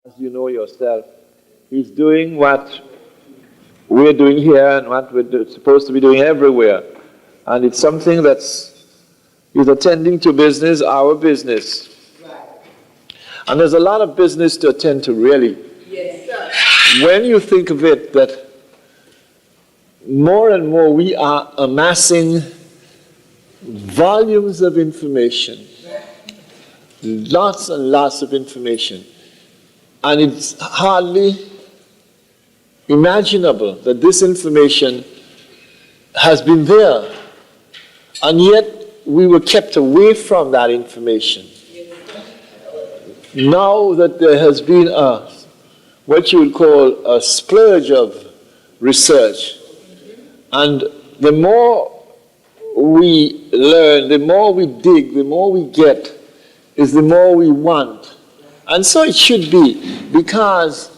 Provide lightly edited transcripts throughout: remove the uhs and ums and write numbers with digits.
As you know yourself, he's doing what we're doing here and what we're supposed to be doing everywhere. And it's something he's attending to business, our business. And there's a lot of business to attend to, really. Yes, sir. When you think of it, that more and more we are amassing volumes of information, lots and lots of information. And it's hardly imaginable that this information has been there. And yet we were kept away from that information. Now that there has been what you would call a splurge of research, and the more we learn, the more we dig, the more we get, is the more we want. And so it should be, because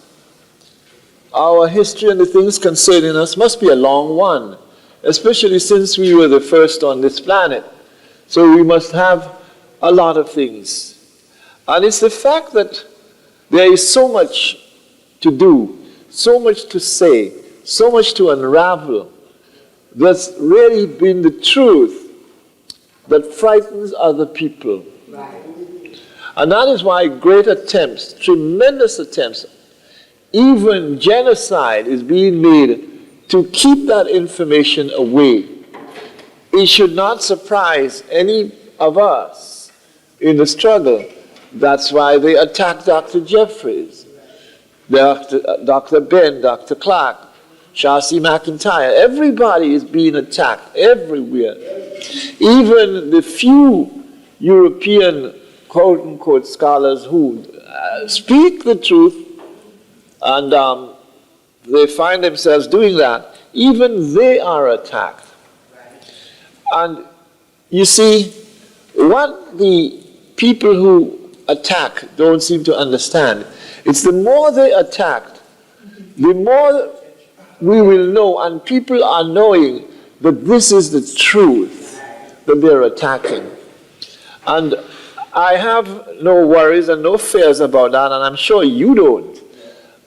our history and the things concerning us must be a long one, especially since we were the first on this planet. So we must have a lot of things. And it's the fact that there is so much to do, so much to say, so much to unravel, that's really been the truth that frightens other people. Right. And that is why great attempts, tremendous attempts, even genocide is being made to keep that information away. It should not surprise any of us in the struggle. That's why they attacked Dr. Jeffries, Dr. Ben, Dr. Clark, Shasi McIntyre. Everybody is being attacked everywhere. Even the few European quote-unquote scholars who speak the truth and they find themselves doing that, even they are attacked. And you see, what the people who attack don't seem to understand, it's the more they attacked, the more we will know, and people are knowing that this is the truth that they're attacking. And I have no worries and no fears about that, and I'm sure you don't,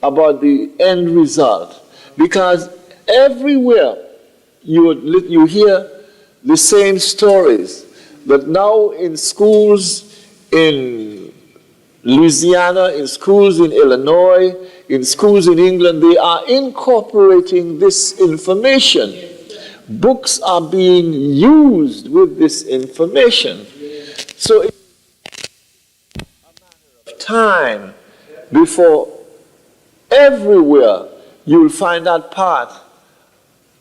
about the end result. Because everywhere you hear the same stories, that now in schools in Louisiana, in schools in Illinois, in schools in England, they are incorporating this information. Books are being used with this information. So it's a matter of time before everywhere you will find that part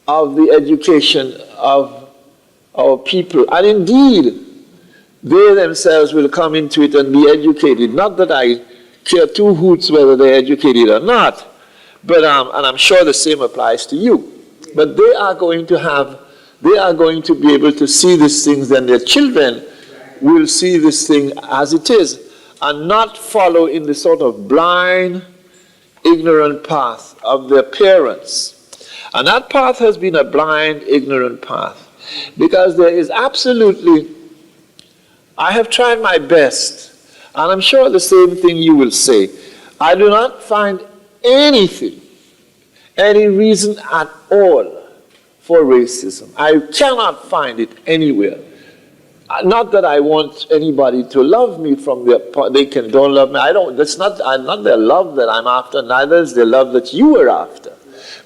of the education of our people. And indeed, they themselves will come into it and be educated. Not that I care two hoots whether they're educated or not, but and I'm sure the same applies to you. But they are going to be able to see these things, and their children will see this thing as it is, and not follow in the sort of blind, ignorant path of their parents. And that path has been a blind, ignorant path, because there is absolutely, I have tried my best, and I'm sure the same thing you will say. I do not find anything, any reason at all for racism. I cannot find it anywhere. Not that I want anybody to love me from their part. They don't love me. That's not their love that I'm after, neither is the love that you are after.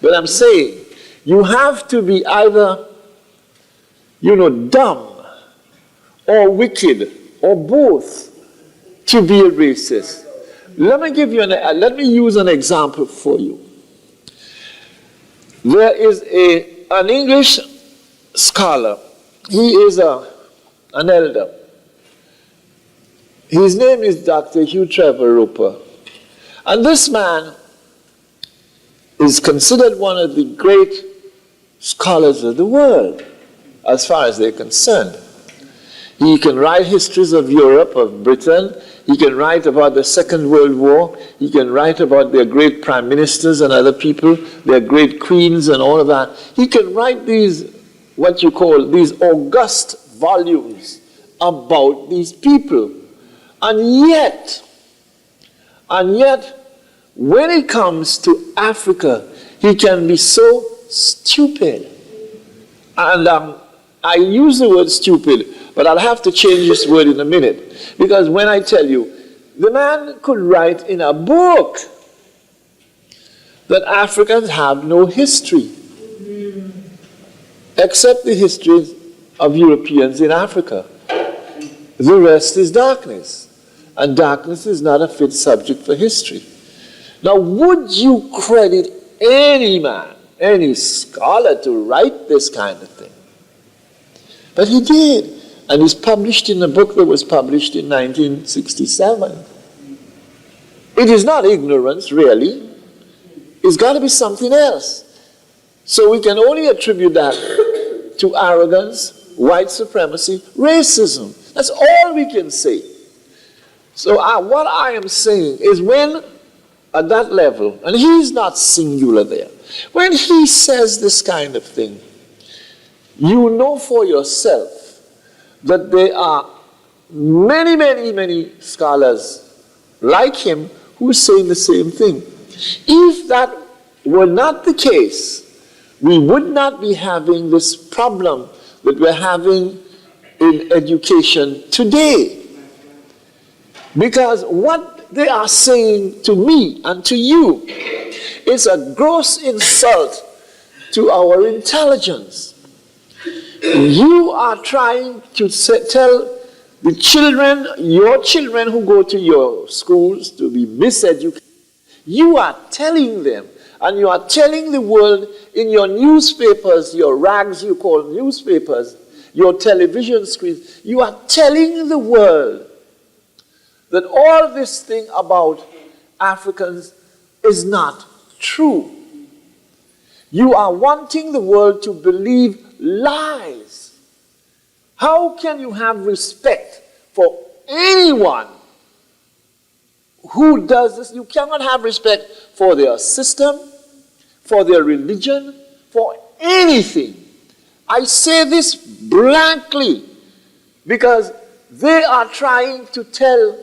But I'm saying, you have to be either, dumb or wicked or both to be a racist. Let me use an example for you. There is an English scholar. He is an elder. His name is Dr. Hugh Trevor Roper. And this man is considered one of the great scholars of the world, as far as they're concerned. He can write histories of Europe, of Britain. He can write about the Second World War. He can write about their great prime ministers and other people, their great queens and all of that. He can write these, what you call, these august volumes about these people. And yet, when it comes to Africa, he can be so stupid. And I use the word stupid, but I'll have to change this word in a minute. Because when I tell you, the man could write in a book that Africans have no history, except the history of Europeans in Africa. The rest is darkness, and darkness is not a fit subject for history. Now, would you credit any man, any scholar to write this kind of thing? But he did, and it's published in a book that was published in 1967. It is not ignorance, really. It's got to be something else. So we can only attribute that to arrogance, white supremacy, racism. That's all we can say. So what I am saying is when, at that level, and he's not singular there, when he says this kind of thing, you know for yourself that there are many, many, many scholars like him who are saying the same thing. If that were not the case, we would not be having this problem that we're having in education today. Because what they are saying to me and to you is a gross insult to our intelligence. You are trying to tell the children, your children who go to your schools to be miseducated, you are telling them, and you are telling the world in your newspapers, your rags you call newspapers, your television screens, you are telling the world that all this thing about Africans is not true. You are wanting the world to believe lies. How can you have respect for anyone who does this? You cannot have respect for their system, for their religion, for anything. I say this blankly because they are trying to tell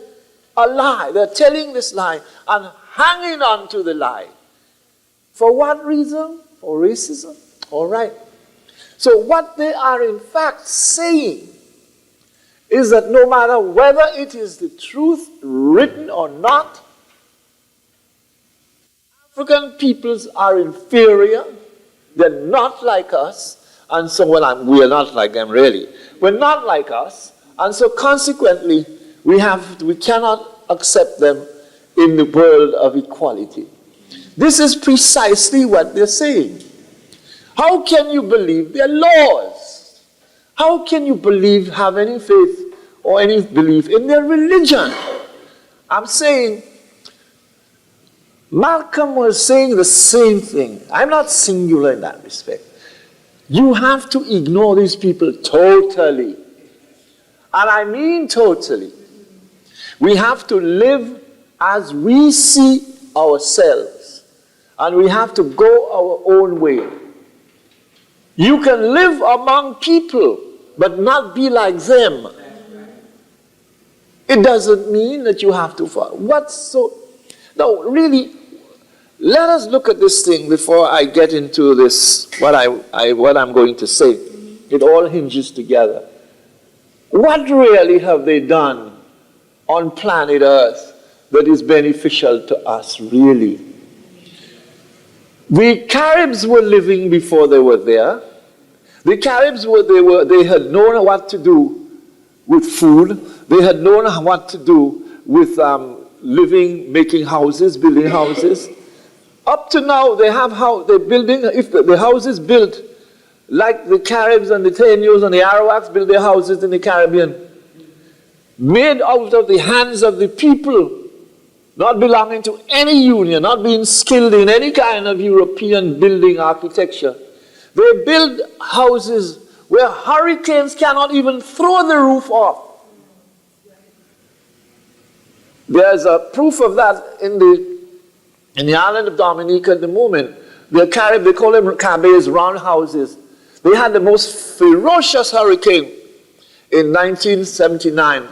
a lie. They're telling this lie and hanging on to the lie. For what reason? For racism. All right. So what they are in fact saying is that no matter whether it is the truth written or not, African peoples are inferior. They're not like us. And so, we are not like them really. We're not like us. And so consequently, we cannot accept them in the world of equality. This is precisely what they're saying. How can you believe their laws? How can you have any faith or any belief in their religion? I'm saying, Malcolm was saying the same thing. I'm not singular in that respect. You have to ignore these people totally. And I mean totally. We have to live as we see ourselves. And we have to go our own way. You can live among people, but not be like them. It doesn't mean that you have to follow. Now, really, let us look at this thing before I get into this, what I'm going to say. It all hinges together. What really have they done on planet Earth that is beneficial to us, really? The Caribs were living before they were there. The Caribs they had known what to do with food. They had known what to do with living, making houses, building houses. Up to now, they're building, if the houses built like the Caribs and the Taínos and the Arawaks build their houses in the Caribbean, made out of the hands of the people, not belonging to any union, not being skilled in any kind of European building architecture. They build houses where hurricanes cannot even throw the roof off. There's a proof of that in the island of Dominica at the moment. The Carib, they call them cabes, round houses. They had the most ferocious hurricane in 1979,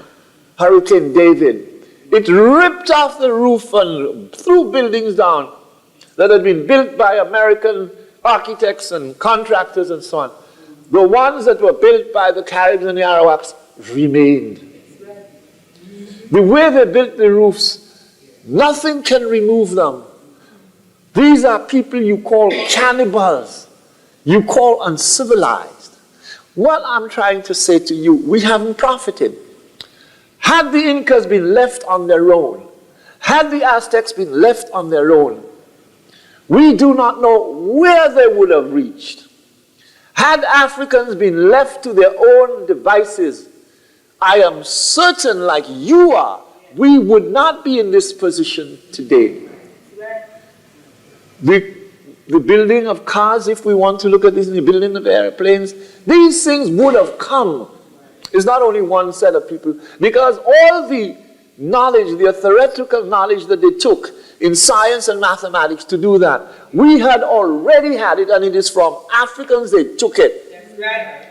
Hurricane David. It ripped off the roof and threw buildings down that had been built by American architects and contractors and so on. The ones that were built by the Caribs and the Arawaks remained. The way they built the roofs, nothing can remove them. These are people you call cannibals, you call uncivilized. What I'm trying to say to you, we haven't profited. Had the Incas been left on their own, had the Aztecs been left on their own, we do not know where they would have reached. Had Africans been left to their own devices, I am certain, like you are, we would not be in this position today. The building of cars, if we want to look at this, the building of airplanes, these things would have come. It's not only one set of people, because all the knowledge, the theoretical knowledge that they took in science and mathematics to do that, we had already had it, and it is from Africans they took it. That's right.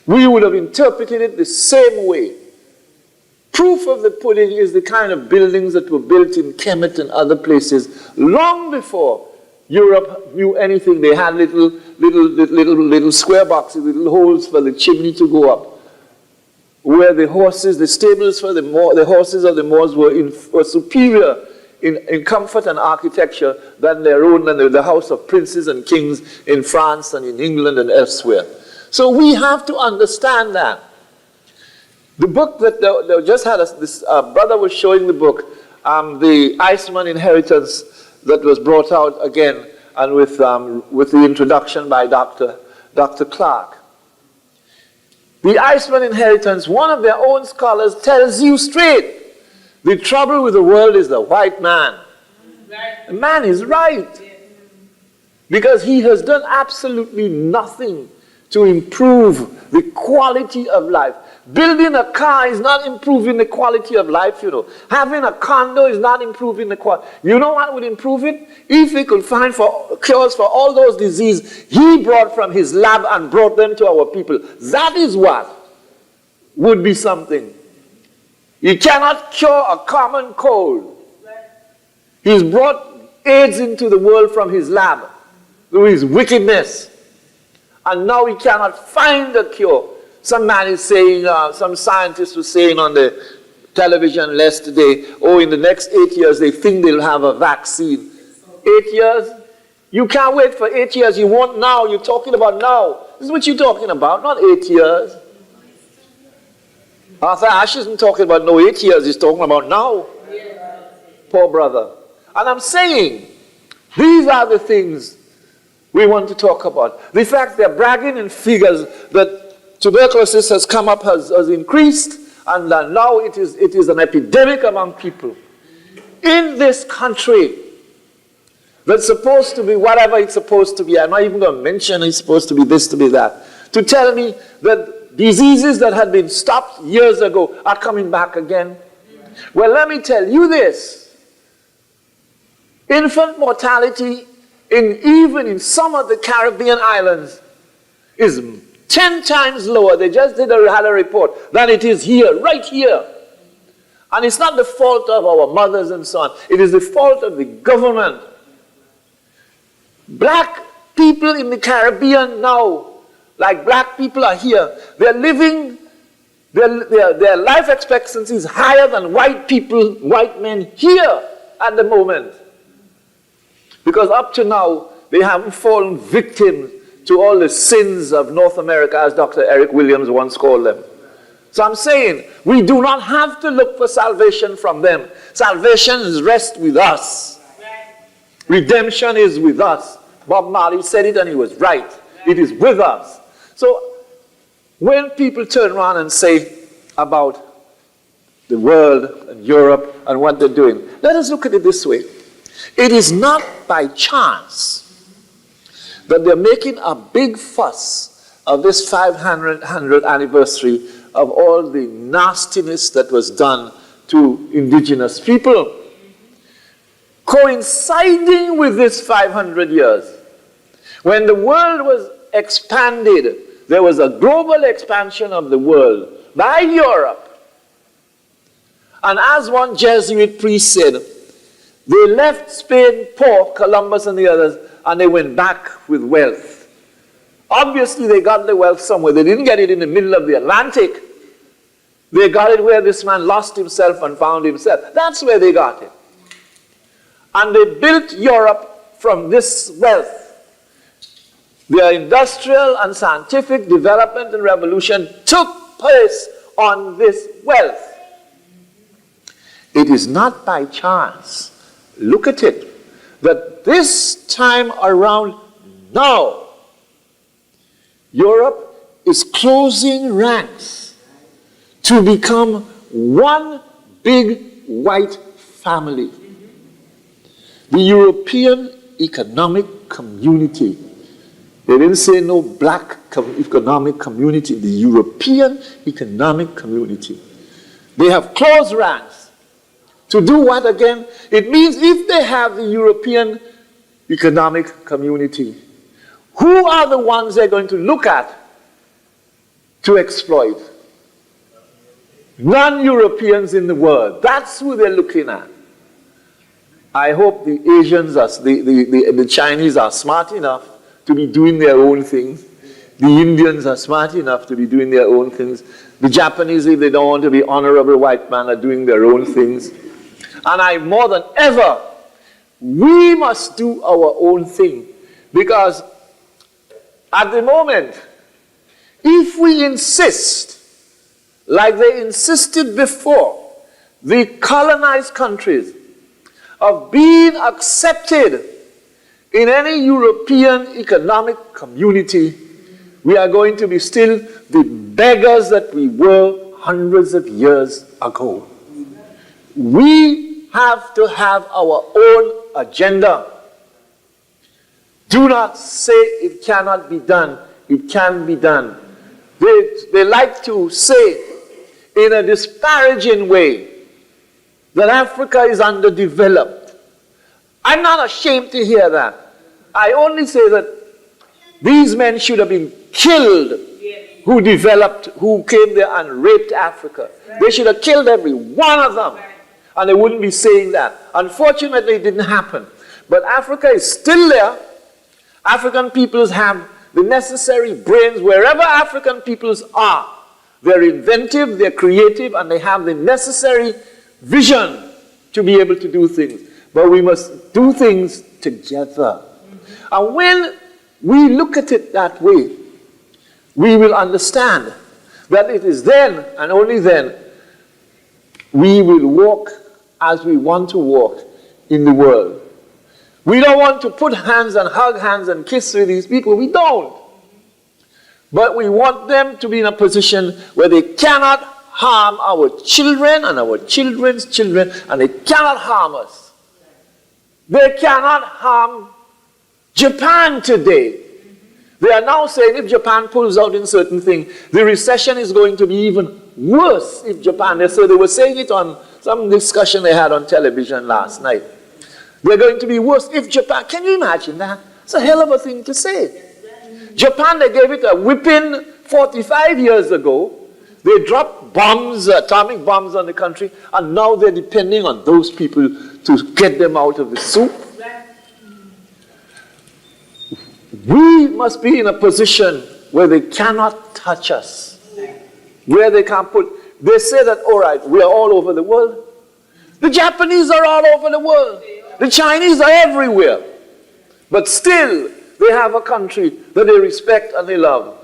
We would have interpreted it the same way. Proof of the pudding is the kind of buildings that were built in Kemet and other places long before Europe knew anything. They had little square boxes, little holes for the chimney to go up, where the horses, the stables for the horses of the Moors were superior in comfort and architecture than their own, than the house of princes and kings in France and in England and elsewhere. So we have to understand that. The book that they just had, this brother was showing the book, the Iceman Inheritance, that was brought out again, and with the introduction by Dr. Clark. The Iceman Inheritance, one of their own scholars tells you straight, the trouble with the world is the white man. The man is right. Because he has done absolutely nothing to improve the quality of life. Building a car is not improving the quality of life, you know. Having a condo is not improving the quality. You know what would improve it? If he could find cures for all those diseases he brought from his lab and brought them to our people. That is what would be something. You cannot cure a common cold. He's brought AIDS into the world from his lab through his wickedness. And now he cannot find a cure. Some man is saying, some scientist was saying on the television yesterday, oh, in the next 8 years, they think they'll have a vaccine. 8 years? You can't wait for 8 years. You want now. You're talking about now. This is what you're talking about, not 8 years. Arthur Ashe isn't talking about no 8 years. He's talking about now. Poor brother. And I'm saying, these are the things we want to talk about. The fact they're bragging in figures that tuberculosis has come up, has increased, and now it is an epidemic among people. In this country, that's supposed to be whatever it's supposed to be, I'm not even going to mention it's supposed to be this, to be that, to tell me that diseases that had been stopped years ago are coming back again. Well, let me tell you this. Infant mortality even in some of the Caribbean islands is 10 times lower. They just had a report than it is here, right here. And it's not the fault of our mothers and so on. It is the fault of the government. Black people in the Caribbean now, like black people are here, they're living, their life expectancy is higher than white men here at the moment. Because up to now, they haven't fallen victim to all the sins of North America, as Dr. Eric Williams once called them. So I'm saying, we do not have to look for salvation from them. Salvation rests with us. Redemption is with us. Bob Marley said it and he was right. It is with us. So when people turn around and say about the world and Europe and what they're doing, let us look at it this way. It is not by chance that they're making a big fuss of this 500th anniversary of all the nastiness that was done to indigenous people. Coinciding with this 500 years, when the world was expanded, there was a global expansion of the world by Europe. And as one Jesuit priest said, they left Spain poor, Columbus and the others, and they went back with wealth. Obviously, they got the wealth somewhere. They didn't get it in the middle of the Atlantic. They got it where this man lost himself and found himself. That's where they got it. And they built Europe from this wealth. Their industrial and scientific development and revolution took place on this wealth. It is not by chance, look at it, that this time around now, Europe is closing ranks to become one big white family. The European Economic Community. They didn't say no black economic community, the European Economic Community. They have closed ranks. To do what again? It means if they have the European Economic Community, who are the ones they're going to look at to exploit? Non-Europeans in the world. That's who they're looking at. I hope the Asians, the Chinese are smart enough to be doing their own things. The Indians are smart enough to be doing their own things. The Japanese, if they don't want to be honorable white men, are doing their own things. And more than ever, we must do our own thing. Because at the moment, if we insist, like they insisted before, the colonized countries, of being accepted in any European economic community, we are going to be still the beggars that we were hundreds of years ago. We have to have our own agenda. Do not say it cannot be done. It can be done. They like to say in a disparaging way that Africa is underdeveloped. I'm not ashamed to hear that. I only say that these men should have been killed who came there and raped Africa. They should have killed every one of them. And they wouldn't be saying that. Unfortunately, it didn't happen. But Africa is still there. African peoples have the necessary brains wherever African peoples are. They're inventive, they're creative, and they have the necessary vision to be able to do things. But we must do things together. And when we look at it that way, we will understand that it is then and only then we will walk as we want to walk in the world. We don't want to put hands and hug hands and kiss with these people. We don't. But we want them to be in a position where they cannot harm our children and our children's children, and they cannot harm us. They cannot harm Japan today. They are now saying if Japan pulls out in certain things, the recession is going to be even worse if Japan. So they were saying it on some discussion they had on television last night. They're going to be worse if Japan. Can you imagine that? It's a hell of a thing to say. Japan, they gave it a whipping 45 years ago. They dropped bombs, atomic bombs on the country, and now they're depending on those people to get them out of the soup. We must be in a position where they cannot touch us. Where they can't put, they say that, all right, we are all over the world. The Japanese are all over the world. The Chinese are everywhere. But still, they have a country that they respect and they love.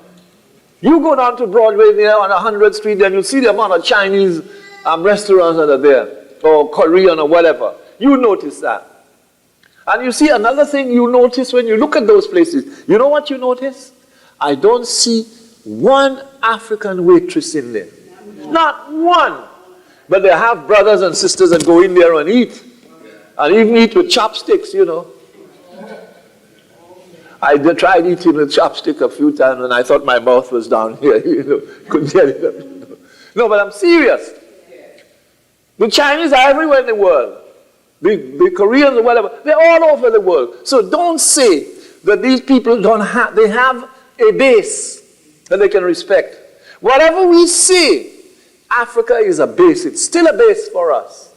You go down to Broadway there on 100th Street, and you'll see the amount of Chinese restaurants that are there, or Korean or whatever. You notice that. And you see another thing you notice when you look at those places. You know what you notice? I don't see one African waitress in there. Not one. But they have brothers and sisters that go in there and eat. And even eat with chopsticks, you know. I tried eating with chopstick a few times and I thought my mouth was down here, you know. Couldn't get it up. No, but I'm serious. The Chinese are everywhere in the world. The Koreans or whatever, they're all over the world. So don't say that these people don't have, they have a base that they can respect. Whatever we say Africa is a base. It's still a base for us.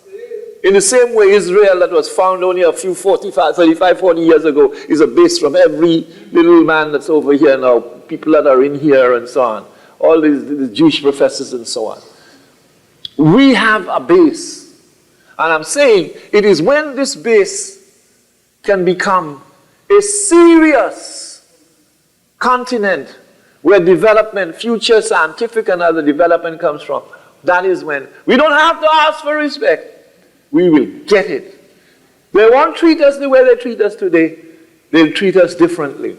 In the same way, Israel, that was found only a few 35, 40 years ago, is a base from every little man that's over here now, people that are in here and so on, all these Jewish professors and so on. We have a base. And I'm saying it is when this base can become a serious continent where development, future scientific and other development comes from. That is when we don't have to ask for respect. We will get it. They won't treat us the way they treat us today. They'll treat us differently.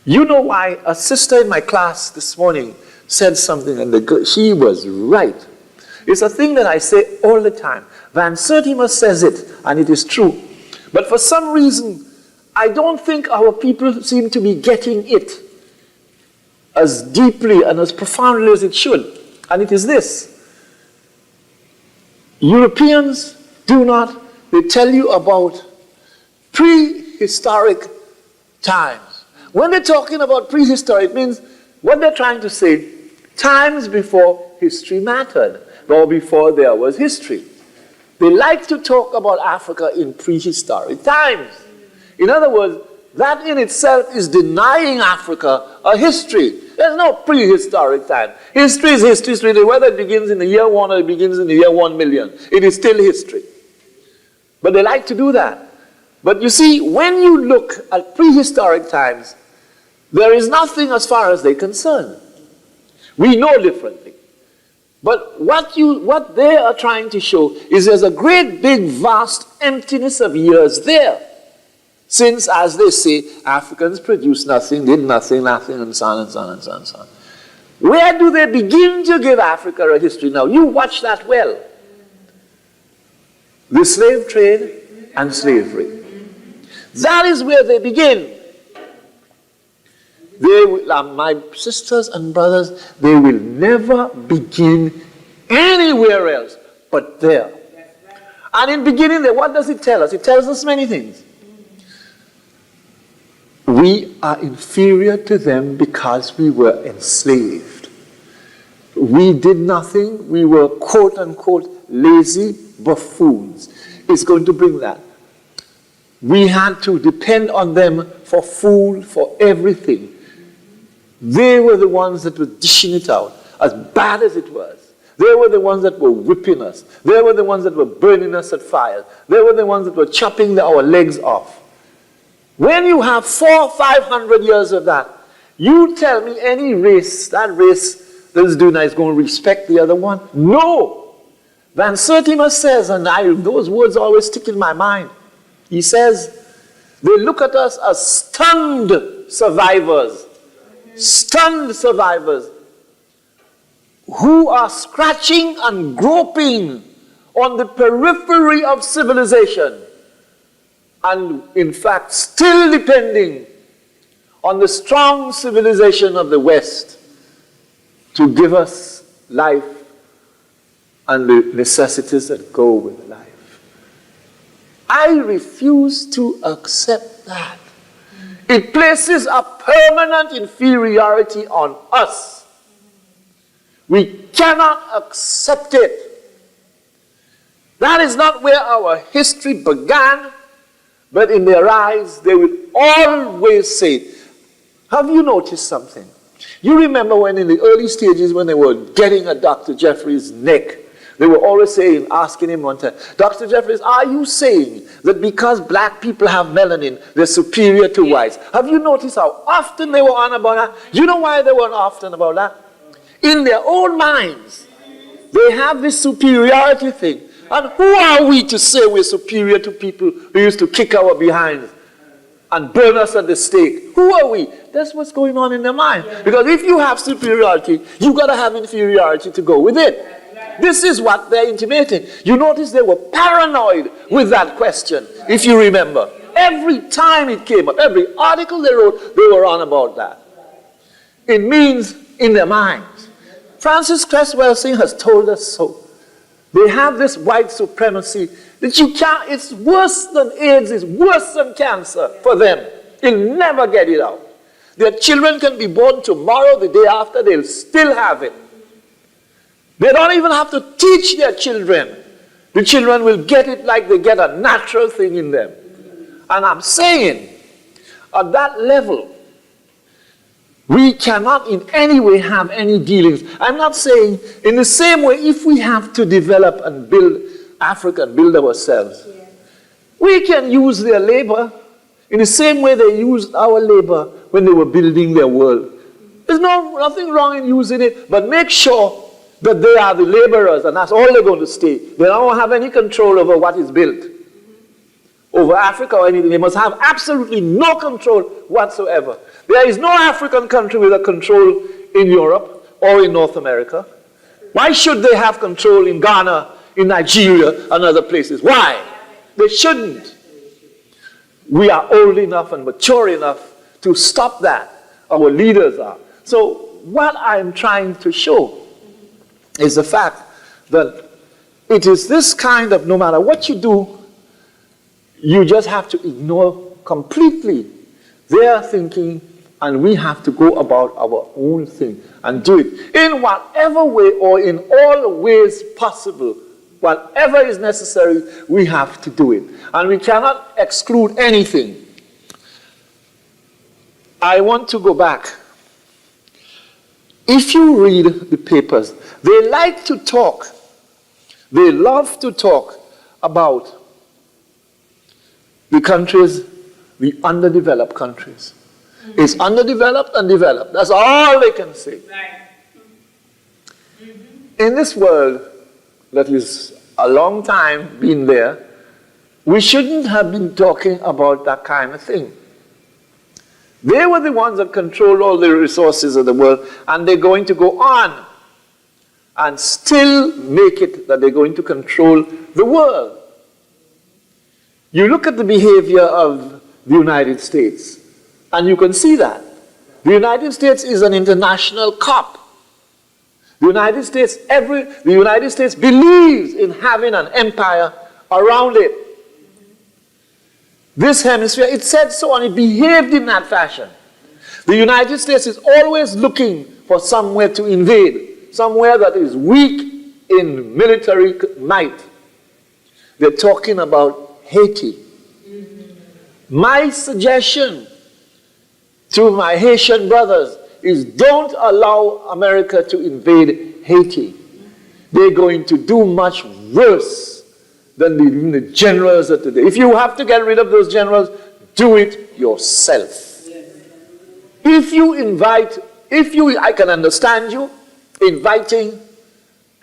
You know why? A sister in my class this morning said something, and she was right. It's a thing that I say all the time. Van Sertima says it, and it is true. But for some reason, I don't think our people seem to be getting it as deeply and as profoundly as it should. And it is this. Europeans do not, they tell you about prehistoric times. When they're talking about prehistoric, it means what they're trying to say, times before history mattered, or before there was history. They like to talk about Africa in prehistoric times. In other words, that in itself is denying Africa a history. There's no prehistoric time. History is history, whether it begins in the year 1 or it begins in the year 1 million. It is still history. But they like to do that. But you see, when you look at prehistoric times, there is nothing as far as they're concerned. We know differently. But what they are trying to show is there's a great big vast emptiness of years there. Since, as they say, Africans produced nothing, did nothing, and so on, and so on, and so on, and so on. Where do they begin to give Africa a history now? You watch that well. The slave trade and slavery. That is where they begin. My sisters and brothers, they will never begin anywhere else but there. And in beginning there, what does it tell us? It tells us many things. We are inferior to them because we were enslaved. We did nothing. We were, quote unquote, lazy buffoons. It's going to bring that. We had to depend on them for food, for everything. They were the ones that were dishing it out, as bad as it was. They were the ones that were whipping us. They were the ones that were burning us at fires. They were the ones that were chopping our legs off. When you have 400-500 years of that, you tell me any race, that race that is doing that is going to respect the other one? No. Van Sertima says, and those words always stick in my mind. He says, they look at us as stunned survivors who are scratching and groping on the periphery of civilization. And in fact, still depending on the strong civilization of the West to give us life and the necessities that go with life. I refuse to accept that. It places a permanent inferiority on us. We cannot accept it. That is not where our history began. But in their eyes, they will always say, have you noticed something? You remember when in the early stages when they were getting at Dr. Jeffries' neck, they were always saying, asking him one time, Dr. Jeffries, are you saying that because black people have melanin, they're superior to whites? Have you noticed how often they were on about that? You know why they weren't often about that? In their own minds, they have this superiority thing. And who are we to say we're superior to people who used to kick our behinds and burn us at the stake? Who are we? That's what's going on in their mind. Because if you have superiority, you've got to have inferiority to go with it. This is what they're intimating. You notice they were paranoid with that question, if you remember. Every time it came up, every article they wrote, they were on about that. It means in their minds. Francis Cresswell Singh has told us so. They have this white supremacy that you can't, it's worse than AIDS, it's worse than cancer for them. They'll never get it out. Their children can be born tomorrow, the day after, they'll still have it. They don't even have to teach their children. The children will get it like they get a natural thing in them. And I'm saying, at that level, we cannot in any way have any dealings. I'm not saying, in the same way, if we have to develop and build Africa and build ourselves, we can use their labor in the same way they used our labor when they were building their world. There's nothing wrong in using it, but make sure that they are the laborers, and that's all they're going to stay. They don't have any control over what is built, over Africa or anything. They must have absolutely no control whatsoever. There is no African country with a control in Europe or in North America. Why should they have control in Ghana, in Nigeria, and other places? Why? They shouldn't. We are old enough and mature enough to stop that. Our leaders are. So what I'm trying to show is the fact that it is this kind of, no matter what you do, you just have to ignore completely their thinking, and we have to go about our own thing and do it in whatever way or in all ways possible. Whatever is necessary, we have to do it. And we cannot exclude anything. I want to go back. If you read the papers, they like to talk, they love to talk about the countries, the underdeveloped countries. It's underdeveloped and developed. That's all they can say. In this world that is a long time been there, we shouldn't have been talking about that kind of thing. They were the ones that control all the resources of the world, and they're going to go on and still make it that they're going to control the world. You look at the behavior of the United States, and you can see that. The United States is an international cop. The United States believes in having an empire around it. This hemisphere, it said so, and it behaved in that fashion. The United States is always looking for somewhere to invade, somewhere that is weak in military might. They're talking about Haiti. My suggestion to my Haitian brothers is don't allow America to invade Haiti. They're going to do much worse than the generals of today. If you have to get rid of those generals, do it yourself. I can understand you inviting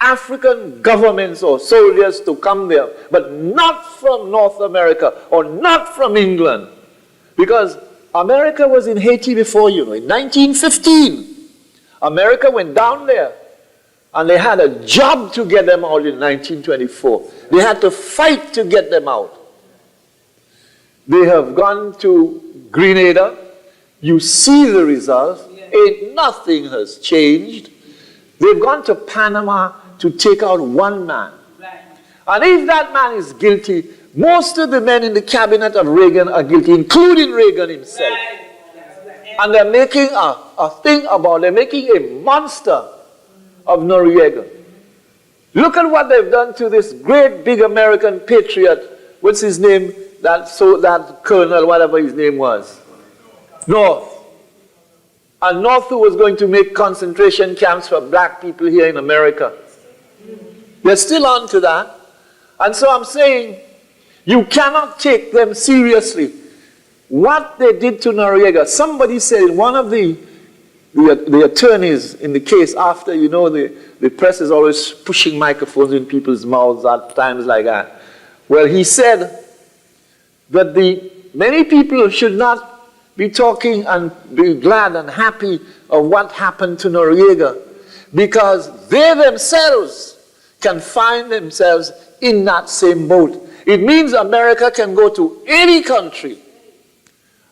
African governments or soldiers to come there, but not from North America or not from England. Because America was in Haiti before, in 1915. America went down there, and they had a job to get them out in 1924. They had to fight to get them out. They have gone to Grenada. You see the results. Nothing has changed. They've gone to Panama to take out one man. And if that man is guilty, most of the men in the cabinet of Reagan are guilty, including Reagan himself. And they're making they're making a monster of Noriega. Look at what they've done to this great big American patriot. What's his name? That colonel, whatever his name was. North. And North, who was going to make concentration camps for black people here in America. They're still on to that. And so I'm saying, you cannot take them seriously. What they did to Noriega, somebody said, one of the attorneys in the case after, the press is always pushing microphones in people's mouths at times like that. Well, he said that many people should not be talking and be glad and happy of what happened to Noriega, because they themselves can find themselves in that same boat. It means America can go to any country,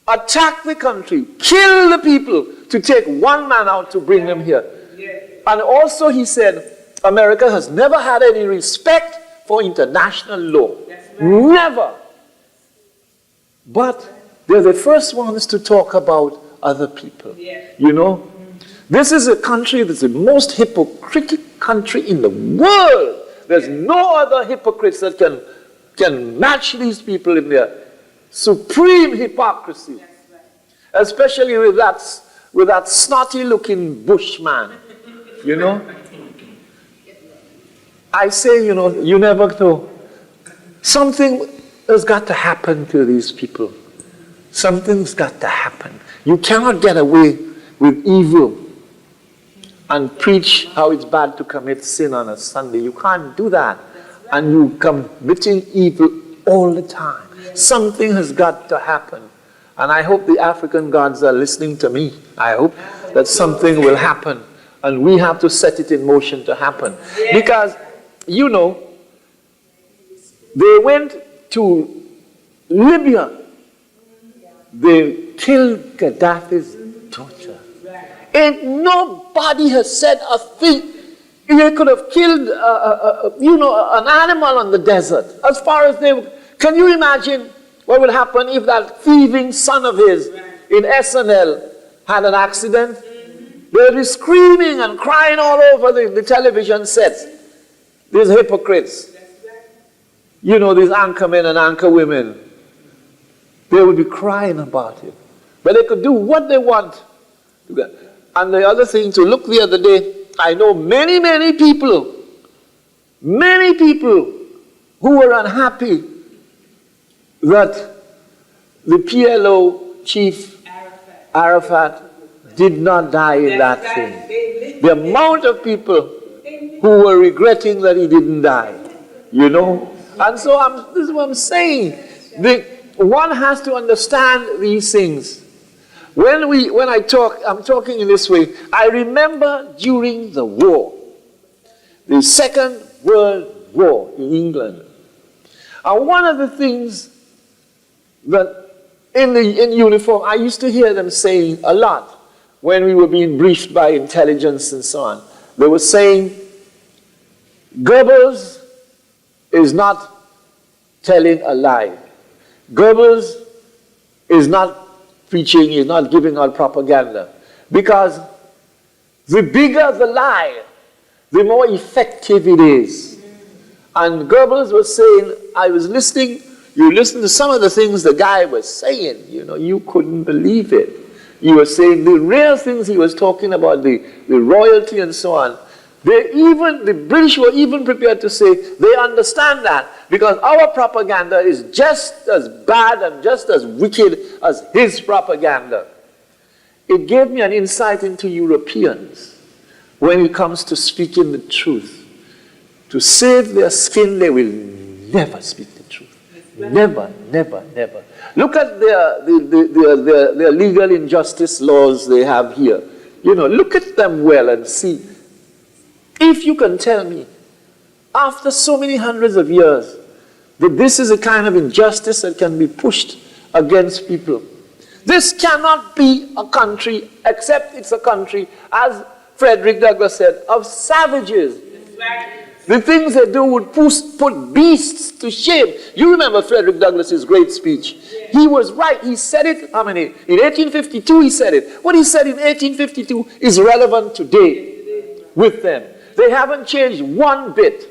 attack the country, kill the people to take one man out to bring them here. And also he said, America has never had any respect for international law. Never. But they're the first ones to talk about other people. This is a country that's the most hypocritical country in the world. There's no other hypocrites that can match these people in their supreme hypocrisy. Especially with that snotty-looking bushman, you know. I say, you know, you never know. Something has got to happen to these people. Something's got to happen. You cannot get away with evil and preach how it's bad to commit sin on a Sunday. You can't do that. And you committing evil all the time. Something has got to happen. And I hope the African gods are listening to me. I hope that something will happen. And we have to set it in motion to happen. Because, you know, they went to Libya. They killed Gaddafi's daughter. And nobody has said a thing. They could have killed, you know, an animal on the desert. As far as they were. Can you imagine what would happen if that thieving son of his in SNL had an accident? They'd be screaming and crying all over the television sets. These hypocrites. You know, these anchormen and anchorwomen. They would be crying about it. But they could do what they want. And the other thing, to look the other day, I know many, many people who were unhappy that the PLO chief Arafat did not die in that thing. The amount of people who were regretting that he didn't die, you know. And so this is what I'm saying. One has to understand these things. When I'm talking in this way, I remember during the war, the Second World War in England. And one of the things that in uniform, I used to hear them saying a lot when we were being briefed by intelligence and so on. They were saying, Goebbels is not telling a lie. Goebbels is not preaching, is not giving out propaganda. Because the bigger the lie, the more effective it is. And Goebbels was saying, I was listening, you listen to some of the things the guy was saying, you know, you couldn't believe it. He was saying the real things he was talking about, the royalty and so on. The British were even prepared to say they understand that because our propaganda is just as bad and just as wicked as his propaganda. It gave me an insight into Europeans when it comes to speaking the truth. To save their skin, they will never speak the truth. Never, never, never. Look at their legal injustice laws they have here. You know, look at them well and see. If you can tell me, after so many hundreds of years, that this is a kind of injustice that can be pushed against people. This cannot be a country, except it's a country, as Frederick Douglass said, of savages. The things they do would put beasts to shame. You remember Frederick Douglass's great speech. He was right. He said it, how many? In 1852 he said it. What he said in 1852 is relevant today with them. They haven't changed one bit.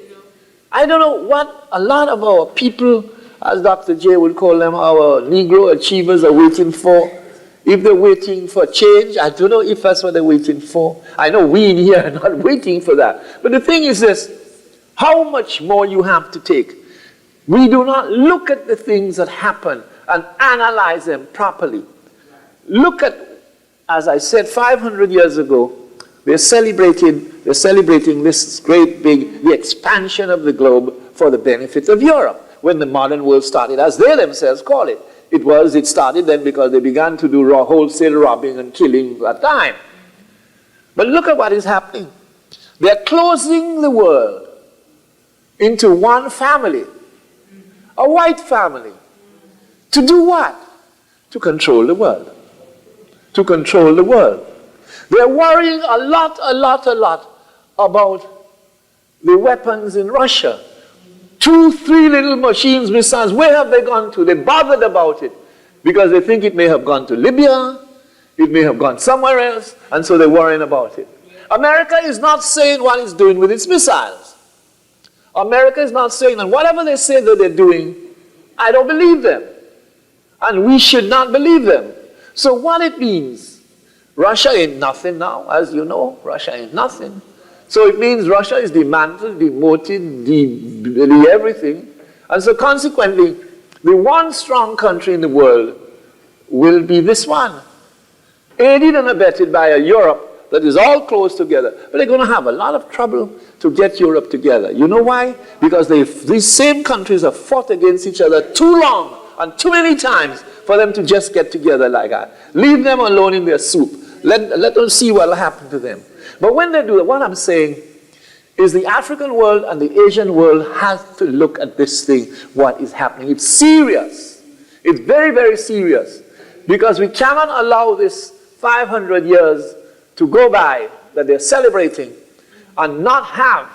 I don't know what a lot of our people, as Dr. J would call them, our Negro achievers are waiting for. If they're waiting for change, I don't know if that's what they're waiting for. I know we in here are not waiting for that. But the thing is this, how much more you have to take. We do not look at the things that happen and analyze them properly. Look at, as I said 500 years ago, they're celebrating this great big, the expansion of the globe for the benefit of Europe. When the modern world started, as they themselves call it. It started then because they began to do wholesale robbing and killing at that time. But look at what is happening. They're closing the world into one family, a white family. To do what? To control the world. To control the world. They're worrying a lot about the weapons in Russia. 2, 3 little machines, missiles, where have they gone to? They're bothered about it because they think it may have gone to Libya, It may have gone somewhere else, and so they're worrying about it. America is not saying what it's doing with its missiles. America is not saying, and whatever they say that they're doing, I don't believe them. And we should not believe them. So what it means, Russia ain't nothing now, as you know. Russia ain't nothing. So it means Russia is dismantled, demoted, everything. And so consequently, the one strong country in the world will be this one, aided and abetted by a Europe that is all close together. But they're going to have a lot of trouble to get Europe together. You know why? Because these same countries have fought against each other too long and too many times for them to just get together like that. Leave them alone in their soup. Let them see what will happen to them. But when they do that, what I'm saying is the African world and the Asian world has to look at this thing, what is happening. It's serious. It's very, very serious. Because we cannot allow this 500 years to go by that they're celebrating and not have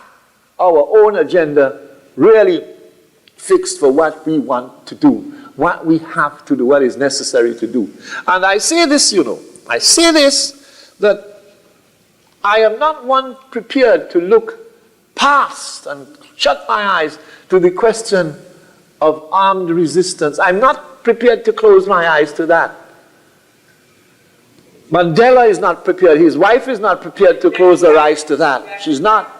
our own agenda really fixed for what we want to do, what we have to do, what is necessary to do. And I say this, you know, I say this, that I am not one prepared to look past and shut my eyes to the question of armed resistance. I'm not prepared to close my eyes to that. Mandela is not prepared. His wife is not prepared to close her eyes to that. She's not.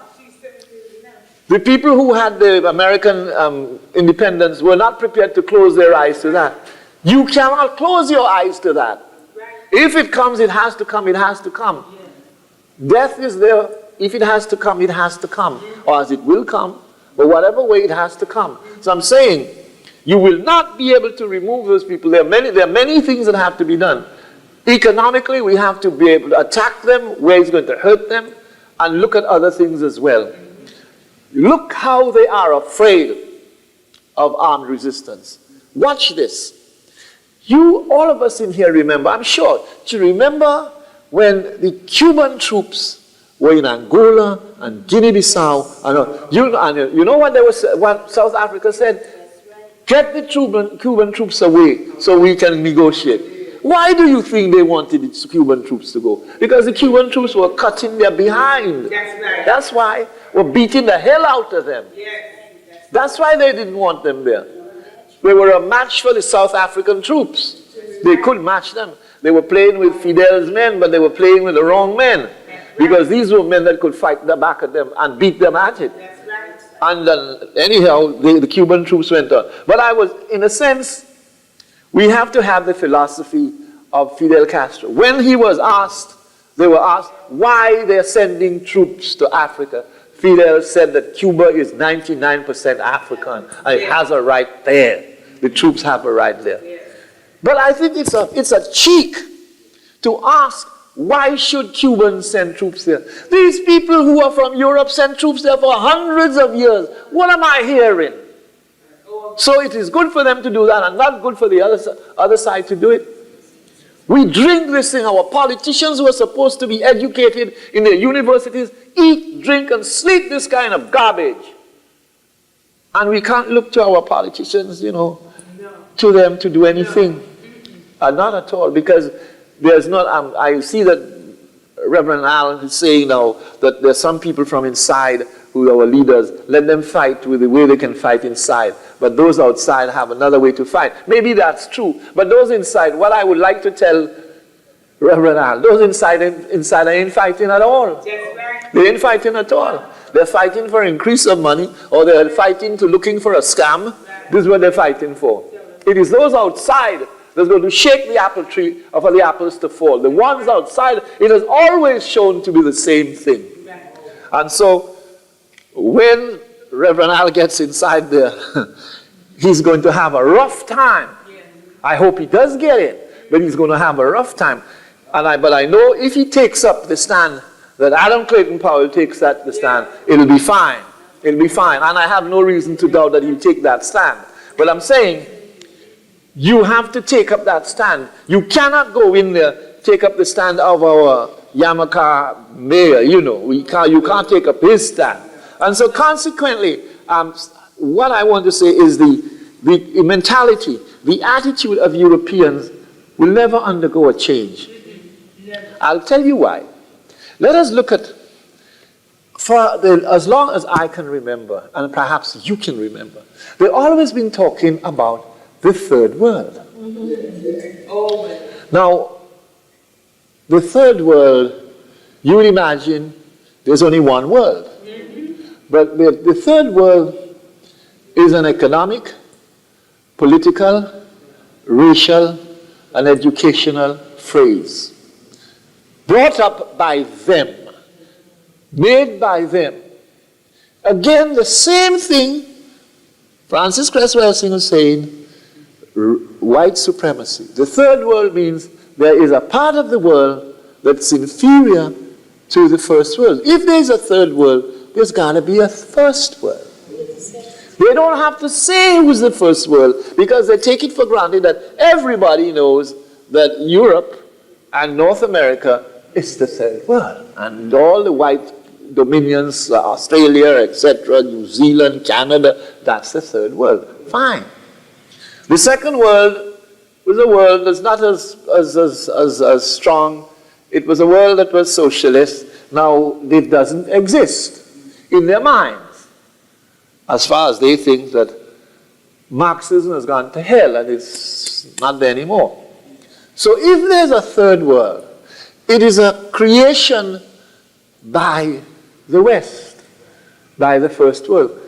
The people who had the American independence were not prepared to close their eyes to that. You cannot close your eyes to that. If it comes, it has to come, it has to come. Death is there. If it has to come, it has to come. Or as it will come, but whatever way it has to come. So I'm saying, you will not be able to remove those people. There are many things that have to be done. Economically, we have to be able to attack them where it's going to hurt them, and look at other things as well. Look how they are afraid of armed resistance. Watch this. All of us in here remember, I'm sure, do you remember when the Cuban troops were in Angola and Guinea-Bissau? You know what South Africa said? Get the Cuban troops away so we can negotiate. Why do you think they wanted the Cuban troops to go? Because the Cuban troops were cutting their behind. That's why. We're beating the hell out of them. That's why they didn't want them there. They were a match for the South African troops. They couldn't match them. They were playing with Fidel's men, but they were playing with the wrong men. Because these were men that could fight the back of them and beat them at it. And anyhow, the Cuban troops went on. But in a sense, we have to have the philosophy of Fidel Castro. When he was asked, they were asked why they're sending troops to Africa. Fidel said that Cuba is 99% African, and it has a right there. The troops have a right there. But I think it's a cheek to ask, why should Cubans send troops there? These people who are from Europe send troops there for hundreds of years. What am I hearing? So it is good for them to do that and not good for the other side to do it. We drink this thing. Our politicians who are supposed to be educated in their universities eat, drink, and sleep this kind of garbage. And we can't look to our politicians, you know, to them to do anything. Not at all, because there's not, I see that Reverend Allen is saying now that there's some people from inside who are our leaders. Let them fight with the way they can fight inside. But those outside have another way to fight. Maybe that's true. But those inside, what I would like to tell Reverend Allen, those inside ain't fighting at all. They ain't fighting at all. They're fighting for increase of money, or they're fighting to looking for a scam. This is what they're fighting for. It is those outside that's going to shake the apple tree for the apples to fall. The ones outside, it has always shown to be the same thing. And so, when Reverend Al gets inside there, he's going to have a rough time. I hope he does get it, but he's going to have a rough time. But I know if he takes up the stand that Adam Clayton Powell takes at the stand, it'll be fine. It'll be fine. And I have no reason to doubt that he'll take that stand. But I'm saying, you have to take up that stand. You cannot go in there, take up the stand of our Yamaka mayor, you know. You can't take up his stand. And so consequently, what I want to say is the mentality, the attitude of Europeans will never undergo a change. I'll tell you why. Let us look at, as long as I can remember, and perhaps you can remember, they've always been talking about the third world. Now, the third world, you would imagine there's only one world. But the third world is an economic, political, racial, and educational phrase brought up by them, made by them. Again, the same thing Francis Cresswell was saying, white supremacy. The third world means there is a part of the world that's inferior to the first world. If there's a third world, there's got to be a first world. They don't have to say who's the first world because they take it for granted that everybody knows that Europe and North America is the third world. And all the white dominions, Australia, etc., New Zealand, Canada, that's the third world. Fine. The second world was a world that's not as strong. It was a world that was socialist. Now, it doesn't exist in their minds, as far as they think that Marxism has gone to hell and it's not there anymore. So if there's a third world, it is a creation by the West, by the first world.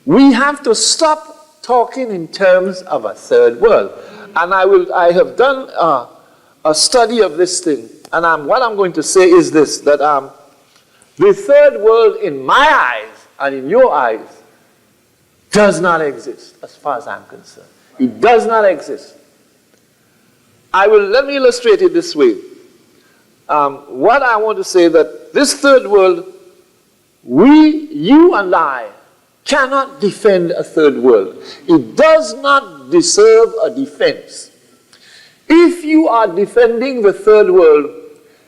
We have to stop talking in terms of a third world. And I have done a study of this thing, and what I'm going to say is this, that the third world in my eyes and in your eyes does not exist, as far as I'm concerned. It does not exist. Let me illustrate it this way. What I want to say that this third world, you and I, cannot defend a third world. It does not deserve a defense. If you are defending the third world,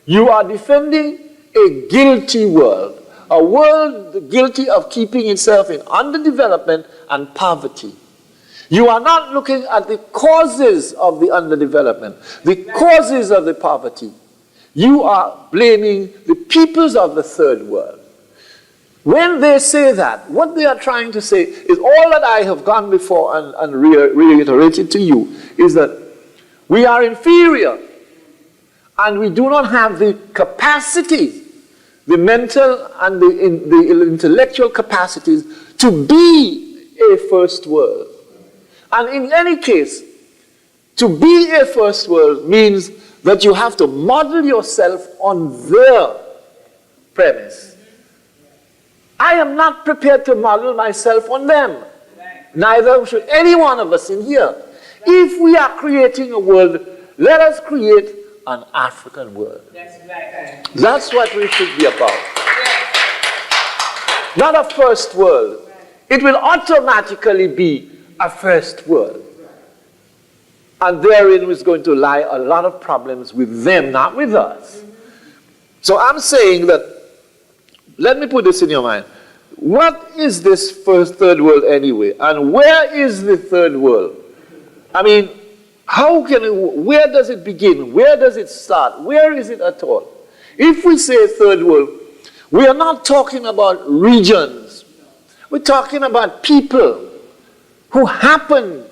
you are defending a guilty world, a world guilty of keeping itself in underdevelopment and poverty. You are not looking at the causes of the underdevelopment, the causes of the poverty. You are blaming the peoples of the third world. When they say that, what they are trying to say is all that I have gone before and reiterated to you is that we are inferior and we do not have the capacity, the mental and the intellectual capacities to be a first world. And in any case, to be a first world means that you have to model yourself on their premise. I am not prepared to model myself on them. Neither should any one of us in here. If we are creating a world, let us create an African world. That's what we should be about. Not a first world. It will automatically be a first world. And therein is going to lie a lot of problems with them, not with us. So I'm saying that, let me put this in your mind. What is this third world anyway? And where is the third world? I mean, where does it begin? Where does it start? Where is it at all? If we say third world, we are not talking about regions. We're talking about people who happen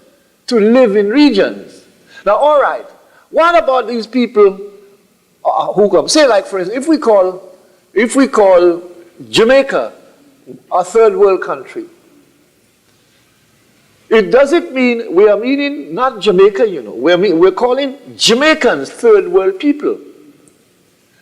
to live in regions. Now, all right, what about these people who come? Say, like, for instance, if we call Jamaica a third world country, it doesn't mean we are meaning not Jamaica, you know. We're calling Jamaicans third world people.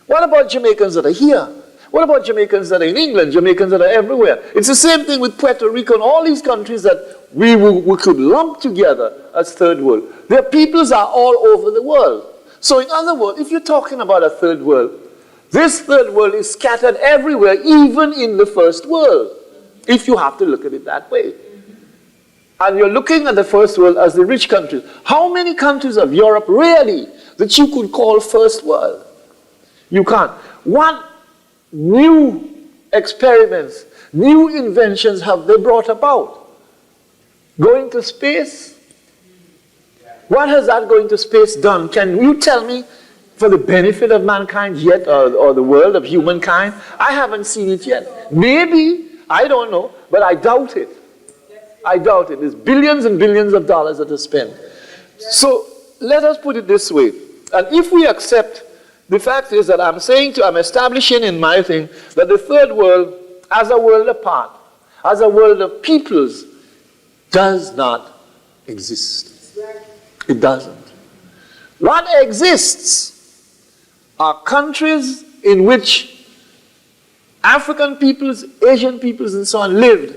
What about Jamaicans that are here? What about Jamaicans that are in England, Jamaicans that are everywhere? It's the same thing with Puerto Rico and all these countries that we could lump together as third world. Their peoples are all over the world. So in other words, if you're talking about a third world, this third world is scattered everywhere, even in the first world, if you have to look at it that way. And you're looking at the first world as the rich countries. How many countries of Europe really that you could call first world? You can't. What new experiments, new inventions have they brought about? Going to space? What has that going to space done? Can you tell me for the benefit of mankind yet, or the world of humankind? I haven't seen it yet. Maybe, I don't know, but I doubt it. I doubt it. There's billions and billions of dollars that are spent. So let us put it this way. And if we accept, the fact is that I'm establishing in my thing that the third world, as a world apart, as a world of peoples, does not exist. It doesn't. What exists are countries in which African peoples, Asian peoples, and so on lived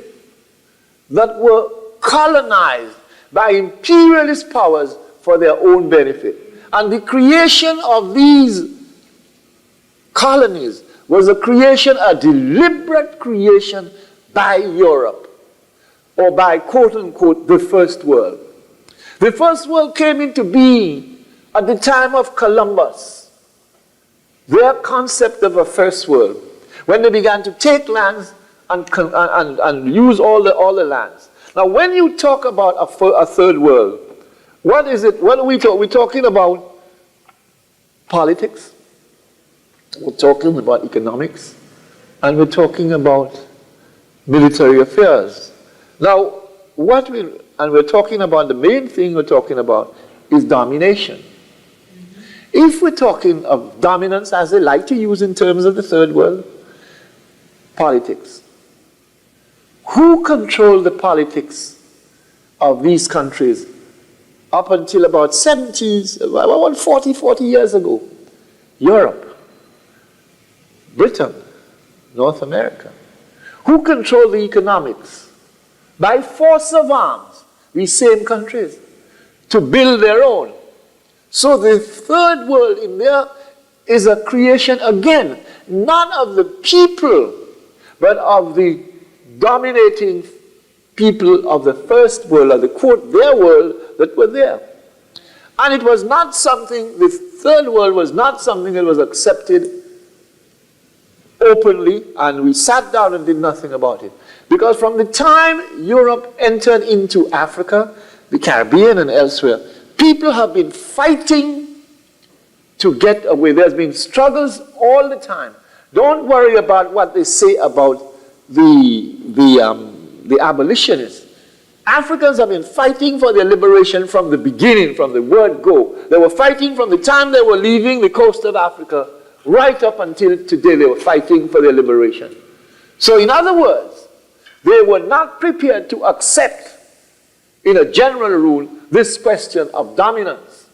that were colonized by imperialist powers for their own benefit. And the creation of these colonies was a deliberate creation by Europe, or by quote-unquote the first world. The first world came into being at the time of Columbus, their concept of a first world, when they began to take lands and use all the lands. Now, when you talk about a third world, what is it? What are we talking? We're talking about politics, we're talking about economics, and we're talking about military affairs. Now, we're talking about, the main thing we're talking about is domination. If we're talking of dominance, as they like to use in terms of the third world, politics. Who controlled the politics of these countries up until about 40 years ago? Europe, Britain, North America. Who controlled the economics? By force of arms, these same countries, to build their own. So the third world in there is a creation, again, not of the people, but of the dominating people of the first world, or the quote, their world, that were there. And it was not something, the third world was not something that was accepted openly, and we sat down and did nothing about it. Because from the time Europe entered into Africa, the Caribbean and elsewhere, people have been fighting to get away. There's been struggles all the time. Don't worry about what they say about the abolitionists. Africans have been fighting for their liberation from the beginning, from the word go. They were fighting from the time they were leaving the coast of Africa right up until today. They were fighting for their liberation. So in other words, they were not prepared to accept, in a general rule, this question of dominance.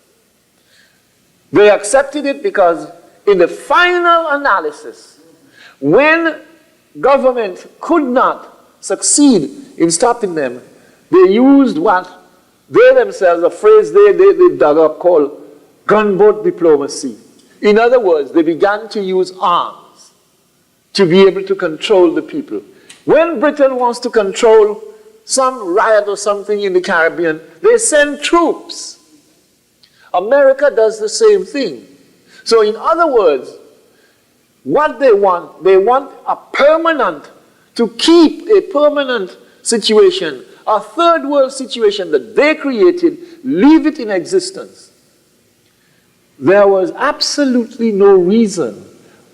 They accepted it because in the final analysis, when government could not succeed in stopping them, they used what they themselves, a phrase they dug up called gunboat diplomacy. In other words, they began to use arms to be able to control the people. When Britain wants to control some riot or something in the Caribbean, they send troops. America does the same thing. So in other words, what they want to keep a permanent situation, a third world situation that they created, leave it in existence. There was absolutely no reason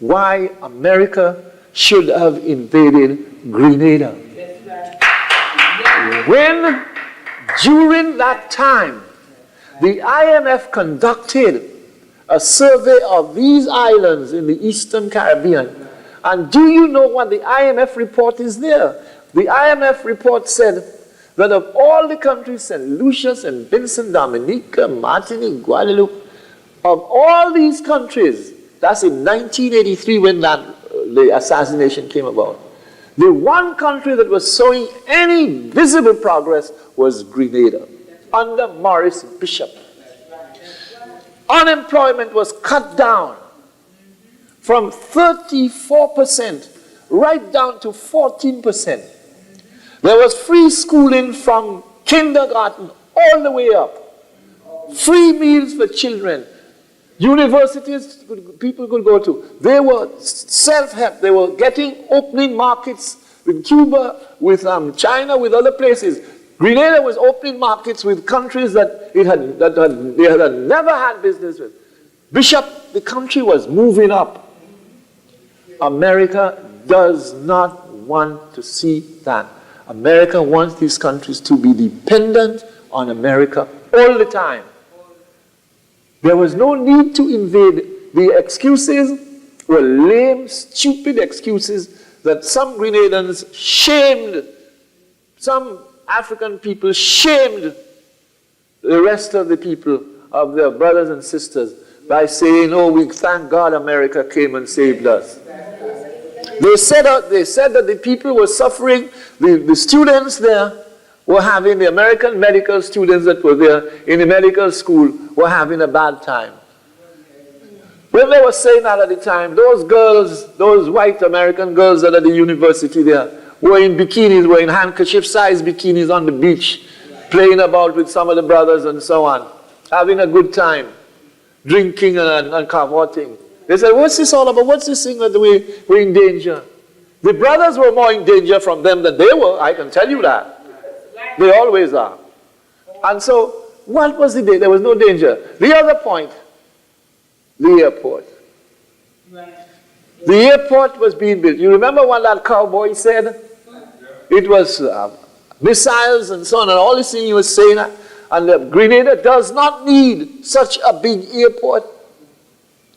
why America should have invaded Grenada. When, during that time, the IMF conducted a survey of these islands in the Eastern Caribbean, and do you know what the IMF report is there? The IMF report said that of all the countries, St. Lucia, St. Vincent, Dominica, Martinique, Guadeloupe, of all these countries, that's in 1983 when the assassination came about, the one country that was showing any visible progress was Grenada, under Maurice Bishop. Unemployment was cut down from 34% right down to 14%. There was free schooling from kindergarten all the way up. Free meals for children. Universities people could go to. They were self-help. They were opening markets with Cuba, with China, with other places. Grenada was opening markets with countries that they had never had business with. Bishop the country was moving up. America does not want to see that. America wants these countries to be dependent on America all the time. There was no need to invade. The excuses were lame, stupid excuses that some Grenadians shamed, some African people shamed the rest of the people, of their brothers and sisters, by saying, oh, we thank God America came and saved us. They said that the people were suffering, the students there were having, the American medical students that were there in the medical school were having a bad time. When they were saying that at the time, those girls, those white American girls that are at the university there, were in bikinis, were in handkerchief-sized bikinis on the beach, playing about with some of the brothers and so on, having a good time, drinking and cavorting. They said, what's this all about? What's this thing that we're in danger? The brothers were more in danger from them than they were, I can tell you that. They always are. And so, what was the danger? There was no danger. The other point, the airport. The airport was being built. You remember what that cowboy said? It was missiles and so on, and all this thing he was saying. And Grenada does not need such a big airport.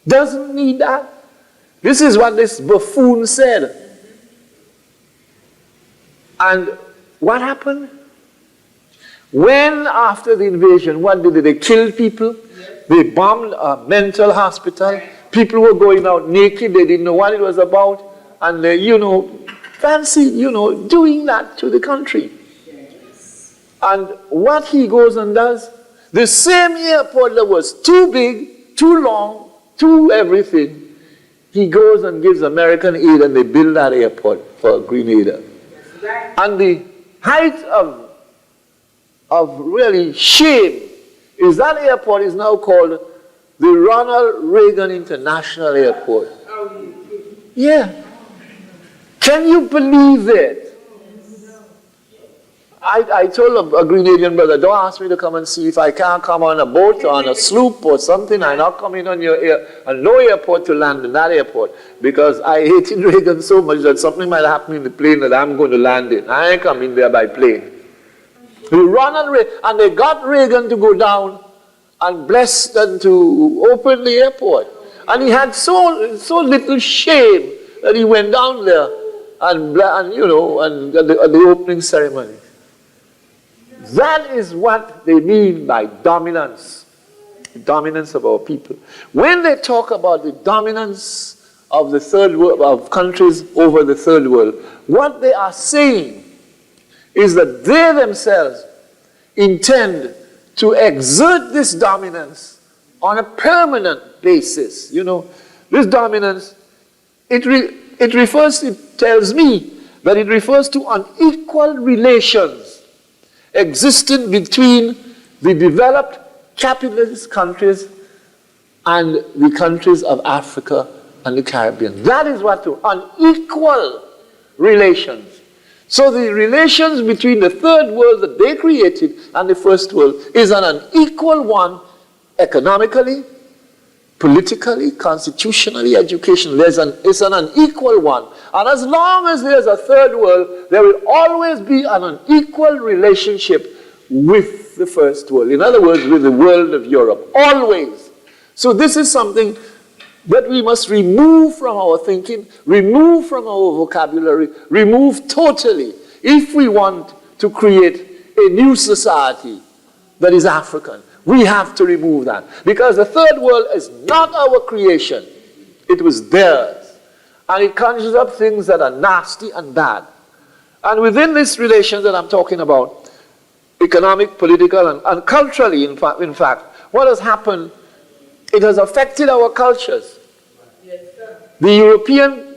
Doesn't need that. This is what this buffoon said. And what happened? When, after the invasion, what did they? They killed people. They bombed a mental hospital. People were going out naked. They didn't know what it was about. And they, fancy, doing that to the country. And what he goes and does, the same airport that was too big, too long, too everything, he goes and gives American aid and they build that airport for Grenada. And the height of really shame is that airport is now called the Ronald Reagan International Airport. Yeah. Can you believe it? I told a Grenadian brother, don't ask me to come and see if I can't come on a boat or on a sloop or something. I'm not coming on no airport to land in that airport because I hated Reagan so much that something might happen in the plane that I'm going to land in. I ain't coming there by plane. Ronald Reagan, and they got Reagan to go down and bless them to open the airport. And he had so little shame that he went down there and at the opening ceremony. That is what they mean by dominance, the dominance of our people. When they talk about the dominance of the third world, of countries over the third world, what they are saying is that they themselves intend to exert this dominance on a permanent basis. This dominance, it tells me that it refers to unequal relations existing between the developed capitalist countries and the countries of Africa and the Caribbean. That is what unequal relations. So the relations between the third world that they created and the first world is an unequal one economically, politically, constitutionally, educationally. It's an unequal one. And as long as there's a third world, there will always be an unequal relationship with the first world. In other words, with the world of Europe. Always. So this is something that we must remove from our thinking, remove from our vocabulary, remove totally, if we want to create a new society that is African. We have to remove that. Because the third world is not our creation. It was theirs. And it conjures up things that are nasty and bad. And within this relation that I'm talking about, economic, political, and culturally, in fact, what has happened, it has affected our cultures. The European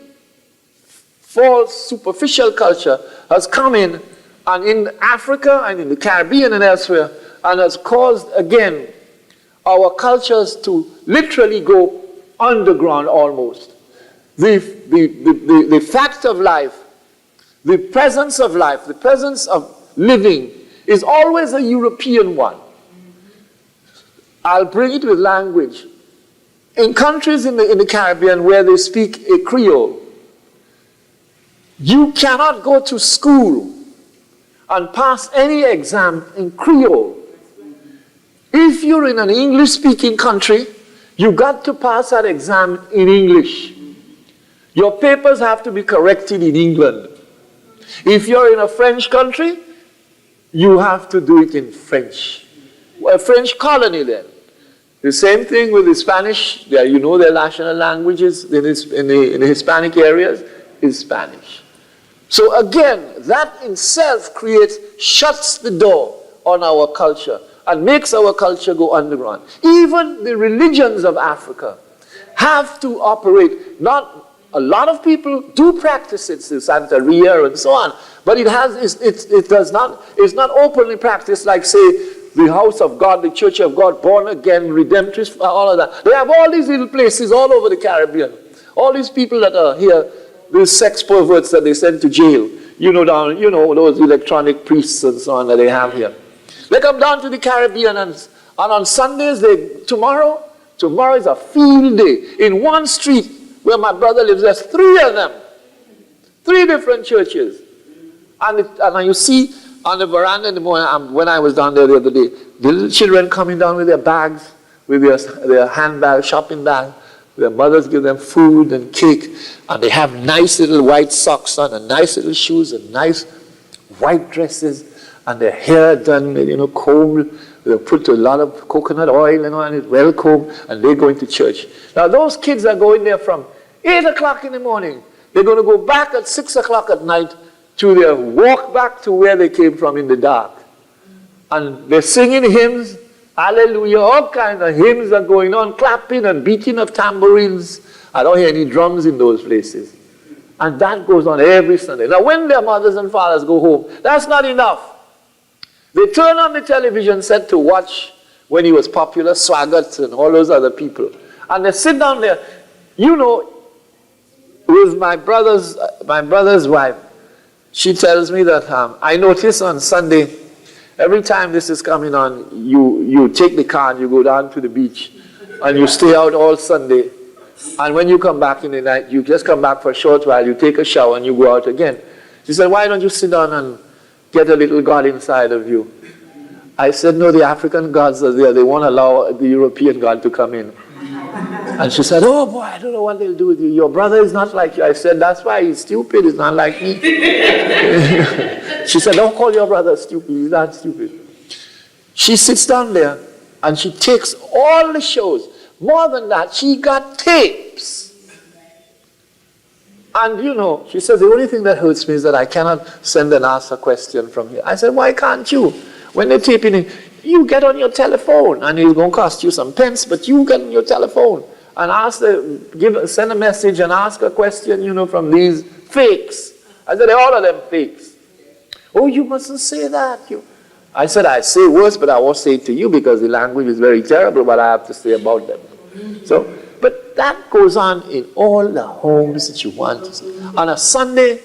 false, superficial culture has come in, and in Africa and in the Caribbean and elsewhere, and has caused, again, our cultures to literally go underground almost. The fact of life, the presence of life, the presence of living is always a European one. I'll bring it with language. In countries in the Caribbean where they speak a Creole, you cannot go to school and pass any exam in Creole. If you're in an English-speaking country, you've got to pass that exam in English. Your papers have to be corrected in England. If you're in a French country, you have to do it in French. A French colony then. The same thing with the Spanish. You know their national languages in the Hispanic areas is Spanish. So again, that in itself shuts the door on our culture and makes our culture go underground. Even the religions of Africa have to operate. Not a lot of people do practice it, Santeria and so on, but it's not openly practiced like, say, the house of God, the church of God, born again, redemptress, all of that. They have all these little places all over the Caribbean. All these people that are here, these sex perverts that they send to jail, those electronic priests and so on that they have here. They come down to the Caribbean and on Sundays, tomorrow is a field day. In one street where my brother lives, there's 3 of them. 3 different churches. And you see, on the veranda in the morning, when I was down there the other day, the little children coming down with their bags, with their handbag, shopping bag. Their mothers give them food and cake, and they have nice little white socks on, and nice little shoes, and nice white dresses, and their hair done, combed. They put a lot of coconut oil, and it's well combed, and they're going to church. Now those kids are going there from 8 o'clock in the morning. They're going to go back at 6 o'clock at night to their walk back to where they came from in the dark. And they're singing hymns, hallelujah, all kinds of hymns are going on, clapping and beating of tambourines. I don't hear any drums in those places. And that goes on every Sunday. Now when their mothers and fathers go home, that's not enough. They turn on the television set to watch, when he was popular, Swaggarts and all those other people. And they sit down there, with my brother's wife. She tells me that I notice on Sunday, every time this is coming on, you take the car and you go down to the beach and you stay out all Sunday. And when you come back in the night, you just come back for a short while, you take a shower and you go out again. She said, why don't you sit down and get a little God inside of you? I said, no, the African gods are there. They won't allow the European God to come in. And she said, oh boy, I don't know what they'll do with you. Your brother is not like you. I said, that's why he's stupid. He's not like me. She said, don't call your brother stupid. He's not stupid. She sits down there and she takes all the shows. More than that, she got tapes. And she says, the only thing that hurts me is that I cannot send and ask a question from here. I said, why can't you? When they're taping it, you get on your telephone, and it's going to cost you some pence, but you get on your telephone and send a message and ask a question, from these fakes. I said, all of them fakes. Oh, you mustn't say that. I said, I say worse, but I won't say it to you because the language is very terrible, what I have to say about them. But that goes on in all the homes that you want to see. On a Sunday,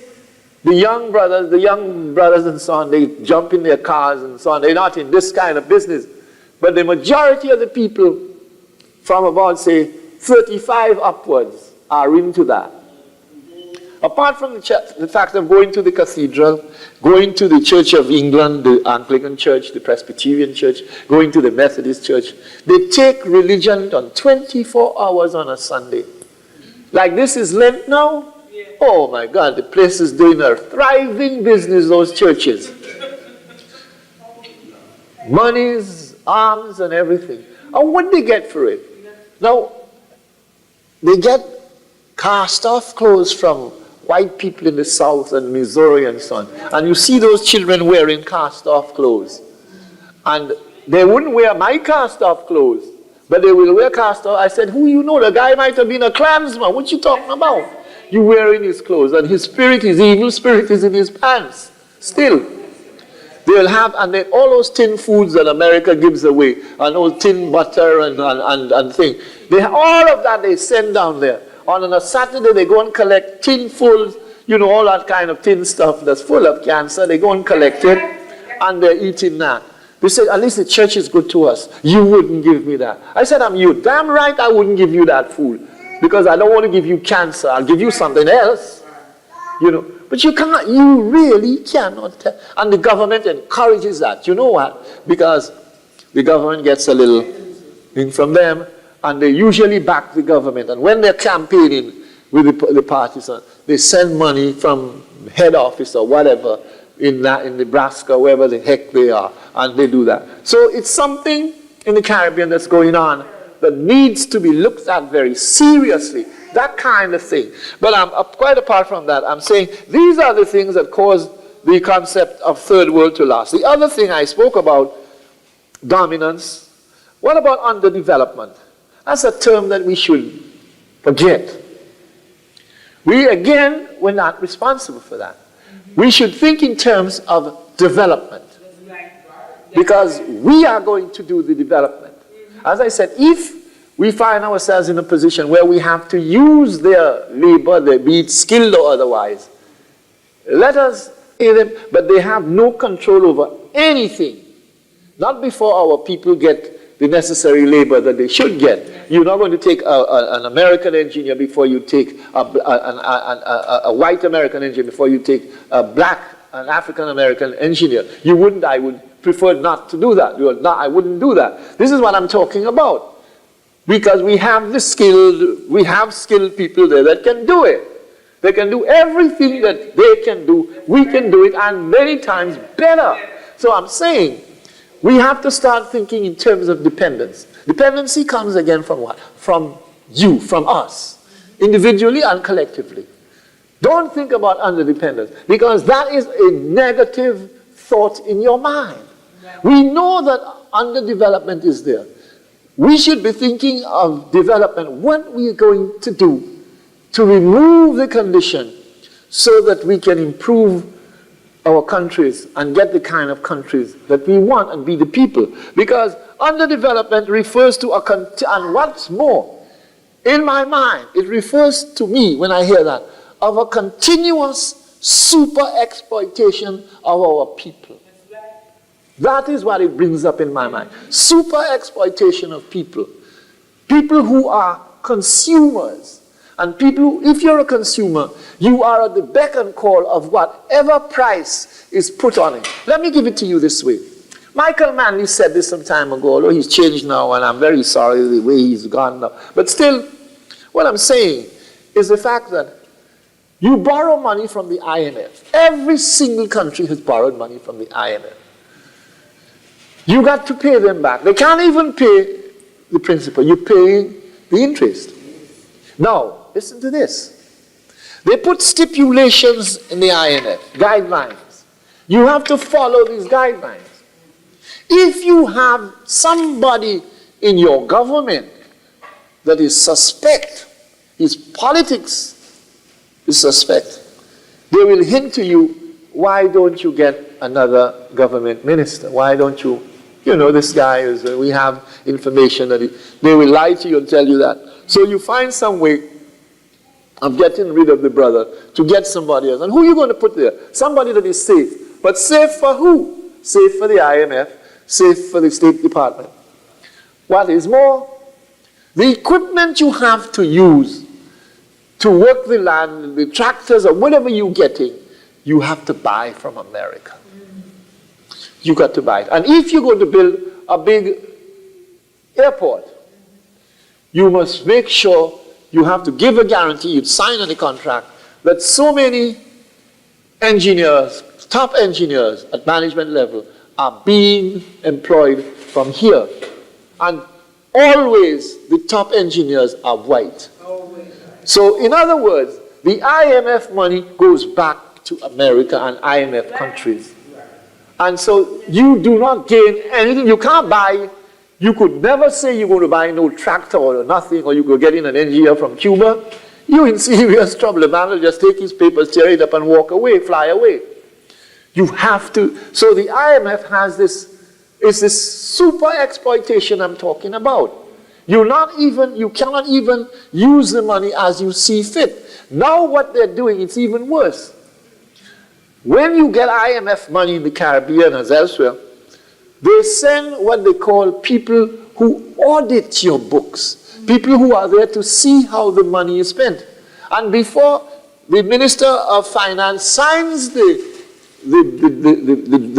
the young brothers and so on, they jump in their cars and so on. They're not in this kind of business. But the majority of the people from about, say, 35 upwards are into that. Apart from the fact of going to the cathedral, going to the Church of England, the Anglican Church, the Presbyterian Church, going to the Methodist Church, they take religion on 24 hours on a Sunday. Like this is Lent now. Oh my God, the place is doing a thriving business, those churches. Monies, arms, and everything. And what do they get for it? Now, they get cast-off clothes from white people in the South and Missouri and so on. And you see those children wearing cast-off clothes. And they wouldn't wear my cast-off clothes, but they will wear cast-off. I said, who you know? The guy might have been a Klansman. What you talking about? You wearing his clothes, and his spirit, his evil spirit is in his pants. Still. They'll have, and then all those tin foods that America gives away, and those tin butter and things. All of that they send down there. On a Saturday, they go and collect tinfuls, all that kind of tin stuff that's full of cancer. They go and collect it, and they're eating that. They said, at least the church is good to us. You wouldn't give me that. I said, I'm you. Damn right I wouldn't give you that food. Because I don't want to give you cancer. I'll give you something else. You know. But you can't, you really cannot tell. And the government encourages that. You know what? Because the government gets a little thing from them, and they usually back the government. And when they're campaigning with the parties, they send money from head office or whatever in Nebraska, wherever the heck they are, and they do that. So it's something in the Caribbean that's going on that needs to be looked at very seriously, that kind of thing. But quite apart from that, I'm saying these are the things that cause the concept of third world to last. The other thing I spoke about, dominance. What about underdevelopment? That's a term that we should forget. We're not responsible for that. We should think in terms of development, because we are going to do the development. As I said, if we find ourselves in a position where we have to use their labor, be it skilled or otherwise, let us pay them, but they have no control over anything. Not before our people get the necessary labor that they should get. You're not going to take an American engineer before you take a white American engineer, before you take an African American engineer. You wouldn't. I would prefer not to do that. I wouldn't do that. This is what I'm talking about. Because we have skilled people there that can do it. They can do everything that they can do. We can do it, and many times better. So I'm saying, we have to start thinking in terms of dependence. Dependency comes again from what? From you, from us, individually and collectively. Don't think about underdependence, because that is a negative thought in your mind. We know that underdevelopment is there. We should be thinking of development, what we are going to do to remove the condition so that we can improve our countries and get the kind of countries that we want and be the people. Because underdevelopment refers to and what's more, in my mind, it refers to me, when I hear that, of a continuous super exploitation of our people. That is what it brings up in my mind. Super exploitation of people. People who are consumers. And people, if you're a consumer, you are at the beck and call of whatever price is put on it. Let me give it to you this way. Michael Manley said this some time ago, although he's changed now, and I'm very sorry the way he's gone now. But still, what I'm saying is the fact that you borrow money from the IMF. Every single country has borrowed money from the IMF. You got to pay them back. They can't even pay the principal. You're paying the interest. Now, listen to this. They put stipulations in the IMF, guidelines. You have to follow these guidelines. If you have somebody in your government that is suspect, his politics is suspect, they will hint to you, why don't you get another government minister? Why don't you, this guy is, we have information that they will lie to you and tell you that. So you find some way of getting rid of the brother to get somebody else. And who are you going to put there? Somebody that is safe. But safe for who? Safe for the IMF, safe for the State Department. What is more, the equipment you have to use to work the land, the tractors or whatever you're getting, you have to buy from America. You got to buy it. And if you're going to build a big airport, you must make sure you have to give a guarantee, you'd sign on the contract, that so many engineers, top engineers at management level, are being employed from here. And always the top engineers are white. So in other words, the IMF money goes back to America and IMF countries. And so you do not gain anything. You can't buy. You could never say you're going to buy no tractor or nothing, or you could get in an engineer from Cuba. You're in serious trouble. The man will just take his papers, tear it up, and walk away, fly away. You have to. So the IMF has this super exploitation I'm talking about. You cannot even use the money as you see fit. Now what they're doing, it's even worse. When you get IMF money in the Caribbean as elsewhere, They send what they call people who audit your books, people who are there to see how the money is spent. And before the Minister of Finance signs the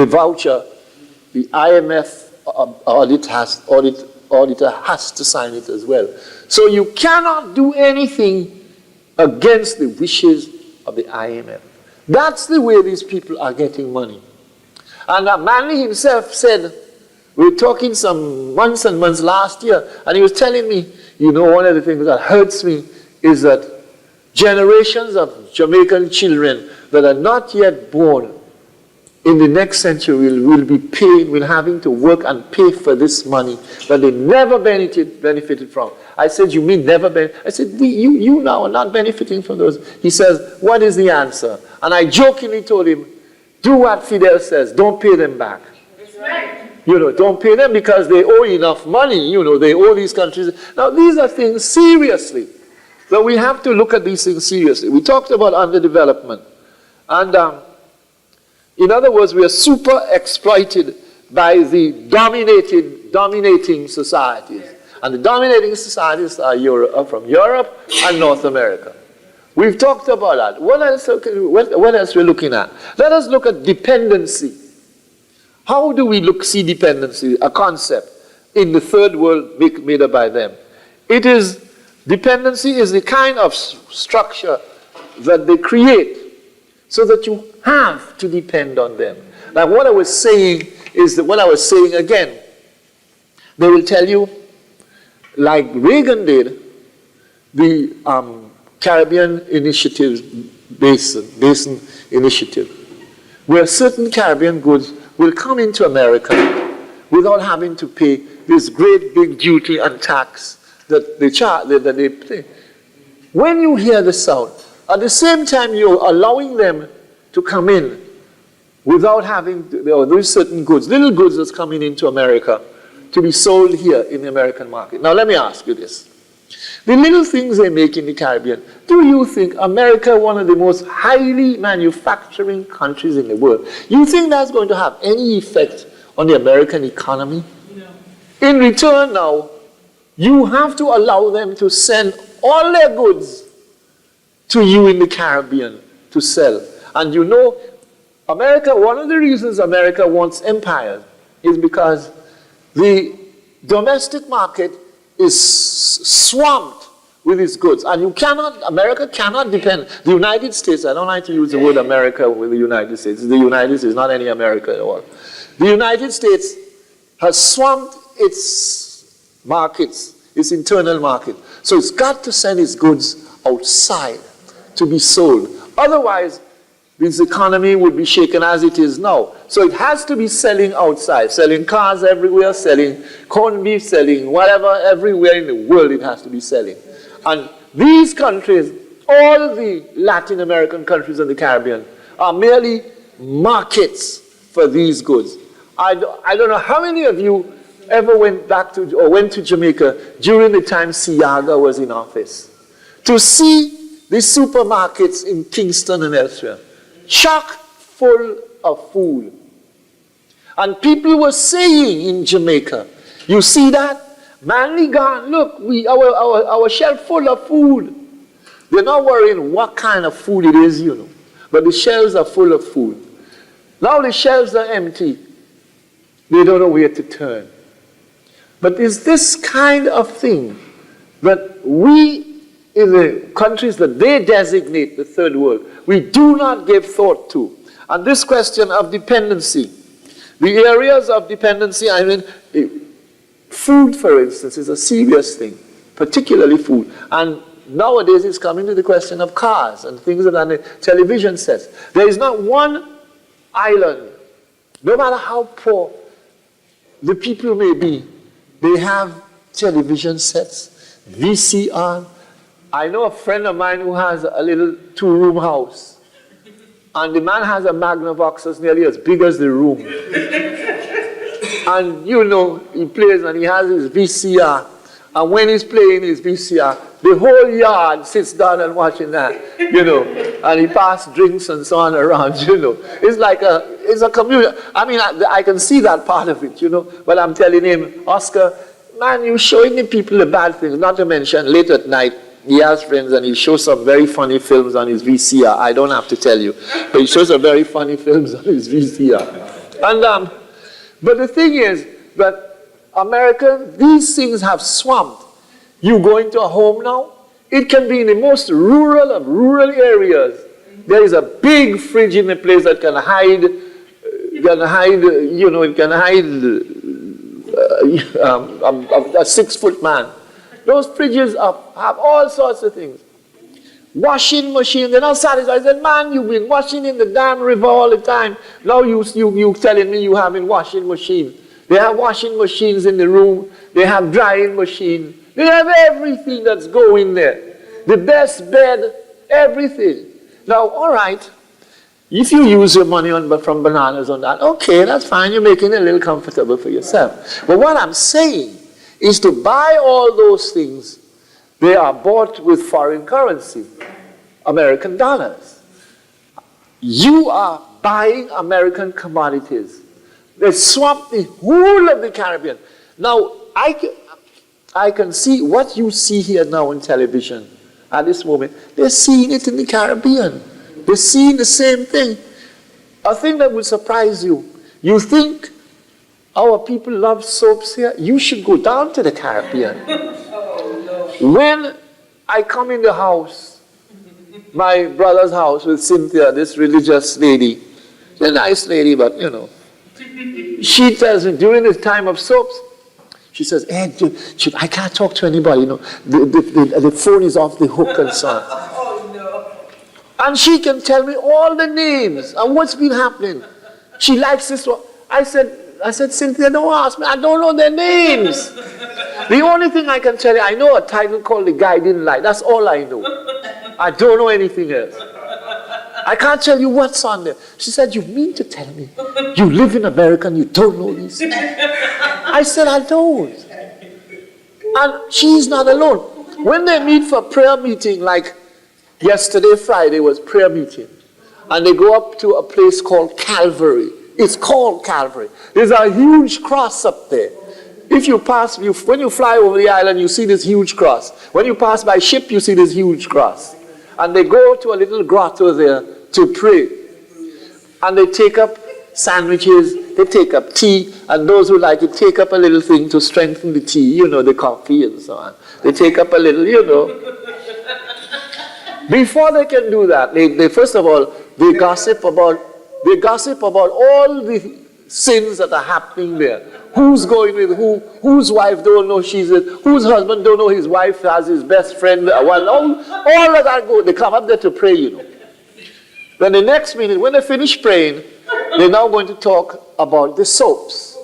voucher, the IMF auditor has to sign it as well. So you cannot do anything against the wishes of the IMF. That's the way these people are getting money. And Manley himself said, we were talking some months and months last year, and he was telling me, you know, one of the things that hurts me is that generations of Jamaican children that are not yet born in the next century will be paying, will having to work and pay for this money that they never benefited from. I said, you mean never benefited? I said, you now are not benefiting from those. He says, what is the answer? And I jokingly told him, do what Fidel says, don't pay them back. That's right. You know, don't pay them because they owe enough money, you know, they owe these countries. Now, these are things seriously. So we have to look at these things seriously. We talked about underdevelopment. And in other words, we are super exploited by the dominating societies. And the dominating societies are from Europe and North America. We've talked about that. What else we're looking at? Let us look at dependency. How do we see dependency, a concept in the third world made up by them? Dependency is the kind of structure that they create so that you have to depend on them. Now what I was saying is that what I was saying again, they will tell you, like Reagan did, the Caribbean Initiative Basin Initiative, where certain Caribbean goods will come into America without having to pay this great big duty and tax that they pay. When you hear the sound, at the same time you're allowing them to come in without having those certain goods, little goods that's coming into America to be sold here in the American market. Now let me ask you this. The little things they make in the Caribbean, do you think America, one of the most highly manufacturing countries in the world, you think that's going to have any effect on the American economy? No. In return now, you have to allow them to send all their goods to you in the Caribbean to sell. And you know, America, one of the reasons America wants empires is because the domestic market is swamped with its goods. And America cannot depend. The United States, I don't like to use the word America with the United States. The United States, not any America at all. The United States has swamped its markets, its internal market. So it's got to send its goods outside to be sold. Otherwise, this economy would be shaken as it is now. So it has to be selling outside, selling cars everywhere, selling corned beef, selling whatever, everywhere in the world it has to be selling. And these countries, all the Latin American countries and the Caribbean, are merely markets for these goods. I don't know how many of you ever went to Jamaica during the time Siaga was in office to see the supermarkets in Kingston and elsewhere, chock full of food. And people were saying in Jamaica, you see that? Manly gone, look, our shelf full of food. They're not worrying what kind of food it is, you know, but the shelves are full of food. Now the shelves are empty. They don't know where to turn. But it's this kind of thing that we, in the countries that they designate the third world, we do not give thought to. And this question of dependency, the areas of dependency, I mean, food, for instance, is a serious thing, particularly food. And nowadays it's coming to the question of cars and things that are on the television sets. There is not one island, no matter how poor the people may be, they have television sets, VCR. I know a friend of mine who has a little two-room house, and the man has a Magnavox that's nearly as big as the room. And you know, he plays and he has his VCR, and when he's playing his VCR, the whole yard sits down and watching that, you know, and he passed drinks and so on around, you know. It's like it's a community. I mean, I can see that part of it, you know, but I'm telling him, Oscar, man, you're showing the people the bad things, not to mention late at night, he has friends and he shows some very funny films on his VCR. I don't have to tell you, but he shows some very funny films on his VCR. And, but the thing is that America, these things have swamped. You go into a home now, it can be in the most rural of rural areas. There is a big fridge in the place that can hide, you know, it can hide a 6-foot man. Those fridges have all sorts of things. Washing machine, they're not satisfied. I said, man, you've been washing in the damn river all the time. Now you telling me you having washing machine. They have washing machines in the room. They have drying machine. They have everything that's going there. The best bed, everything. Now, all right, if you use your money from bananas on that, okay, that's fine. You're making it a little comfortable for yourself. But what I'm saying is to buy all those things, they are bought with foreign currency, American dollars. You are buying American commodities. They swamp the whole of the Caribbean. Now, I can see what you see here now on television at this moment. They're seeing it in the Caribbean. They're seeing the same thing. A thing that will surprise you. You think our people love soaps here? You should go down to the Caribbean. When I come in the house, my brother's house with Cynthia, this religious lady, a nice lady, but you know, she tells me during the time of soaps, she says, Ed, I can't talk to anybody, you know, the phone is off the hook and so on. Oh, no. And she can tell me all the names and what's been happening. She likes this one. I said, Cynthia, don't ask me, I don't know their names. The only thing I can tell you, I know a title called The Guiding Light. That's all I know. I don't know anything else. I can't tell you what's on there. She said, you mean to tell me you live in America and you don't know these things? I said, I don't. And she's not alone. When they meet for prayer meeting, like yesterday, Friday was prayer meeting, and they go up to a place called Calvary. It's called Calvary. There's a huge cross up there. If you pass, when you fly over the island, you see this huge cross. When you pass by ship, you see this huge cross. And they go to a little grotto there to pray. And they take up sandwiches, they take up tea, and those who like it take up a little thing to strengthen the tea, you know, the coffee and so on. They take up a little, you know. Before they can do that, they first of all, they gossip about all the sins that are happening there. Who's going with who? Whose wife don't know she's with? Whose husband don't know his wife has his best friend? Well, all of that go. They come up there to pray, you know. Then the next minute, when they finish praying, they're now going to talk about the soaps.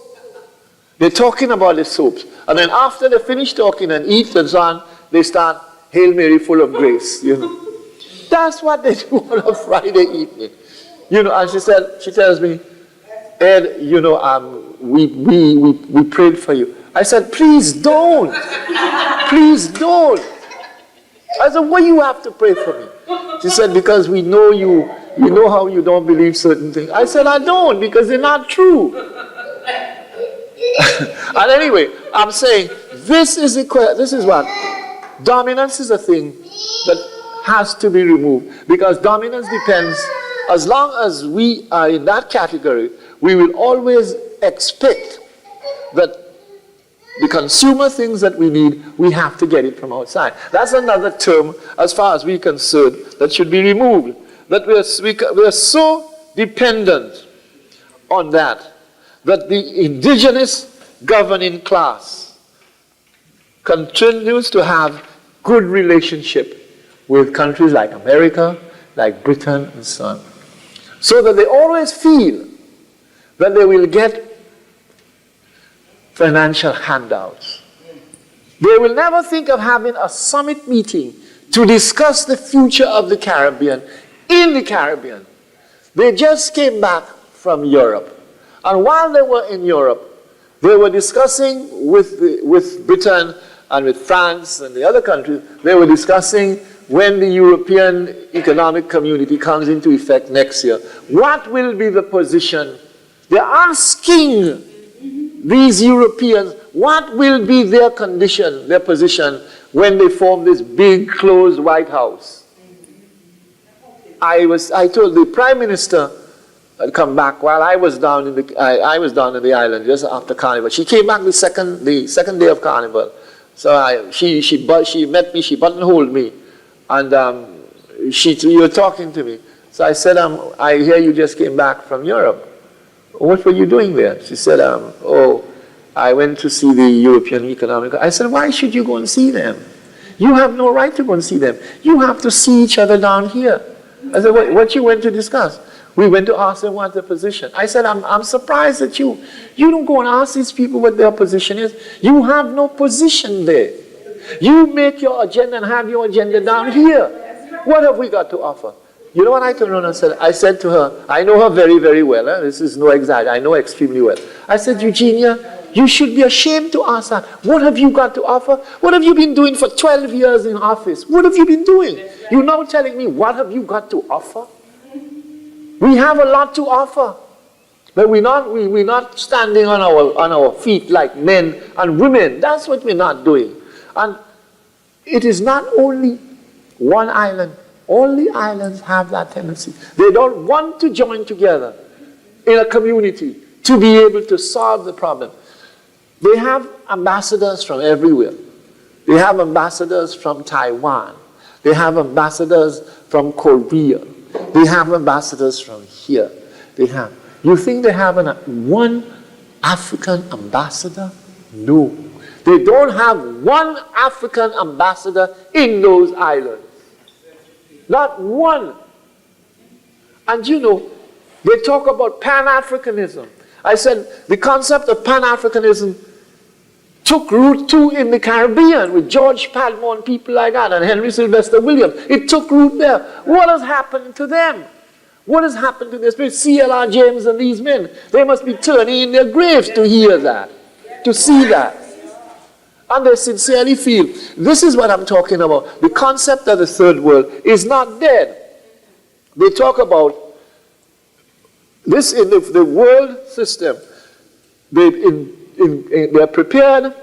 They're talking about the soaps. And then after they finish talking and eat and so on, they start Hail Mary full of grace, you know. That's what they do on a Friday evening. You know, and she tells me, Ed, you know, we prayed for you. I said, please don't. Please don't. I said, why you have to pray for me? She said, because we know you know how you don't believe certain things. I said, I don't, because they're not true. And anyway, I'm saying, this is what? Dominance is a thing that has to be removed, because dominance depends, as long as we are in that category, we will always expect that the consumer things that we need, we have to get it from outside. That's another term, as far as we're concerned, that should be removed. That we are so dependent on that the indigenous governing class continues to have good relationship with countries like America, like Britain, and so on. So that they always feel that they will get financial handouts. They will never think of having a summit meeting to discuss the future of the Caribbean in the Caribbean. They just came back from Europe. And while they were in Europe, they were discussing with Britain and with France and the other countries, they were discussing when the European Economic Community comes into effect next year, what will be the position? They're asking these Europeans, what will be their condition, their position, when they form this big closed White House? I told the Prime Minister had come back while I was down in the island just after Carnival. She came back the second day of Carnival. So she met me, she buttonholed me, and you were talking to me. So I said, I hear you just came back from Europe. What were you doing there? She said, oh, I went to see the European Economic. I said, why should you go and see them? You have no right to go and see them. You have to see each other down here. I said, what you went to discuss? We went to ask them what their position. I said, I'm surprised that you don't go and ask these people what their position is. You have no position there. You make your agenda and have your agenda down here. What have we got to offer? You know what I turned around and said? I said to her, I know her very, very well. This is no exaggeration. I know her extremely well. I said, Eugenia, you should be ashamed to ask that. What have you got to offer? What have you been doing for 12 years in office? What have you been doing? You're now telling me, what have you got to offer? We have a lot to offer. But we're not standing on our feet like men and women. That's what we're not doing. And it is not only one island. All the islands have that tendency. They don't want to join together in a community to be able to solve the problem. They have ambassadors from everywhere. They have ambassadors from Taiwan. They have ambassadors from Korea. They have ambassadors from here. You think they have one African ambassador? No. They don't have one African ambassador in those islands. Not one. And you know, they talk about pan-Africanism. I said the concept of pan-Africanism took root too in the Caribbean with George Padmore and people like that, and Henry Sylvester Williams. It took root there. What has happened to them? What has happened to this? C.L.R. James and these men, they must be turning in their graves to hear that, to see that. And they sincerely feel, this is what I'm talking about. The concept of the third world is not dead. They talk about this in the world system. They're prepared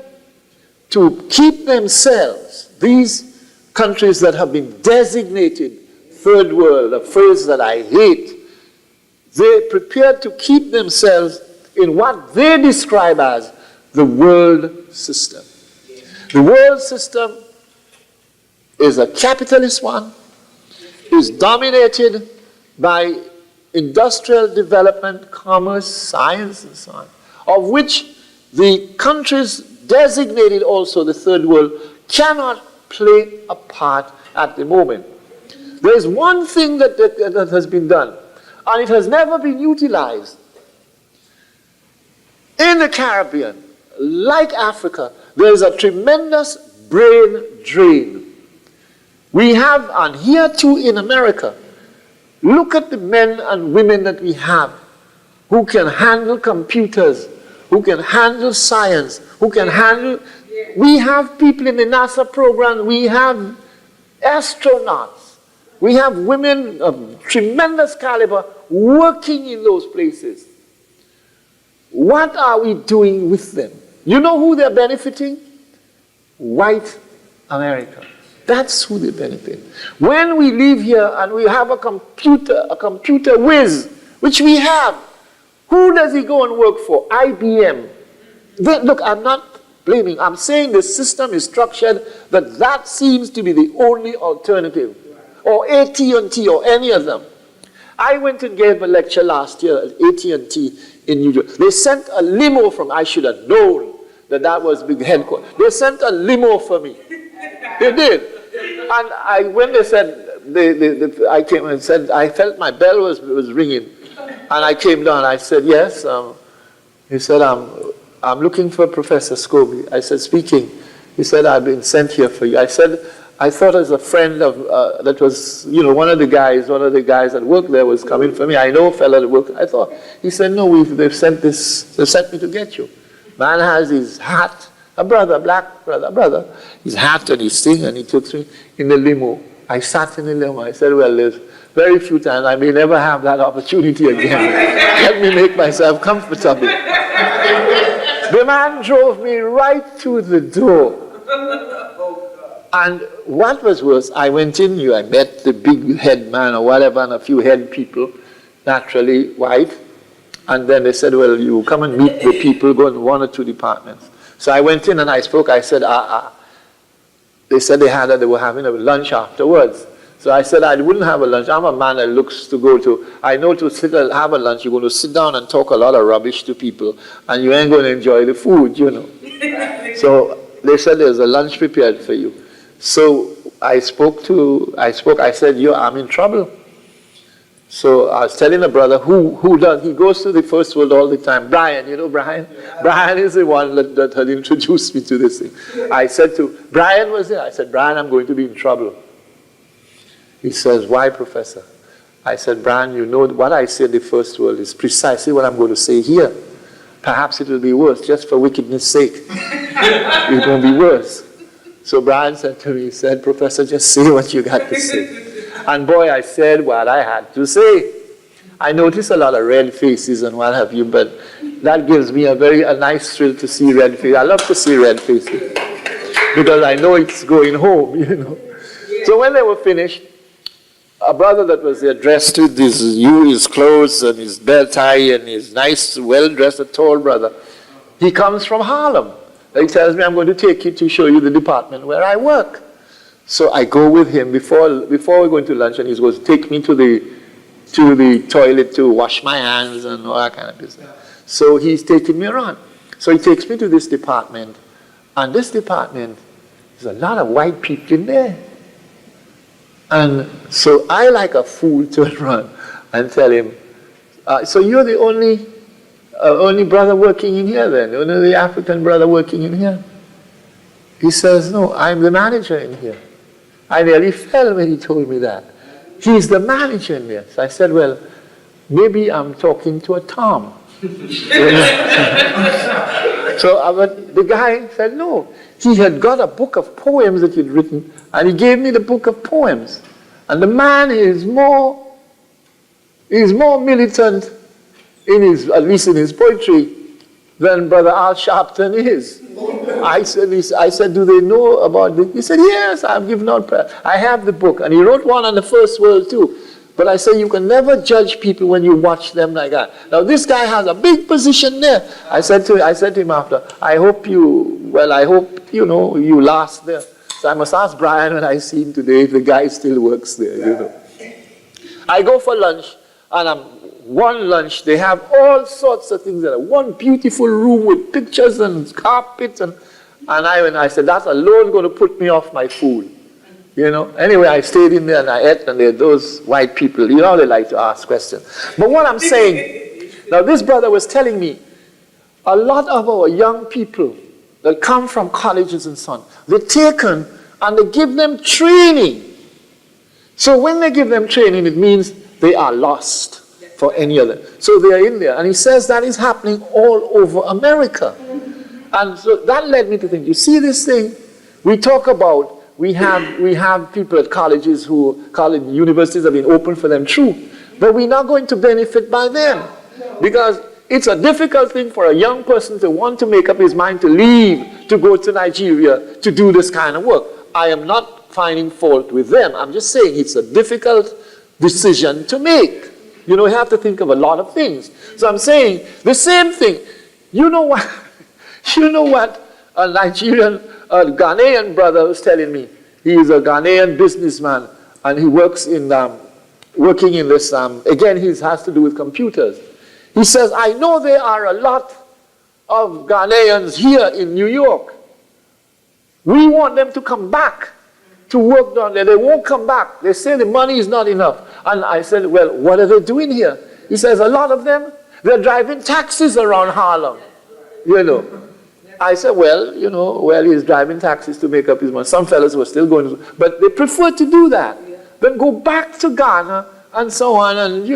to keep themselves, these countries that have been designated third world, a phrase that I hate, they're prepared to keep themselves in what they describe as the world system. The world system is a capitalist one, is dominated by industrial development, commerce, science, and so on, of which the countries designated also the third world cannot play a part at the moment. There is one thing that has been done, and it has never been utilized. In the Caribbean, like Africa, there is a tremendous brain drain. We have, and here too in America, look at the men and women that we have who can handle computers, who can handle science, who can handle... We have people in the NASA program, we have astronauts, we have women of tremendous caliber working in those places. What are we doing with them? You know who they're benefiting? White America. That's who they benefit. When we live here and we have a computer whiz, which we have, who does he go and work for? IBM. Look, I'm not blaming. I'm saying the system is structured that seems to be the only alternative. Or AT&T or any of them. I went and gave a lecture last year at AT&T in New York. They sent a limo from, I should have known that was big headquarters. They sent a limo for me. They did. And when they said, I came and said, I felt my bell was ringing. And I came down, I said, yes. He said, I'm looking for Professor Scobie. I said, speaking. He said, I've been sent here for you. I said, I thought as a friend of, that was, you know, one of the guys that worked there was coming for me. I know a fellow that worked. I thought, he said, no, they've sent me to get you. Man has his hat a brother, a black brother, a brother. His hat and his thing, and he took me in the limo. I sat in the limo. I said, well, there's very few times I may never have that opportunity again. Let me make myself comfortable. The man drove me right to the door. And what was worse, I went in, I met the big head man or whatever, and a few head people, naturally white. And then they said, well, you come and meet the people, go in one or two departments. So I went in and I spoke. I said, They said they were having a lunch afterwards. So I said, I wouldn't have a lunch. I'm a man that looks to go to, I know to sit and have a lunch, you're going to sit down and talk a lot of rubbish to people, and you ain't going to enjoy the food, you know. So they said there's a lunch prepared for you. So I said, I'm in trouble. So I was telling a brother he goes to the first world all the time. Brian, you know Brian? Yeah. Brian is the one that had introduced me to this thing. I said to, Brian was there. I said, Brian, I'm going to be in trouble. He says, why, Professor? I said, Brian, you know what I say in the first world is precisely what I'm going to say here. Perhaps it will be worse, just for wickedness' sake. It's going to be worse. So Brian said to me, he said, Professor, just say what you got to say. And boy, I said what I had to say. I notice a lot of red faces and what have you, but that gives me a nice thrill to see red faces. I love to see red faces because I know it's going home, you know. So when they were finished, a brother that was there dressed with his clothes and his belt tie and his nice, well-dressed, a tall brother, he comes from Harlem. He tells me, I'm going to take you to show you the department where I work. So I go with him before we go into lunch, and he's going to take me to the toilet to wash my hands and all that kind of business. So he's taking me around. So he takes me to this department, and this department, there's a lot of white people in there. And so I, like a fool, turn around and tell him, so you're the only brother working in here then? Only the African brother working in here? He says, no, I'm the manager in here. I nearly fell when he told me that. He's the manager in there. So I said, well, maybe I'm talking to a Tom. So the guy said, no. He had got a book of poems that he'd written, and he gave me the book of poems. And the man is more militant, at least in his poetry, than Brother Al Sharpton is. I said, do they know about this? He said, yes, I've given out prayer. I have the book. And he wrote one on the first world too. But I say, you can never judge people when you watch them like that. Now this guy has a big position there. I said to him after, I hope you last there. So I must ask Brian when I see him today if the guy still works there, you know. I go for lunch, and one lunch, they have all sorts of things there. One beautiful room with pictures and carpets, and I said, that's alone going to put me off my food. You know? Anyway, I stayed in there and I ate, and those white people, you know, they like to ask questions. But what I'm saying, now this brother was telling me, a lot of our young people that come from colleges and so on, they're taken and they give them training. So when they give them training, it means they are lost for any other. So they are in there. And he says that is happening all over America. And so that led me to think, you see this thing? We talk about, we have people at colleges universities have been open for them, true. But we're not going to benefit by them. Because it's a difficult thing for a young person to want to make up his mind to leave, to go to Nigeria, to do this kind of work. I am not finding fault with them. I'm just saying it's a difficult decision to make. You know, you have to think of a lot of things. So I'm saying the same thing. You know what? A Ghanaian brother was telling me. He is a Ghanaian businessman, and he works in working in this. Again, he has to do with computers. He says, I know there are a lot of Ghanaians here in New York. We want them to come back to work down there. They won't come back. They say the money is not enough. And I said, well, what are they doing here? He says, a lot of them, they're driving taxis around Harlem. You know. I said, well, he's driving taxis to make up his money. Some fellas were still going to, but they prefer to do that. Then go back to Ghana and so on, and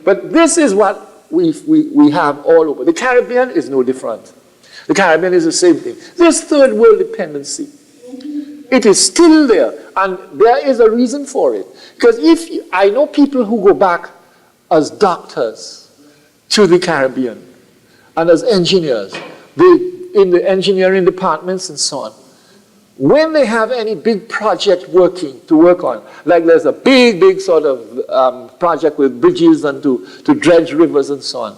But this is what we have all over. The Caribbean is no different. The Caribbean is the same thing. This third world dependency, it is still there, and there is a reason for it. Because I know people who go back as doctors to the Caribbean and as engineers, in the engineering departments and so on. When they have any big project to work on, like there's a big sort of project with bridges and to dredge rivers and so on,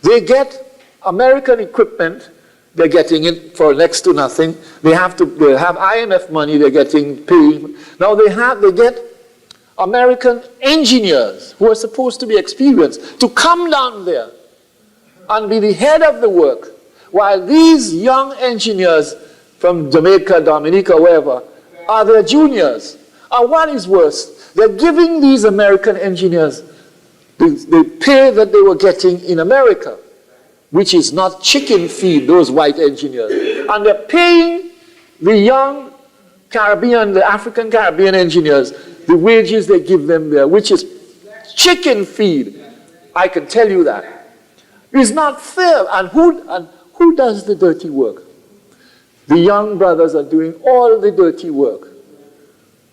they get American equipment. They're getting it for next to nothing. They have IMF money. They're getting paid. Now they get American engineers who are supposed to be experienced to come down there and be the head of the work, while these young engineers from Jamaica, Dominica, wherever, are their juniors. And what is worse, they're giving these American engineers the pay that they were getting in America, which is not chicken feed, those white engineers. And they're paying the young Caribbean, the African Caribbean engineers, the wages they give them there, which is chicken feed. I can tell you that. It's not fair. And who does the dirty work? The young brothers are doing all the dirty work.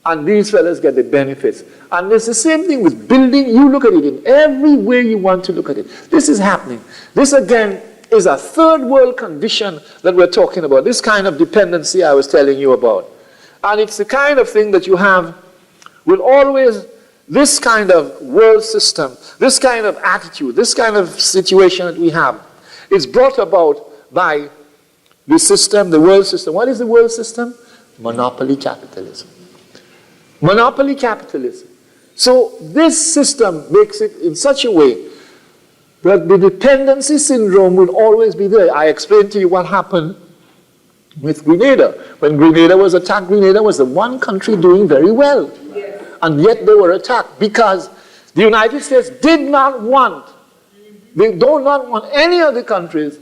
And these fellas get the benefits. And it's the same thing with building. You look at it in every way you want to look at it. This is happening. This, again, is a third world condition that we're talking about. This kind of dependency I was telling you about. And it's the kind of thing that you have will always, this kind of world system, this kind of attitude, this kind of situation that we have, is brought about by the system, the world system. What is the world system? Monopoly capitalism. Monopoly capitalism. So this system makes it in such a way that the dependency syndrome will always be there. I explained to you what happened with Grenada. When Grenada was attacked, Grenada was the one country doing very well. Yes. And yet they were attacked because the United States did not want, they do not want any of the countries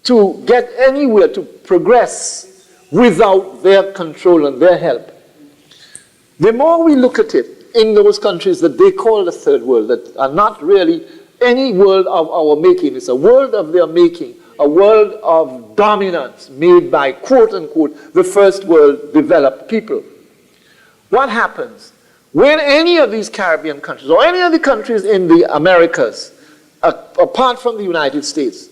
to get anywhere, to progress without their control and their help. The more we look at it in those countries that they call the third world, that are not really any world of our making, it's a world of their making, a world of dominance made by, quote unquote, the first world developed people. What happens? When any of these Caribbean countries, or any of the countries in the Americas, apart from the United States,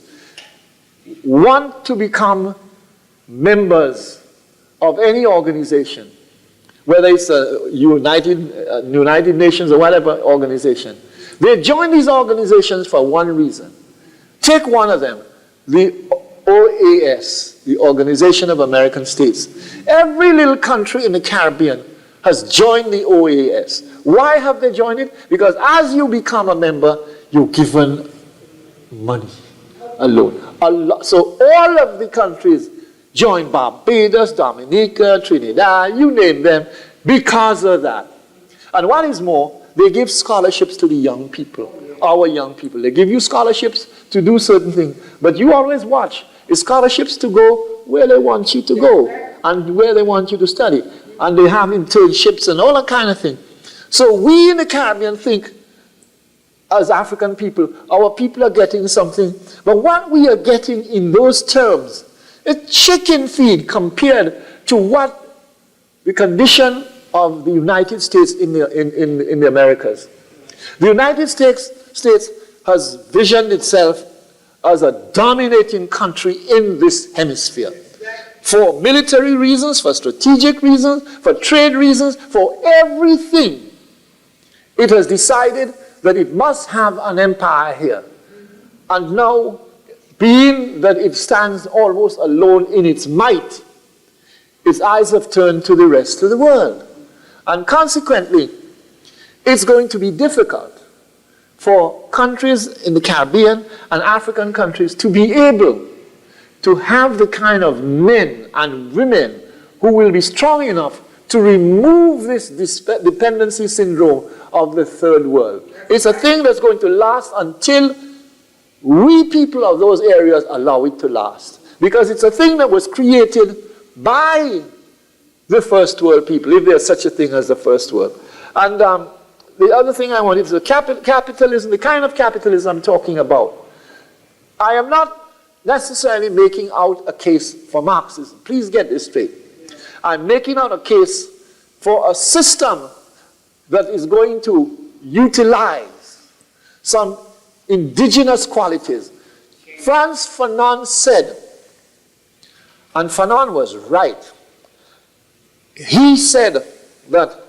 want to become members of any organization, whether it's a United Nations or whatever organization, they join these organizations for one reason. Take one of them, the OAS, the Organization of American States. Every little country in the Caribbean has joined the OAS. Why have they joined it? Because as you become a member, you're given money, a loan. So all of the countries joined, Barbados, Dominica, Trinidad, you name them, because of that. And what is more, they give scholarships to the young people, our young people. They give you scholarships to do certain things. But you always watch. It's scholarships to go where they want you to go and where they want you to study. And they have internships and all that kind of thing. So we in the Caribbean think, as African people, our people are getting something. But what we are getting in those terms, it's chicken feed compared to what the condition of the United States in the Americas. The United States has visioned itself as a dominating country in this hemisphere. For military reasons, for strategic reasons, for trade reasons, for everything. It has decided that it must have an empire here. And now, being that it stands almost alone in its might, its eyes have turned to the rest of the world. And consequently, it's going to be difficult for countries in the Caribbean and African countries to be able to have the kind of men and women who will be strong enough to remove this dependency syndrome of the third world. It's a thing that's going to last until we people of those areas allow it to last. Because it's a thing that was created by the first world people, if there's such a thing as the first world. And the other thing I wanted is the capitalism, the kind of capitalism I'm talking about. I am not necessarily making out a case for Marxism. Please get this straight. I'm making out a case for a system that is going to utilize some indigenous qualities. Frantz Fanon said, and Fanon was right, he said that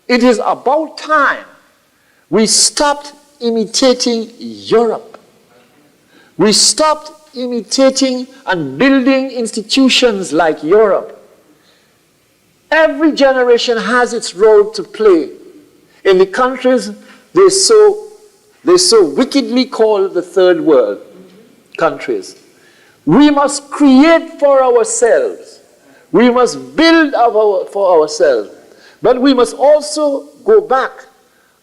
it is about time we stopped imitating Europe. We stopped imitating and building institutions like Europe. Every generation has its role to play. In the countries they so wickedly call the third world countries, we must create for ourselves. We must build for ourselves. But we must also go back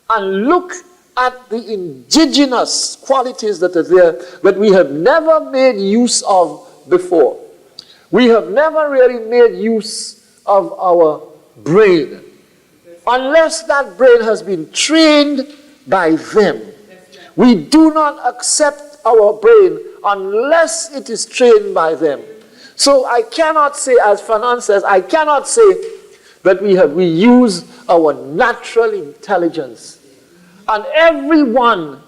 and look at the indigenous qualities that are there that we have never made use of before. We have never really made use of our brain, unless that brain has been trained by them. We do not accept our brain unless it is trained by them. So I cannot say, as Fanon says, I cannot say that we use our natural intelligence. And everyone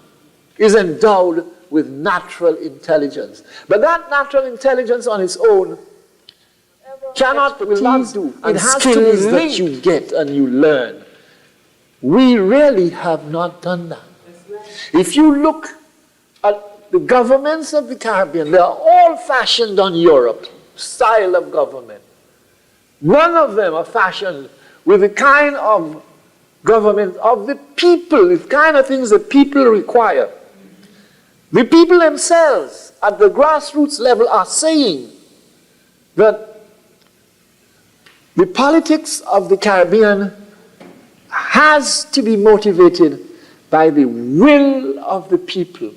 is endowed with natural intelligence. But that natural intelligence on its own will not do. It has to be linked. That you get and you learn. We really have not done that. If you look at the governments of the Caribbean, they are all fashioned on Europe style of government. None of them are fashioned with the kind of government of the people, the kind of things that people require. The people themselves at the grassroots level are saying that the politics of the Caribbean has to be motivated by the will of the people.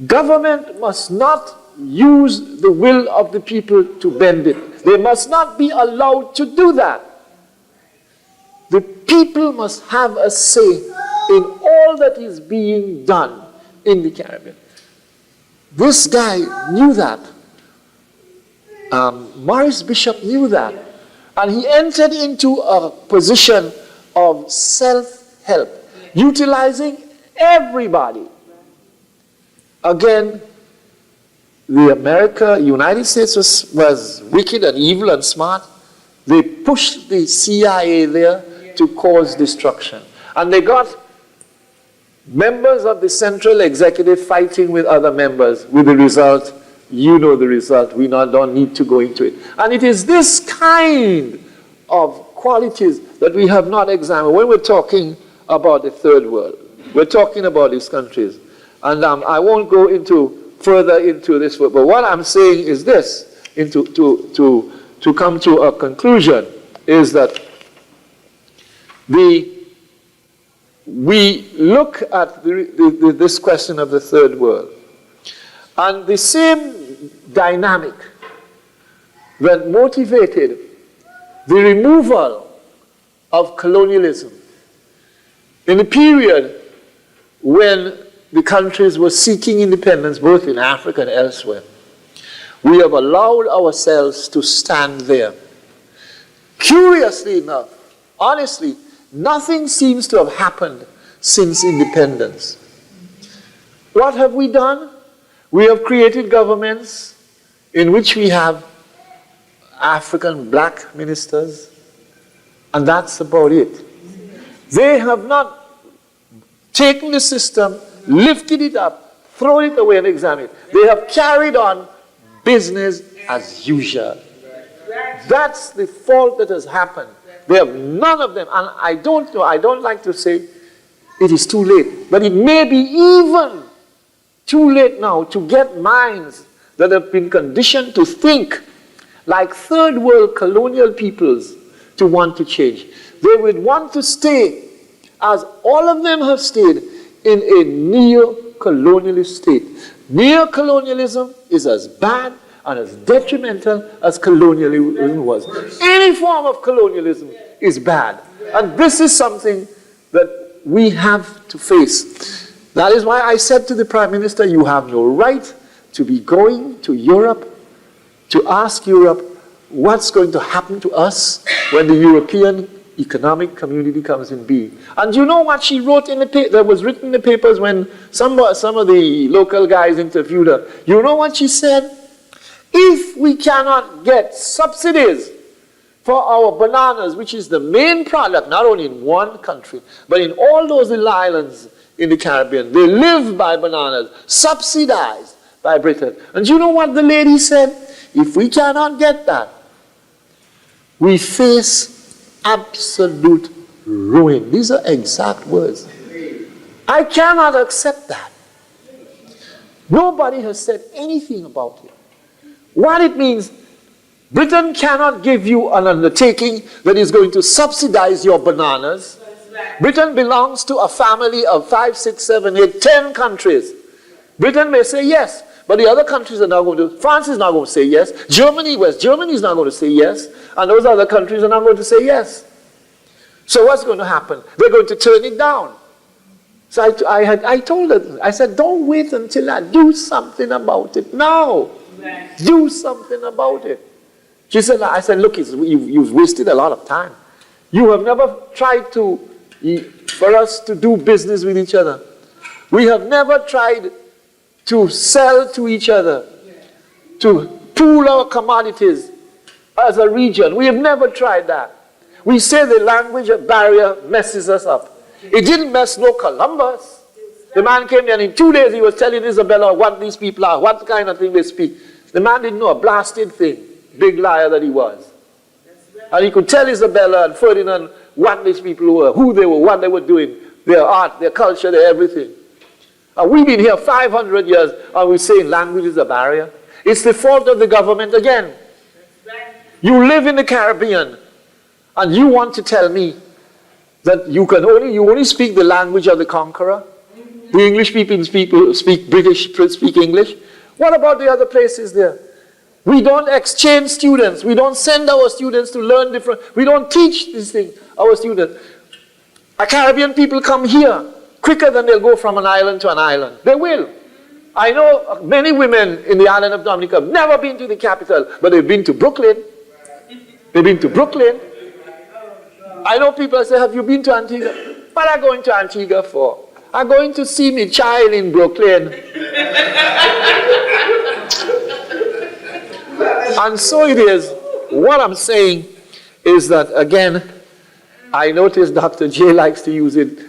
Government must not use the will of the people to bend it. They must not be allowed to do that. The people must have a say in all that is being done in the Caribbean. This guy knew that. Maurice Bishop knew that. And he entered into a position of self-help, utilizing everybody. Again, the United States was wicked and evil and smart. They pushed the CIA there to cause destruction. And they got members of the Central Executive fighting with other members, with the result, you know the result, we don't need to go into it. And it is this kind of qualities that we have not examined when we're talking about the third world. We're talking about these countries. And I won't go further into this, but what I'm saying is this, to come to a conclusion, is that we look at this question of the third world, and the same dynamic that motivated the removal of colonialism in the period when the countries were seeking independence, both in Africa and elsewhere. We have allowed ourselves to stand there. Curiously enough, honestly, nothing seems to have happened since independence. What have we done? We have created governments in which we have African black ministers, and that's about it. They have not taken the system, lifted it up, thrown it away and examined it. They have carried on business as usual. That's the fault that has happened. They have none of them, and I don't know, I don't like to say it is too late, but it may be even too late now to get minds that have been conditioned to think like third world colonial peoples to want to change. They would want to stay, as all of them have stayed, in a neo-colonialist state. Neo-colonialism is as bad and as detrimental as colonialism was. Any form of colonialism is bad. And this is something that we have to face. That is why I said to the Prime Minister, you have no right to be going to Europe to ask Europe what's going to happen to us when the European economic community comes in being. And you know what she wrote in the paper, that was written in the papers when some of the local guys interviewed her. You know what she said? If we cannot get subsidies for our bananas, which is the main product, not only in one country, but in all those little islands in the Caribbean, they live by bananas, subsidized by Britain. And you know what the lady said? If we cannot get that, we face absolute ruin. These are exact words. I cannot accept that. Nobody has said anything about it. What it means, Britain cannot give you an undertaking that is going to subsidize your bananas. Britain belongs to a family of 5, 6, 7, 8, 10 countries. Britain may say yes, but the other countries are not going to. France is not going to say yes. West Germany is not going to say yes. And those other countries are not going to say yes. So what's going to happen? They're going to turn it down. So I told her, I said, don't wait until I do something about it now. Do something about it. She said, I said, look, you've wasted a lot of time. You have never tried for us to do business with each other. We have never tried to sell to each other, to pool our commodities as a region. We have never tried that. We say the language barrier messes us up. It didn't mess no Columbus. The man came there and in 2 days he was telling Isabella what these people are, what kind of thing they speak. The man didn't know a blasted thing. Big liar that he was. And he could tell Isabella and Ferdinand what these people were, who they were, what they were doing, their art, their culture, their everything. And we've been here 500 years and we're saying language is a barrier. It's the fault of the government again. You live in the Caribbean and you want to tell me that you only speak the language of the conqueror? The English people speak British, speak English. What about the other places there? We don't exchange students. We don't send our students to learn different. We don't teach these things, our students. Caribbean people come here quicker than they'll go from an island to an island. They will. I know many women in the island of Dominica have never been to the capital, but they've been to Brooklyn. They've been to Brooklyn. I know people say, have you been to Antigua? What are you going to Antigua for? I'm going to see my child in Brooklyn. And so it is. What I'm saying is that, again, I notice Dr. J likes to use it,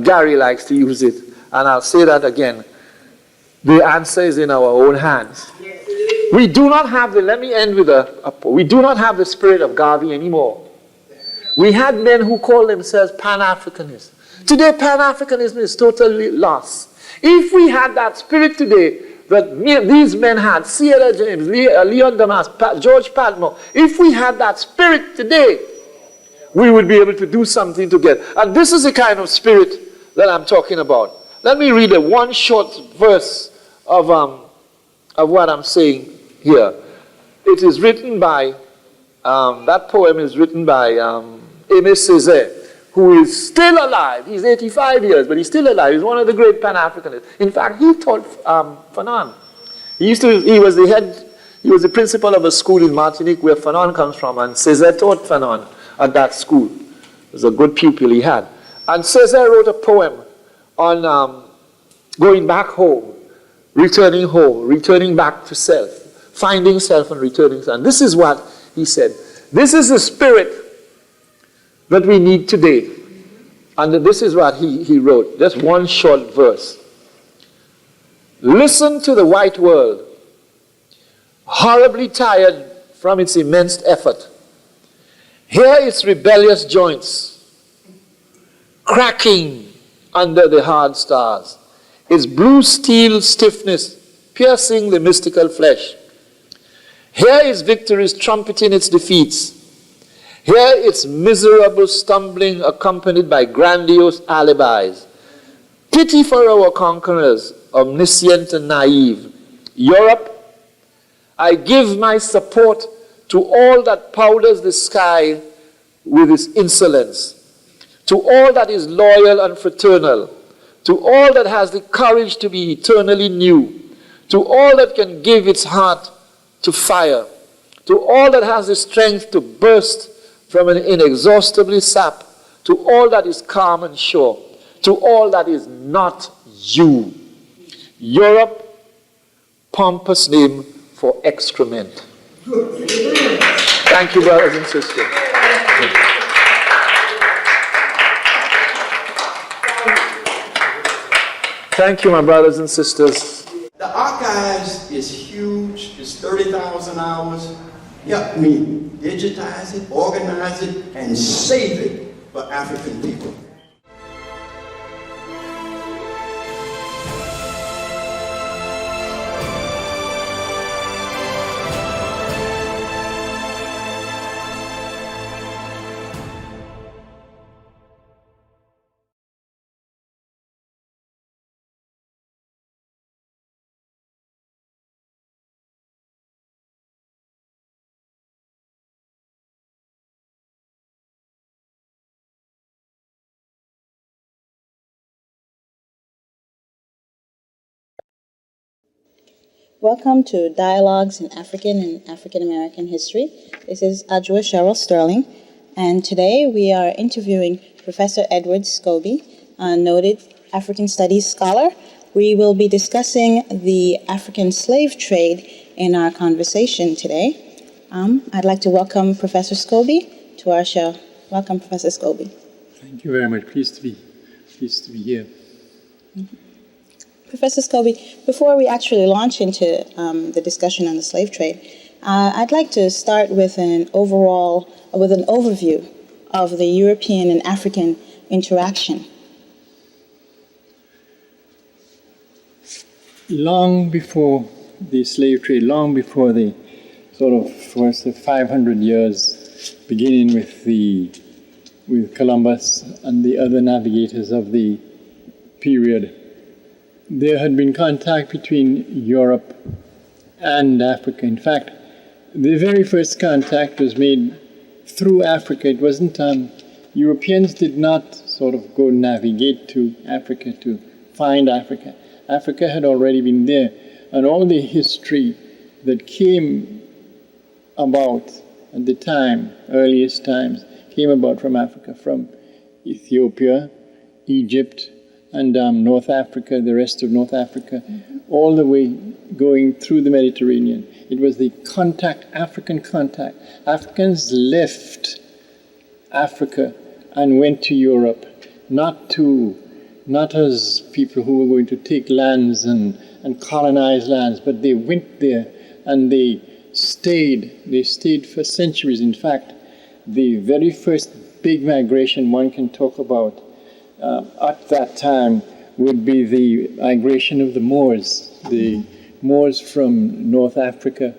Gary likes to use it, and I'll say that again. The answer is in our own hands. We do not have let me end with we do not have the spirit of Garvey anymore. We had men who called themselves pan-Africanists. Today, pan-Africanism is totally lost. If we had that spirit today, that these men had, C.L. James, Leon Damas, George Padmore, if we had that spirit today, we would be able to do something together. And this is the kind of spirit that I'm talking about. Let me read one short verse of what I'm saying here. It is written by, that poem is written by Aimé Césaire, who is still alive. He's 85 years, but he's still alive. He's one of the great Pan-Africanists. In fact, he taught Fanon. He was the principal of a school in Martinique where Fanon comes from, and Césaire taught Fanon at that school. It was a good pupil he had. And Césaire wrote a poem on going back home, returning back to self, finding self and returning self. And this is what he said. This is the spirit that we need today. And this is what he wrote, just one short verse. Listen to the white world, horribly tired from its immense effort. Hear its rebellious joints, cracking under the hard stars, its blue steel stiffness piercing the mystical flesh. Hear its victories trumpeting its defeats. Hear its miserable stumbling accompanied by grandiose alibis. Pity for our conquerors, omniscient and naive. Europe, I give my support to all that powders the sky with its insolence, to all that is loyal and fraternal, to all that has the courage to be eternally new, to all that can give its heart to fire, to all that has the strength to burst from an inexhaustibly sap, to all that is calm and sure, to all that is not you. Europe, pompous name for excrement. Thank you, brothers and sisters. Thank you, my brothers and sisters. The archives is huge. It's 30,000 hours. Help me digitize it, organize it, and save it for African people. Welcome to Dialogues in African and African American History. This is Adjoa Cheryl Sterling, and today we are interviewing Professor Edward Scobie, a noted African Studies scholar. We will be discussing the African slave trade in our conversation today. I'd like to welcome Professor Scobie to our show. Welcome, Professor Scobie. Thank you very much. Pleased to be here. Mm-hmm. Professor Scobie, before we actually launch into the discussion on the slave trade, I'd like to start with an overview of the European and African interaction. Long before the slave trade, long before the sort of first 500 years, beginning with Columbus and the other navigators of the period, there had been contact between Europe and Africa. In fact, the very first contact was made through Africa. It wasn't, Europeans did not sort of go navigate to Africa to find Africa. Africa had already been there. And all the history that came about at the time, earliest times, came about from Africa, from Ethiopia, Egypt, and North Africa, the rest of North Africa, all the way going through the Mediterranean. It was the African contact. Africans left Africa and went to Europe, not as people who were going to take lands and colonize lands, but they went there and they stayed. They stayed for centuries. In fact, the very first big migration one can talk about at that time would be the migration of the Moors from North Africa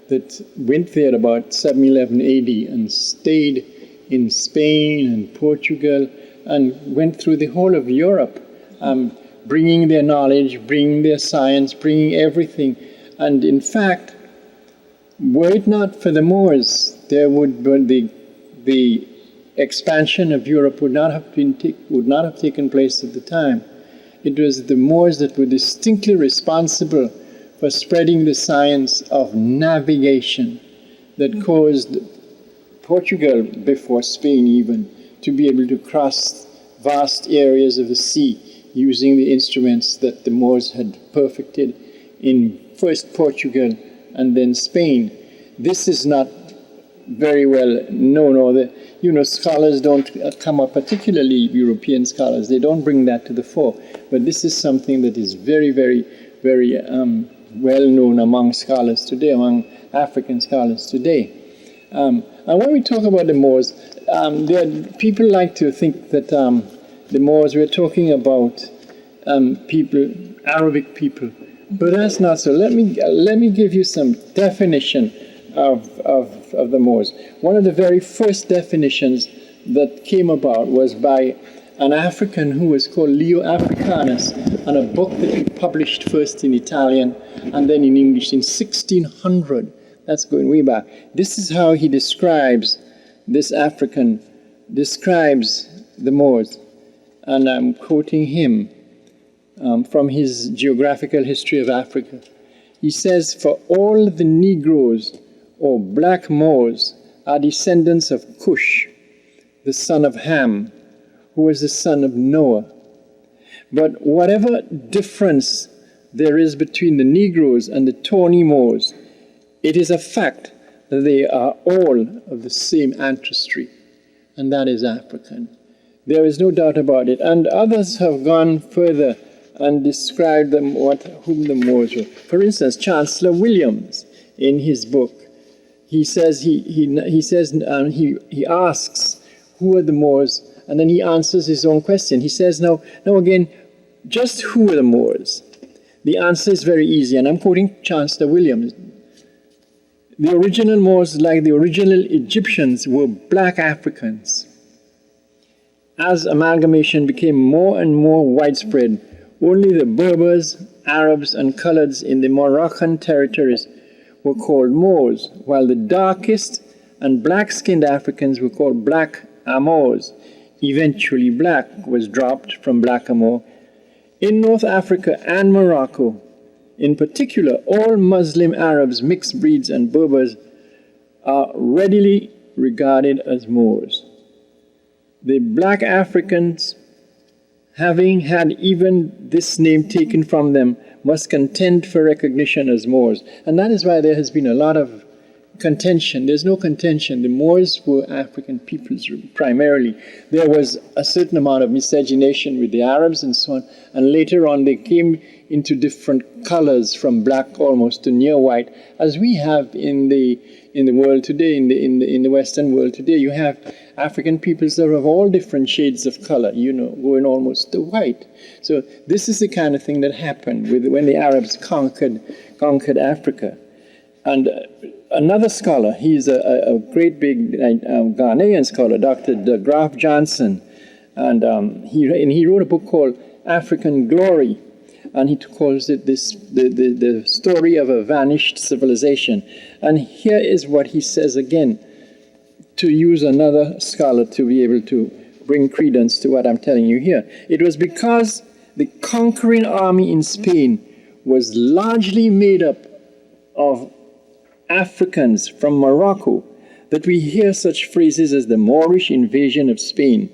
that went there about 711 AD and stayed in Spain and Portugal and went through the whole of Europe, bringing their knowledge, bringing their science, bringing everything. And in fact, were it not for the Moors, there would be the expansion of Europe would not have taken place at the time. It was the Moors that were distinctly responsible for spreading the science of navigation that caused Portugal, before Spain even, to be able to cross vast areas of the sea using the instruments that the Moors had perfected in first Portugal and then Spain. This is not very well known, or scholars don't come up, particularly European scholars, they don't bring that to the fore. But this is something that is very, very, very well known among scholars today, among African scholars today. And when we talk about the Moors, people like to think that the Moors, we're talking about people, Arabic people, but that's not so. Let me give you some definition of the Moors. One of the very first definitions that came about was by an African who was called Leo Africanus, and a book that he published first in Italian and then in English in 1600. That's going way back. This is how he describes this African, describes the Moors. And I'm quoting him from his Geographical History of Africa. He says, for all the Negroes or black Moors are descendants of Cush, the son of Ham, who was the son of Noah. But whatever difference there is between the Negroes and the tawny Moors, it is a fact that they are all of the same ancestry, and that is African. There is no doubt about it. And others have gone further and described them whom the Moors were. For instance, Chancellor Williams, in his book, he says he asks who are the Moors, and then he answers his own question. He says, now again, just who are the Moors? The answer is very easy, and I'm quoting Chancellor Williams. The original Moors, like the original Egyptians, were black Africans. As amalgamation became more and more widespread, only the Berbers, Arabs, and Coloureds in the Moroccan territories were called Moors, while the darkest and black-skinned Africans were called black Amors. Eventually, black was dropped from blackamoor. In North Africa and Morocco, in particular, all Muslim Arabs, mixed breeds, and Berbers are readily regarded as Moors. The black Africans, having had even this name taken from them, must contend for recognition as Moors. And that is why there has been a lot of contention. There's no contention. The Moors were African peoples primarily. There was a certain amount of miscegenation with the Arabs and so on. And later on, they came into different colors, from black almost to near white, as we have in the world today, in the Western world today. You have African peoples that are of all different shades of color, going almost to white. So this is the kind of thing that happened when the Arabs conquered Africa. And another scholar, he's a great big Ghanaian scholar, Dr. De Graaf Johnson, and he wrote a book called African Glory, and he calls it the story of a vanished civilization. And here is what he says again, to use another scholar to be able to bring credence to what I'm telling you here. It was because the conquering army in Spain was largely made up of Africans from Morocco that we hear such phrases as the Moorish invasion of Spain,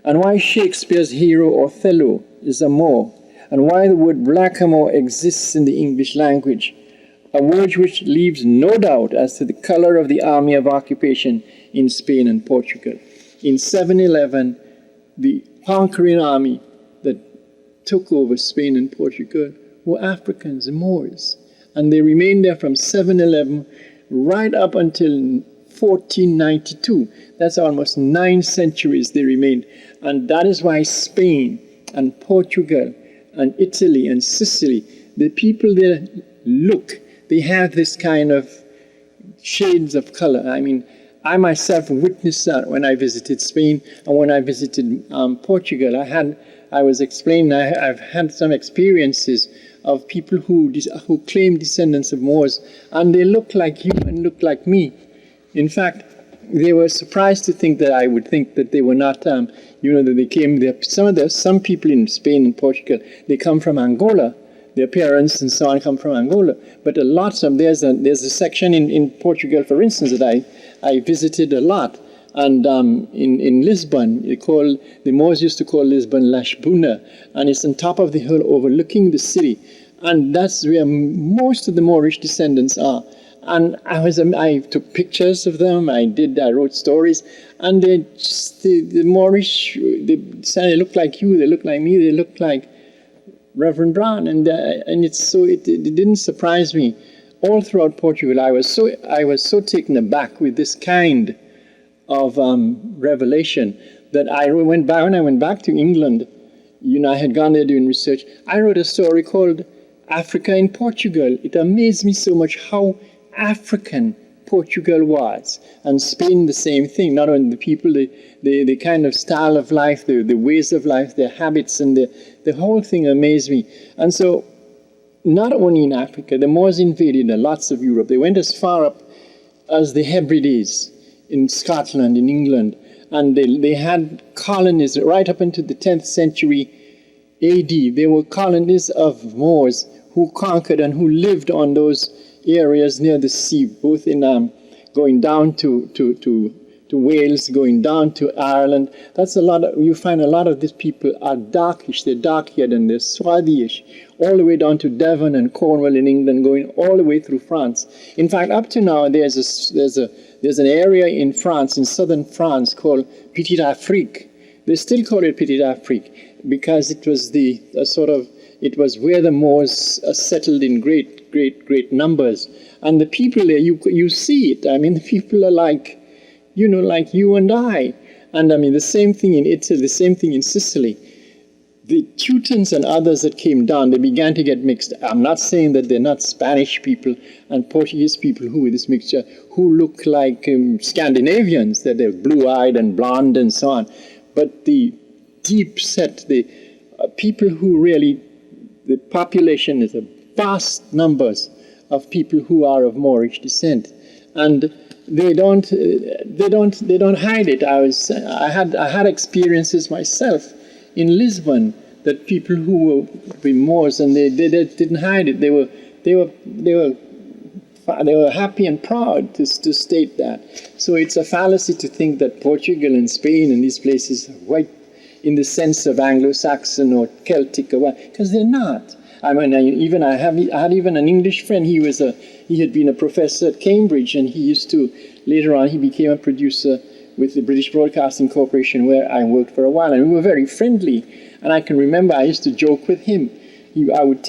and why Shakespeare's hero Othello is a Moor, and why the word blackamoor exists in the English language, a word which leaves no doubt as to the color of the army of occupation in Spain and Portugal. In 711, the conquering army that took over Spain and Portugal were Africans, the Moors. And they remained there from 711 right up until 1492. That's almost 9 centuries they remained. And that is why Spain and Portugal and Italy and Sicily, the people there they have this kind of shades of color. I mean, I myself witnessed that when I visited Spain and when I visited Portugal. I've had some experiences of people who claim descendants of Moors, and they look like you and look like me. In fact, they were surprised to think that I would think that they were not, that they came there. Some people in Spain and Portugal, they come from Angola. Their parents and so on come from Angola. But a lot of them, there's a section in Portugal, for instance, that I visited a lot. And in Lisbon, the Moors used to call Lisbon Las Buna, and it's on top of the hill overlooking the city. And that's where most of the Moorish descendants are. And I took pictures of them, I wrote stories, and the Moorish, they look like you, they look like me, they look like Reverend Brown, and it didn't surprise me. All throughout Portugal, I was so taken aback with this kind of revelation that when I went back to England, I had gone there doing research. I wrote a story called Africa in Portugal. It amazed me so much how African Portugal was, and Spain the same thing. Not only the people, the kind of style of life, the ways of life, their habits, and the whole thing amazed me. And so, not only in Africa, the Moors invaded lots of Europe. They went as far up as the Hebrides in Scotland, in England, and they had colonies right up into the 10th century AD. There were colonies of Moors who conquered and who lived on those areas near the sea, both in going down to Wales, going down to Ireland. That's a lot of, you find a lot of these people are darkish, they're dark-haired and they're swarthy-ish, all the way down to Devon and Cornwall in England, going all the way through France. In fact, up to now, there's an area in France, in southern France, called Petite Afrique. They still call it Petite Afrique because it was it was where the Moors settled in great numbers. And the people there, you see it. I mean, the people are like you and I. And I mean, the same thing in Italy, the same thing in Sicily. The Teutons and others that came down, they began to get mixed. I'm not saying that they're not Spanish people and Portuguese people who, with this mixture, who look like Scandinavians, that they're blue-eyed and blonde and so on. But the deep set, the people who really, the population is a vast numbers of people who are of Moorish descent, and they don't hide it. I had experiences myself in Lisbon that people who were Moors, and they didn't hide it. They were happy and proud to state that. So it's a fallacy to think that Portugal and Spain and these places are white in the sense of Anglo-Saxon or Celtic or what, because they're not. I mean, I had even an English friend. He had been a professor at Cambridge, and later on he became a producer with the British Broadcasting Corporation, where I worked for a while, and we were very friendly. And I can remember I used to joke with him. I would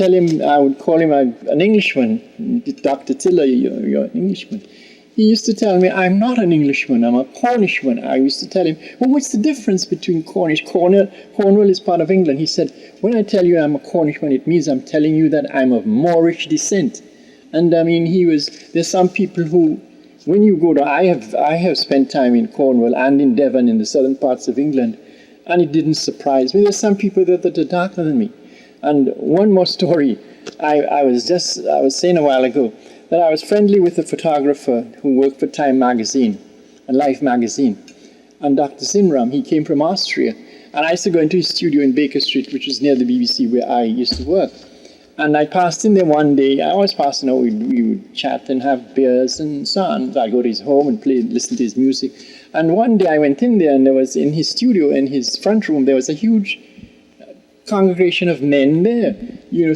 call him an Englishman. Dr. Tiller, you're an Englishman. He used to tell me, I'm not an Englishman, I'm a Cornishman. I used to tell him, well, what's the difference between Cornish? Cornwall is part of England. He said, when I tell you I'm a Cornishman, it means I'm telling you that I'm of Moorish descent. And I mean, there's some people who, when you go to, I have spent time in Cornwall and in Devon in the southern parts of England, and it didn't surprise me. There's some people that are darker than me. And one more story, I was saying a while ago, that I was friendly with a photographer who worked for Time magazine and Life magazine. And Dr. Zinram, he came from Austria. And I used to go into his studio in Baker Street, which is near the BBC where I used to work. And I passed in there one day. I always passed in there. We would chat and have beers and so on. So I'd go to his home and listen to his music. And one day I went in there, and there was in his studio, in his front room, there was a huge congregation of men there,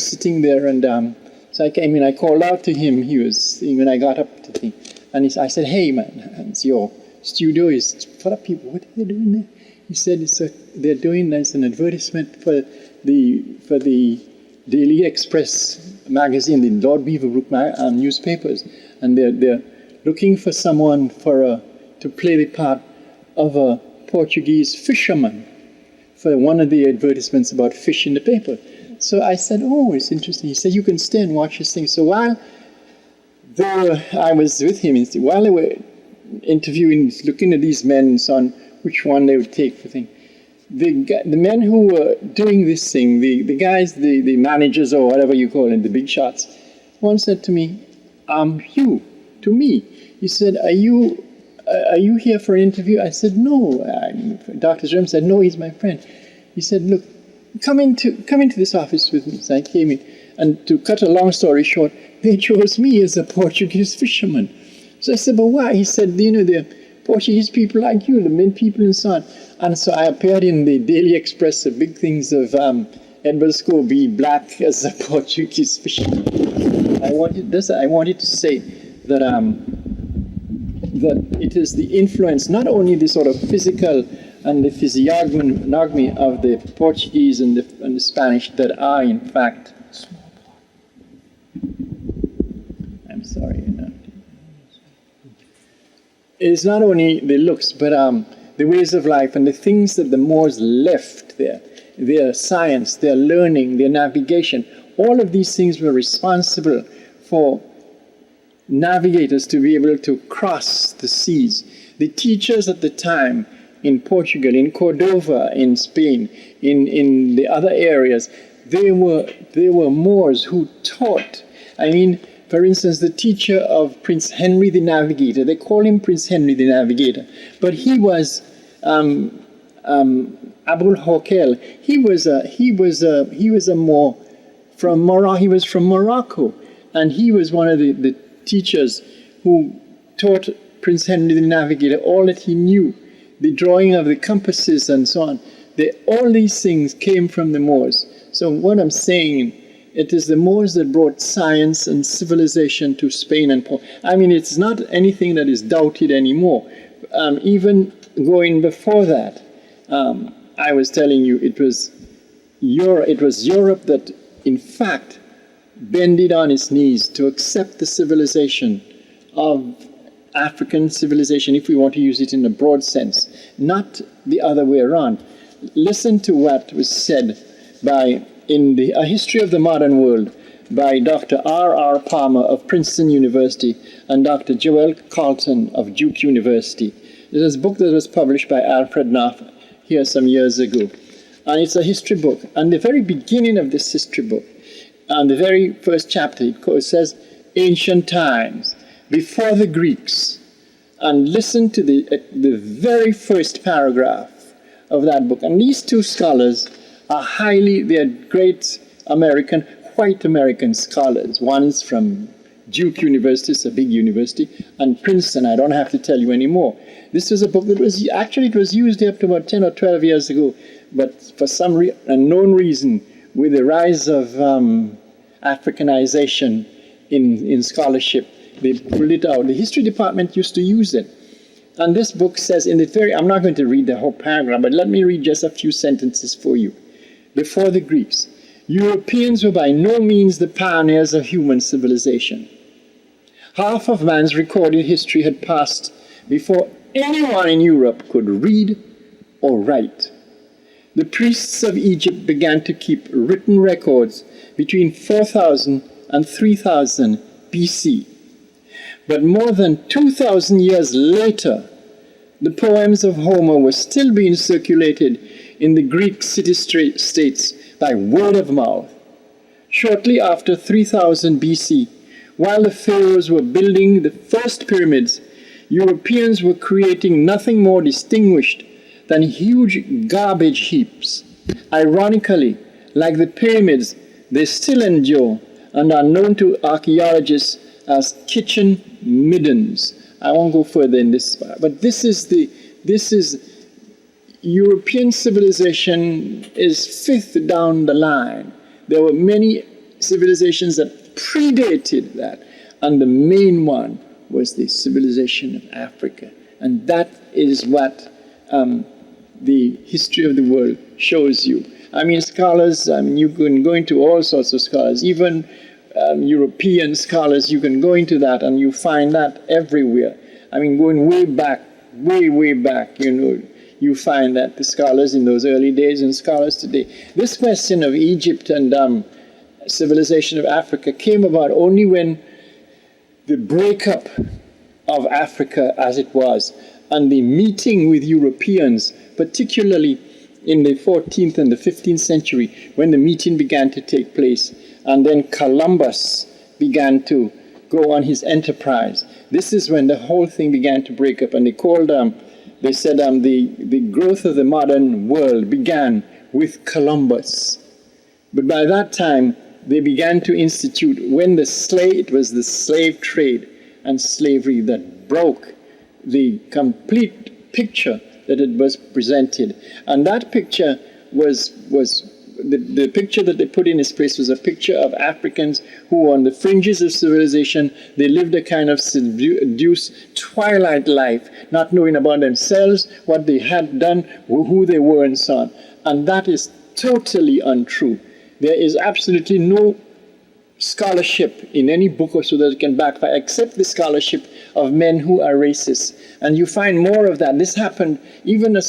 sitting there. And so I came in, I called out to him. When I got up to the thing, and I said, hey man, it's your studio is full of people. What are they doing there? He said, there's an advertisement for the Daily Express magazine, the Lord Beaverbrook newspapers, and they're looking for someone to play the part of a Portuguese fisherman for one of the advertisements about fish in the paper. So I said, oh, it's interesting. He said, you can stay and watch this thing. So while I was with him, while they were interviewing, looking at these men and so on, which one they would take for thing, the men who were doing this thing, the guys, the managers or whatever you call them, the big shots, one said to me, Hugh, to me. He said, are you here for an interview? I said, no. Dr. Zrim said, no, he's my friend. He said, look, come into this office with me. So I came in, and to cut a long story short, they chose me as a Portuguese fisherman. So I said, but why? He said, they're Portuguese people like you, the men people and so on. And so I appeared in the Daily Express, the big things of Edward Scobie, black as a Portuguese fisherman. I wanted to say that that it is the influence, not only the sort of physical and the physiognomy of the Portuguese and the Spanish that are in fact I'm sorry. It's not only the looks, but the ways of life and the things that the Moors left there, their science, their learning, their navigation. All of these things were responsible for navigators to be able to cross the seas. The teachers at the time in Portugal, in Cordova, in Spain, in the other areas, they were Moors who taught. I mean, for instance, the teacher of Prince Henry the Navigator, they call him Prince Henry the Navigator, but he was Abul Hokel. He was a more from Morocco. He was from Morocco, and he was one of the teachers who taught Prince Henry the Navigator all that he knew, the drawing of the compasses and so on. All these things came from the Moors. So what I'm saying, it is the Moors that brought science and civilization to Spain and Portugal. I mean, it's not anything that is doubted anymore. Even going before that, I was telling you, it was Europe that, in fact, bended on its knees to accept the civilization of African civilization, if we want to use it in a broad sense, not the other way around. Listen to what was said in A History of the Modern World by Dr. R.R. Palmer of Princeton University and Dr. Joel Carlton of Duke University. This is a book that was published by Alfred Knopf here some years ago. And it's a history book. And the very beginning of this history book, and the very first chapter, it says, ancient times, before the Greeks. And listen to the very first paragraph of that book. And these two scholars they're great white American scholars. One is from Duke University, it's a big university, and Princeton, I don't have to tell you anymore. This was a book that it was used up to about 10 or 12 years ago, but for some unknown reason, with the rise of Africanization in scholarship, they pulled it out. The history department used to use it. And this book says I'm not going to read the whole paragraph, but let me read just a few sentences for you. Before the Greeks, Europeans were by no means the pioneers of human civilization. Half of man's recorded history had passed before anyone in Europe could read or write. The priests of Egypt began to keep written records between 4000 and 3000 BC. But more than 2,000 years later, the poems of Homer were still being circulated in the Greek city-states by word of mouth. Shortly after 3000 BC, while the pharaohs were building the first pyramids, Europeans were creating nothing more distinguished than huge garbage heaps. Ironically, like the pyramids, they still endure and are known to archaeologists as kitchen middens. I won't go further in this part, but this is European civilization is fifth down the line. There were many civilizations that predated that, and the main one was the civilization of Africa. And that is what the history of the world shows you. I mean, scholars, you can go into all sorts of scholars, even European scholars, you can go into that and you find that everywhere. I mean, going way back, you find that the scholars in those early days and scholars today. This question of Egypt and civilization of Africa came about only when the breakup of Africa as it was and the meeting with Europeans, particularly in the 14th and the 15th century, when the meeting began to take place, and then Columbus began to go on his enterprise. This is when the whole thing began to break up, and they said the growth of the modern world began with Columbus. But by that time, they began to institute, it was the slave trade and slavery that broke the complete picture that it was presented. And that picture was the picture that they put in its place was a picture of Africans who were on the fringes of civilization. They lived a kind of seduced twilight life, not knowing about themselves, what they had done, who they were, and so on. And that is totally untrue. There is absolutely no scholarship in any book or so that can backfire, except the scholarship of men who are racist. And you find more of that. This happened, even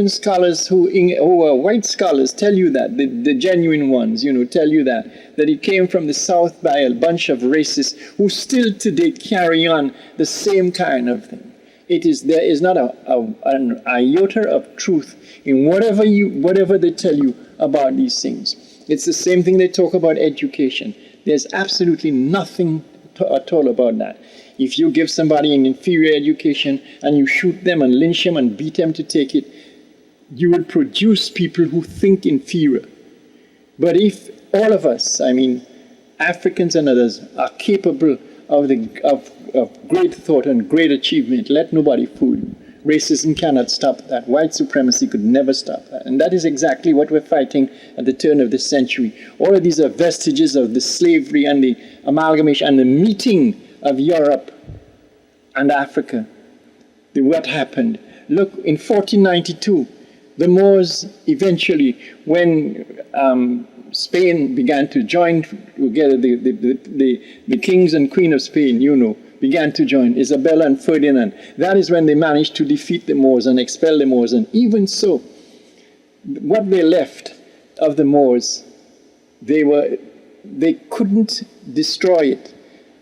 scholars who are white scholars tell you that, the genuine ones, tell you that it came from the South by a bunch of racists who still today carry on the same kind of thing. There is not an iota of truth in whatever they tell you about these things. It's the same thing they talk about education. There's absolutely nothing at all about that. If you give somebody an inferior education and you shoot them and lynch them and beat them to take it, you will produce people who think inferior. But if all of us, I mean, Africans and others, are capable of great thought and great achievement. Let nobody fool you. Racism cannot stop that. White supremacy could never stop that. And that is exactly what we're fighting at the turn of the century. All of these are vestiges of the slavery and the amalgamation and the meeting of Europe and Africa. What happened? Look, in 1492, the Moors eventually, when Spain began to join together, the kings and queen of Spain, began to join, Isabella and Ferdinand. That is when they managed to defeat the Moors and expel the Moors. And even so, what they left of the Moors, they couldn't destroy it.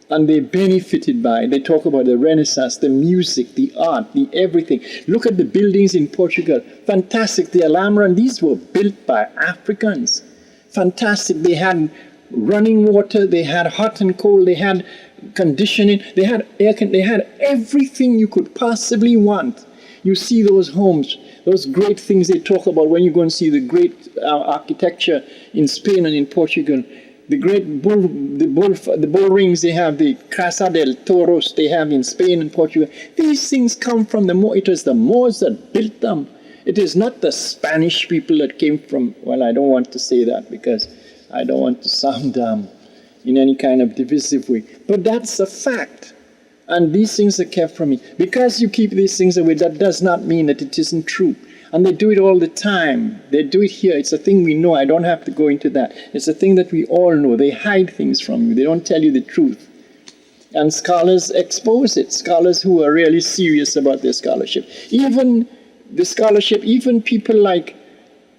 And they benefited by it. They talk about the Renaissance, the music, the art, the everything. Look at the buildings in Portugal. Fantastic. The Alhambra, and these were built by Africans. Fantastic. They had running water, they had hot and cold, they had conditioning, they had air, they had everything you could possibly want. You see those homes, those great things they talk about when you go and see the great architecture in Spain and in Portugal. The great bull rings they have, the Casa del Toros they have in Spain and Portugal. These things come from the Moors. It was the Moors that built them. It is not the Spanish people that came from, well, I don't want to say that because I don't want to sound in any kind of divisive way. But that's a fact. And these things are kept from me. Because you keep these things away, that does not mean that it isn't true. And they do it all the time. They do it here. It's a thing we know. I don't have to go into that. It's a thing that we all know. They hide things from you. They don't tell you the truth. And scholars expose it. Scholars who are really serious about their scholarship. Even people like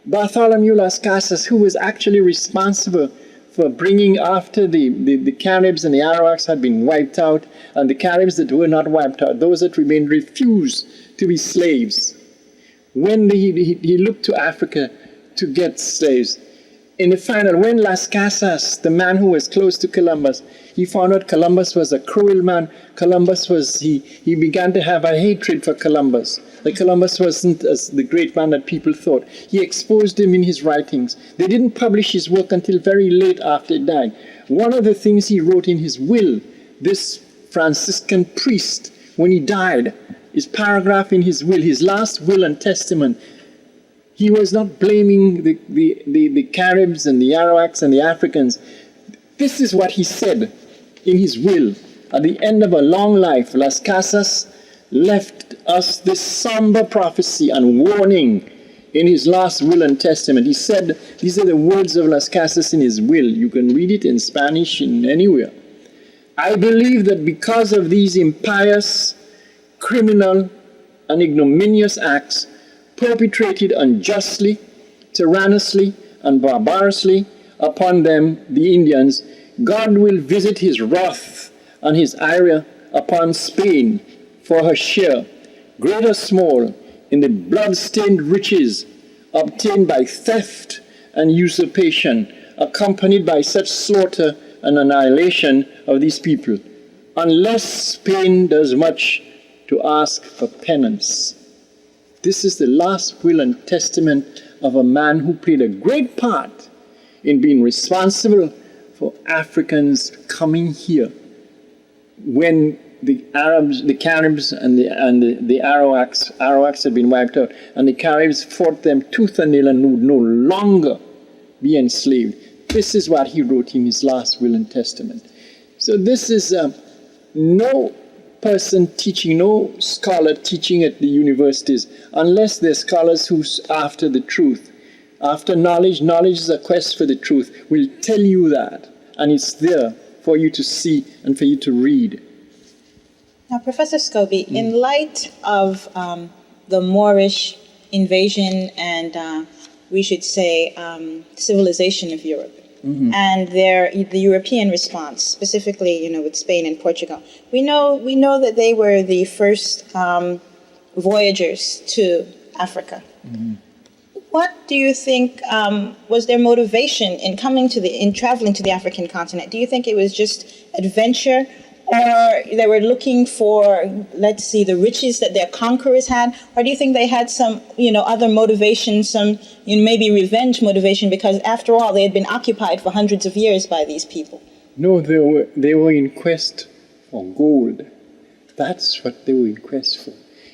Bartholomew Las Casas, who was actually responsible for bringing, after the Caribs and the Arawaks had been wiped out, and the Caribs that were not wiped out, those that remained, refused to be slaves. When he looked to Africa to get slaves, in the final, when Las Casas, the man who was close to Columbus, he found out Columbus was a cruel man. He began to have a hatred for Columbus. That Columbus wasn't as the great man that people thought. He exposed him in his writings. They didn't publish his work until very late after he died. One of the things he wrote in his will, this Franciscan priest, when he died, his paragraph in his will, his last will and testament, he was not blaming the Caribs and the Arawaks and the Africans. This is what he said in his will. At the end of a long life, Las Casas left us this somber prophecy and warning in his last will and testament. He said, these are the words of Las Casas in his will. You can read it in Spanish in anywhere. I believe that because of these impious, criminal, and ignominious acts perpetrated unjustly, tyrannously, and barbarously upon them, the Indians, God will visit his wrath and his ire upon Spain for her share, great or small, in the blood-stained riches obtained by theft and usurpation, accompanied by such slaughter and annihilation of these people, unless Spain does much to ask for penance. This is the last will and testament of a man who played a great part in being responsible for Africans coming here when the Arabs, the Caribs, and the Arawaks had been wiped out, and the Caribs fought them tooth and nail and would no longer be enslaved. This is what he wrote in his last will and testament. So this is no person teaching, no scholar teaching at the universities, unless they're scholars who's after the truth. After knowledge, knowledge is a quest for the truth, will tell you that, and it's there for you to see and for you to read. Now, Professor Scobie, in light of the Moorish invasion and we should say civilization of Europe, and the European response, specifically, with Spain and Portugal, we know that they were the first voyagers to Africa. What do you think was their motivation in traveling to the African continent? Do you think it was just adventure, or they were looking for, let's see, the riches that their conquerors had? Or do you think they had some, other motivation, some, maybe revenge motivation, because after all, they had been occupied for hundreds of years by these people? No, they were in quest for gold. That's what they were in quest for.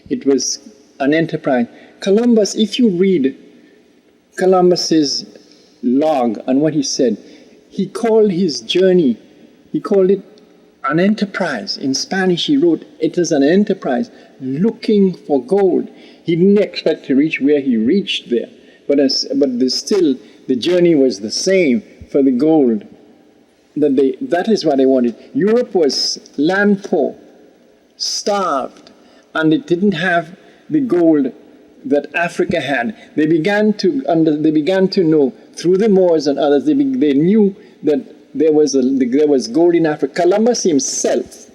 It was an enterprise. Columbus, if you read Columbus's log and what he said, he called his journey, he called it an enterprise. In Spanish, he wrote, it is an enterprise looking for gold. He didn't expect to reach where he reached there, but still, the journey was the same for the gold. That is what they wanted. Europe was land poor, starved, and it didn't have the gold that Africa had. They began to know through the Moors and others. They knew that there was gold in Africa. Columbus himself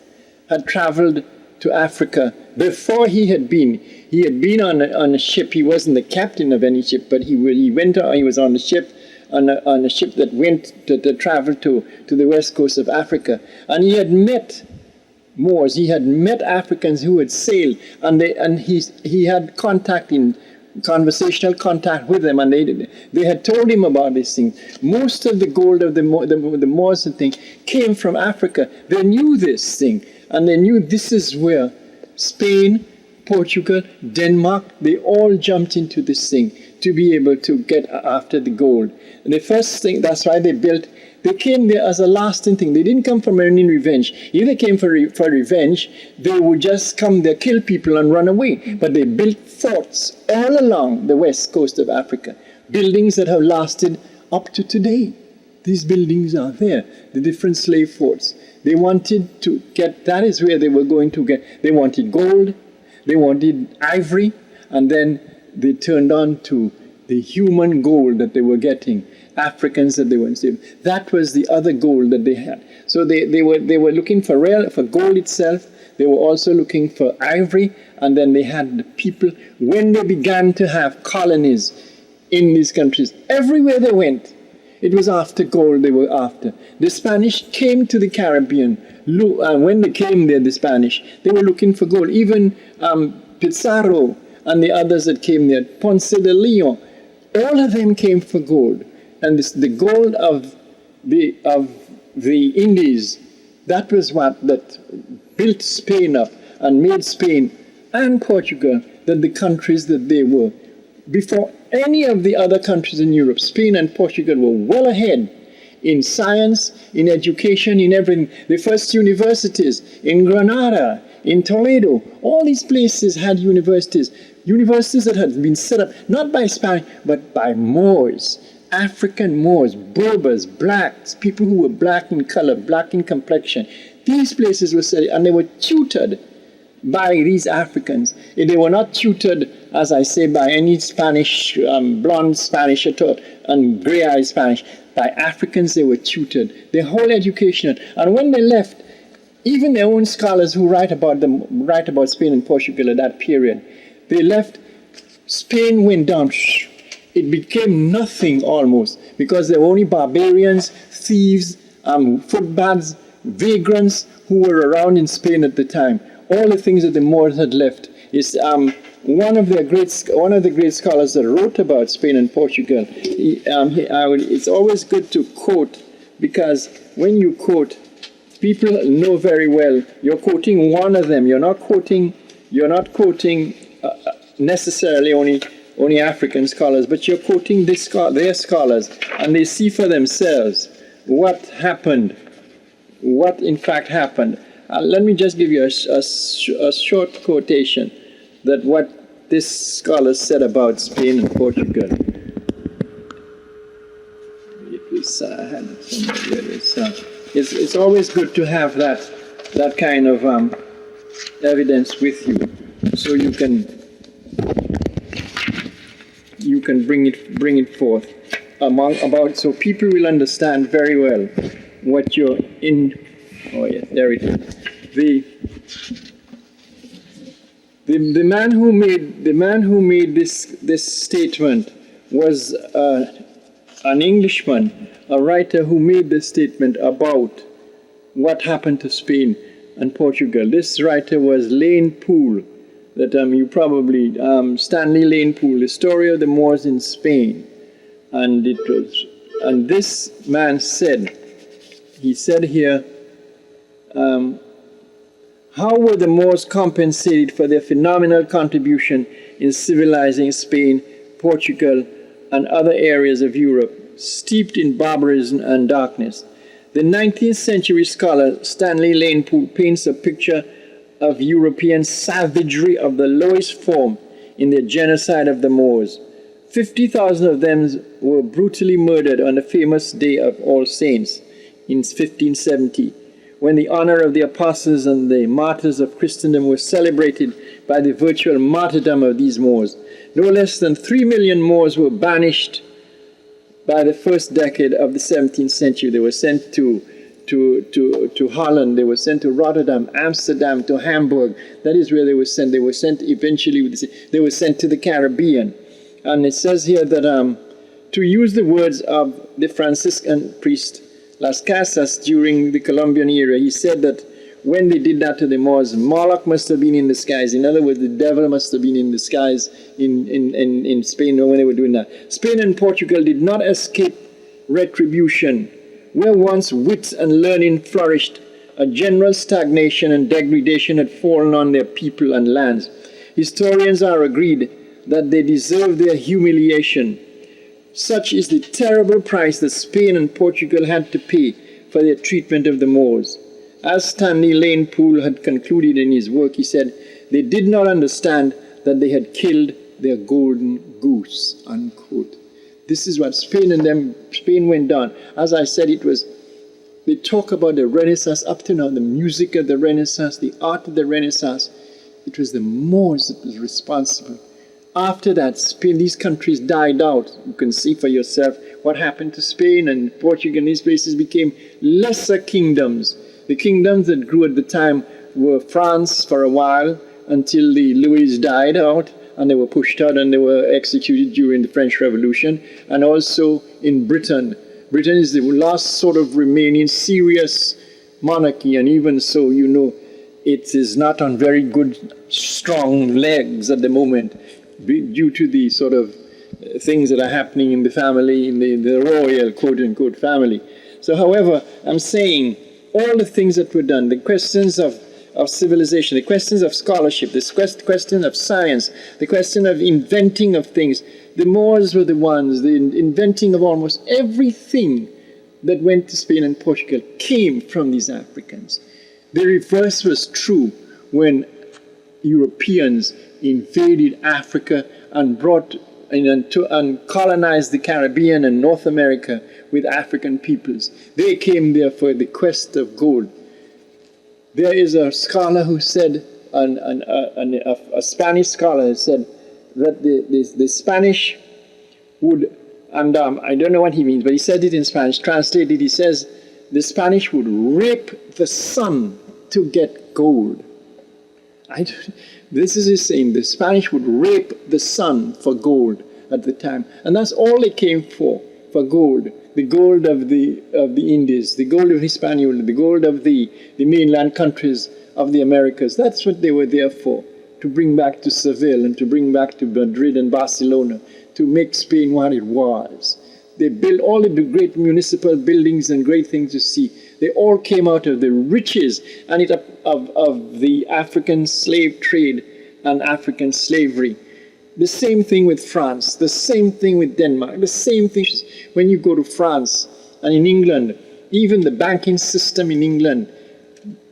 had traveled to Africa before he had been. He had been on a ship. He wasn't the captain of any ship, but he was on a ship. On a ship that went to travel to the west coast of Africa, and he had met Moors. He had met Africans who had sailed, and he had conversational contact with them, and they had told him about these things. Most of the gold of the Moors and things came from Africa. They knew this thing, and they knew this is where Spain, Portugal, Denmark, they all jumped into this thing to be able to get after the gold. And the first thing, that's why they came there as a lasting thing. They didn't come for any revenge. If they came for revenge, they would just come there, kill people and run away. But they built forts all along the west coast of Africa, buildings that have lasted up to today. These buildings are there, the different slave forts. They wanted to get, that is where they were going to get, they wanted gold, they wanted ivory, and then they turned on to the human gold that they were getting, Africans that they were enslaved. That was the other gold that they had. So they were looking for gold itself. They were also looking for ivory, and then they had the people. When they began to have colonies in these countries, everywhere they went, it was after gold they were after. The Spanish came to the Caribbean. When they came there, the Spanish, they were looking for gold. Even Pizarro and the others that came there, Ponce de Leon, all of them came for gold. And the gold of the Indies, that was that built Spain up and made Spain and Portugal the countries that they were. Before any of the other countries in Europe, Spain and Portugal were well ahead in science, in education, in everything. The first universities in Granada, in Toledo, all these places had universities that had been set up not by Spanish, but by Moors, African Moors, Berbers, blacks, people who were black in color, black in complexion. These places were set, and they were tutored by these Africans. They were not tutored, as I say, by any Spanish, blonde Spanish and gray-eyed Spanish. By Africans, they were tutored. Their whole education. And when they left, even their own scholars who write about Spain and Portugal at that period, they left, Spain went down. It became nothing almost, because there were only barbarians, thieves, footpads, vagrants who were around in Spain at the time. All the things that the Moors had left is one of the great scholars that wrote about Spain and Portugal. It's always good to quote, because when you quote, people know very well you're quoting one of them. You're not quoting necessarily only African scholars, but you're quoting their scholars, and they see for themselves what happened, what in fact happened. Let me just give you a short quotation that what this scholar said about Spain and Portugal. It's always good to have that kind of evidence with you, so you can bring it forth so people will understand very well what you're in. Oh yes, there it is. The man who made this statement was an Englishman, a writer who made this statement about what happened to Spain and Portugal. This writer was Lane Poole, that you probably, Stanley Lane Poole, The Story of the Moors in Spain. And this man said, he said here, how were the Moors compensated for their phenomenal contribution in civilizing Spain, Portugal, and other areas of Europe, steeped in barbarism and darkness? The 19th century scholar Stanley Lane Poole paints a picture of European savagery of the lowest form in the genocide of the Moors. 50,000 of them were brutally murdered on the famous Day of All Saints in 1570, when the honor of the apostles and the martyrs of Christendom was celebrated by the virtual martyrdom of these Moors. No less than 3 million Moors were banished by the first decade of the 17th century. They were sent to Holland, they were sent to Rotterdam, Amsterdam, to Hamburg. That is where they were sent. They were sent eventually, they were sent to the Caribbean. And it says here that, to use the words of the Franciscan priest Las Casas during the Colombian era, he said that when they did that to the Moors, Moloch must have been in the skies. In other words, the devil must have been in the skies in Spain when they were doing that. Spain and Portugal did not escape retribution. Where once wit and learning flourished, a general stagnation and degradation had fallen on their people and lands. Historians are agreed that they deserve their humiliation. Such is the terrible price that Spain and Portugal had to pay for their treatment of the Moors. As Stanley Lane Poole had concluded in his work, he said, they did not understand that they had killed their golden goose, unquote. This is what Spain went down. As I said, they talk about the Renaissance up to now, the music of the Renaissance, the art of the Renaissance. It was the Moors that was responsible. After that, Spain, these countries died out. You can see for yourself what happened to Spain and Portugal, and these places became lesser kingdoms. The kingdoms that grew at the time were France for a while until the Louis died out, and they were pushed out and they were executed during the French Revolution, and also in Britain. Britain is the last sort of remaining serious monarchy, and even so, you know, it is not on very good, strong legs at the moment, due to the sort of things that are happening in the family, in the royal, quote-unquote, family. So, however, I'm saying all the things that were done, the questions of civilization, the questions of scholarship, the question of science, the question of inventing of things, the Moors were the ones, the inventing of almost everything that went to Spain and Portugal came from these Africans. The reverse was true when Europeans invaded Africa and brought and colonized the Caribbean and North America with African peoples. They came there for the quest of gold. There is a scholar who said, a Spanish scholar who said that the Spanish would, and I don't know what he means, but he said it in Spanish, translated, he says, the Spanish would rape the sun to get gold. This is his saying, the Spanish would rape the sun for gold at the time. And that's all they came for gold. The gold of the Indies, the gold of Hispaniola, the gold of the mainland countries of the Americas. That's what they were there for, to bring back to Seville and to bring back to Madrid and Barcelona, to make Spain what it was. They built all the great municipal buildings and great things you see. They all came out of the riches and of the African slave trade and African slavery. The same thing with France, the same thing with Denmark, the same thing when you go to France and in England. Even the banking system in England,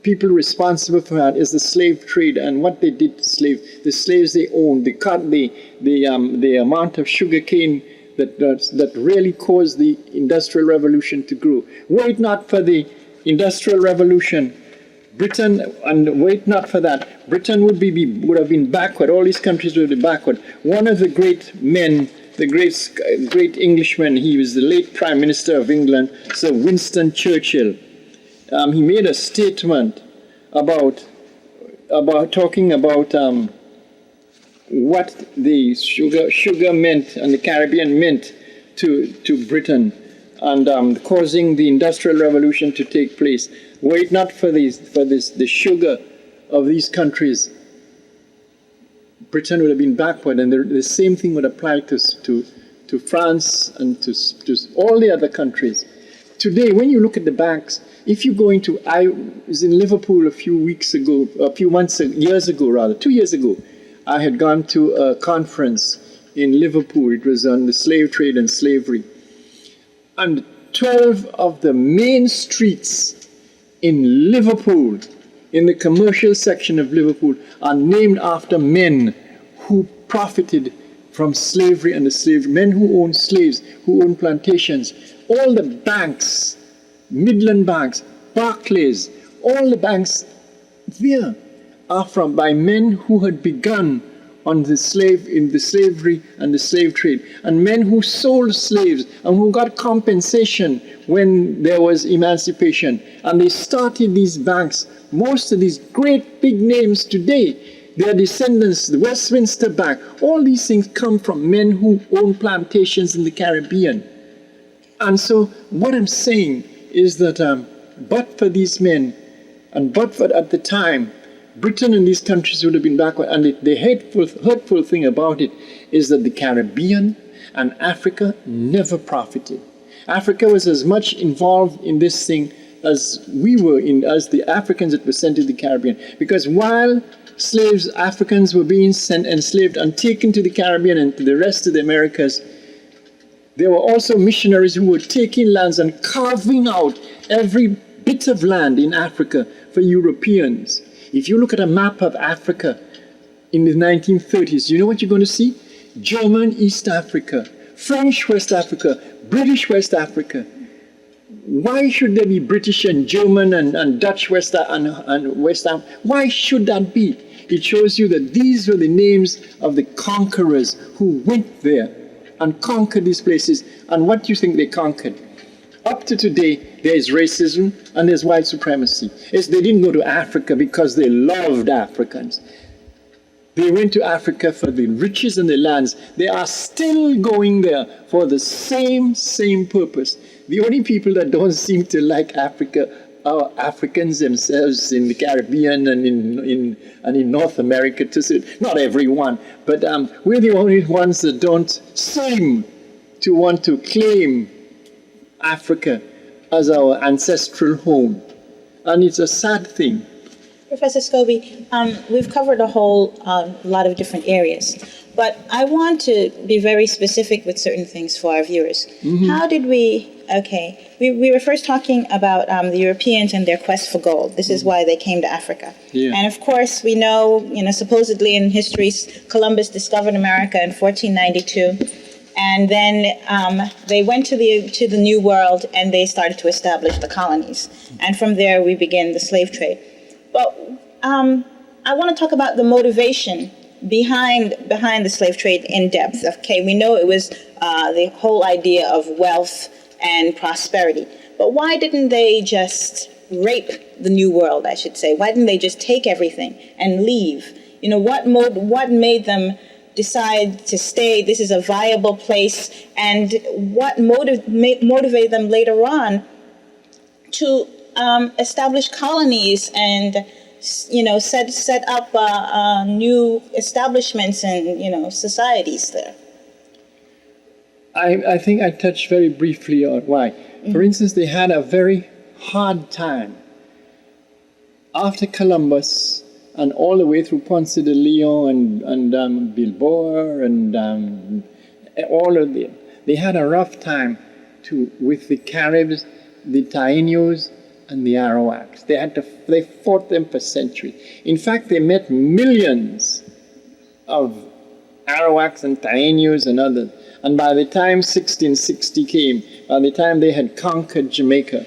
people responsible for that is the slave trade and what they did to the slaves they owned, the amount of sugar cane that really caused the Industrial Revolution to grow. Were it not for the Industrial Revolution, Britain, and wait not for that, Britain would have been backward. All these countries would be backward. One of the great men, the great Englishman, he was the late Prime Minister of England, Sir Winston Churchill. He made a statement about talking about what the sugar meant and the Caribbean meant to Britain. and causing the Industrial Revolution to take place. Were it not for the sugar of these countries, Britain would have been backward, and the same thing would apply to France and to all the other countries. Today, when you look at the banks, if you go into, I was in Liverpool a few years ago, 2 years ago, I had gone to a conference in Liverpool. It was on the slave trade and slavery. And 12 of the main streets in Liverpool, in the commercial section of Liverpool, are named after men who profited from slavery and the slave, men who owned slaves, who owned plantations. All the banks, Midland banks, Barclays, all the banks there are by men who had begun on in the slavery and the slave trade, and men who sold slaves and who got compensation when there was emancipation. And they started these banks. Most of these great big names today, their descendants, the Westminster Bank, all these things come from men who own plantations in the Caribbean. And so what I'm saying is that but for these men, and but for at the time, Britain and these countries would have been backward. And the hurtful thing about it is that the Caribbean and Africa never profited. Africa was as much involved in this thing as we were as the Africans that were sent to the Caribbean. Because while slaves, Africans were being enslaved and taken to the Caribbean and to the rest of the Americas, there were also missionaries who were taking lands and carving out every bit of land in Africa for Europeans. If you look at a map of Africa in the 1930s, you know what you're going to see? German East Africa, French West Africa, British West Africa. Why should there be British and German and Dutch West and West Africa? Why should that be? It shows you that these were the names of the conquerors who went there and conquered these places. And what do you think they conquered? Up to today, there is racism and there's white supremacy. They didn't go to Africa because they loved Africans. They went to Africa for the riches and the lands. They are still going there for the same purpose. The only people that don't seem to like Africa are Africans themselves in the Caribbean and in North America. Not everyone, but we're the only ones that don't seem to want to claim Africa as our ancestral home. And it's a sad thing. Professor Scobie, we've covered a whole lot of different areas, but I want to be very specific with certain things for our viewers. Mm-hmm. How did we were first talking about the Europeans and their quest for gold. This is why they came to Africa. Yeah. And of course, we know, supposedly in history, Columbus discovered America in 1492. And then they went to the New World and they started to establish the colonies. And from there, we begin the slave trade. But I want to talk about the motivation behind the slave trade in depth. Okay, we know it was the whole idea of wealth and prosperity. But why didn't they just rape the New World, I should say? Why didn't they just take everything and leave? What made them decide to stay? This is a viable place. And what motivated them later on to establish colonies and set up new establishments and societies there? I think I touched very briefly on why. Mm-hmm. For instance, they had a very hard time after Columbus and all the way through Ponce de Leon and Bilbao and all of them. They had a rough time with the Caribs, the Taínos, and the Arawaks. They fought them for centuries. In fact, they met millions of Arawaks and Taínos and others. And by the time 1660 came, by the time they had conquered Jamaica,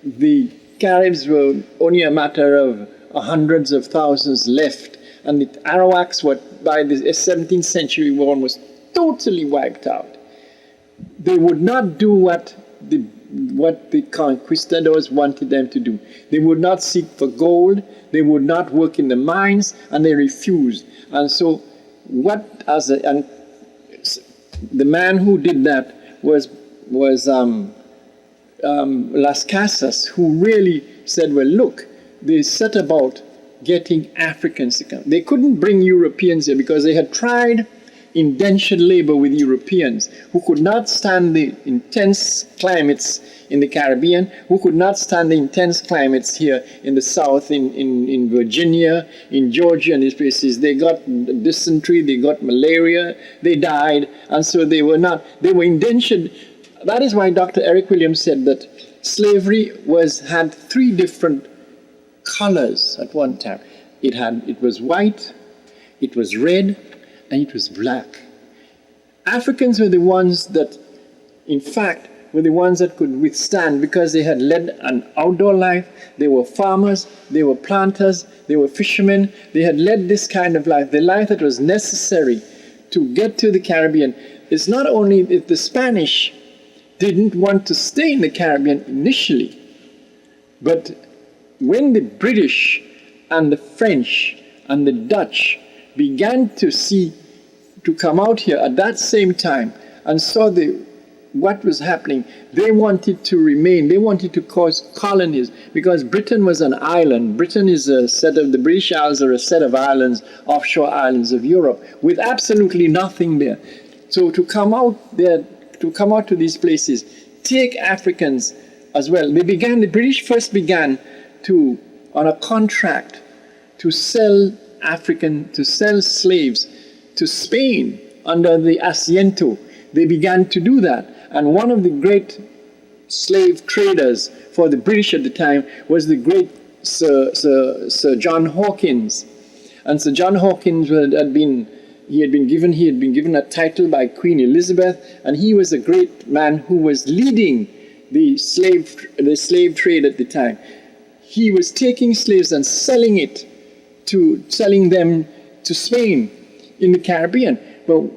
the Caribs were only a matter of hundreds of thousands left. And the Arawaks were, by the 17th century, were almost totally wiped out. They would not do what the conquistadors wanted them to do. They would not seek for gold, they would not work in the mines, and they refused. And so the man who did that was Las Casas, who really said, well, look, they set about getting Africans to come. They couldn't bring Europeans here because they had tried indentured labor with Europeans who could not stand the intense climates in the Caribbean, who could not stand the intense climates here in the South, in Virginia, in Georgia, and these places. They got dysentery, they got malaria, they died, and so they were indentured. That is why Dr. Eric Williams said that slavery had three different colors at one time. It was white, it was red, and it was black. Africans were the ones that, in fact, were the ones that could withstand because they had led an outdoor life. They were farmers, they were planters, they were fishermen. They had led this kind of life, the life that was necessary to get to the Caribbean. It's not only that the Spanish didn't want to stay in the Caribbean initially, but when the British and the French and the Dutch began to come out here at that same time and saw what was happening, they wanted to remain. They wanted to cause colonies because Britain was an island. Britain is the British Isles are a set of islands, offshore islands of Europe, with absolutely nothing there. So to come out there, to come out to these places, take Africans as well. The British first began on a contract, to sell slaves to Spain under the Asiento. They began to do that. And one of the great slave traders for the British at the time was the great Sir John Hawkins. And Sir John Hawkins had been given a title by Queen Elizabeth, and he was a great man who was leading the slave trade at the time. He was taking slaves and selling them to Spain in the Caribbean. But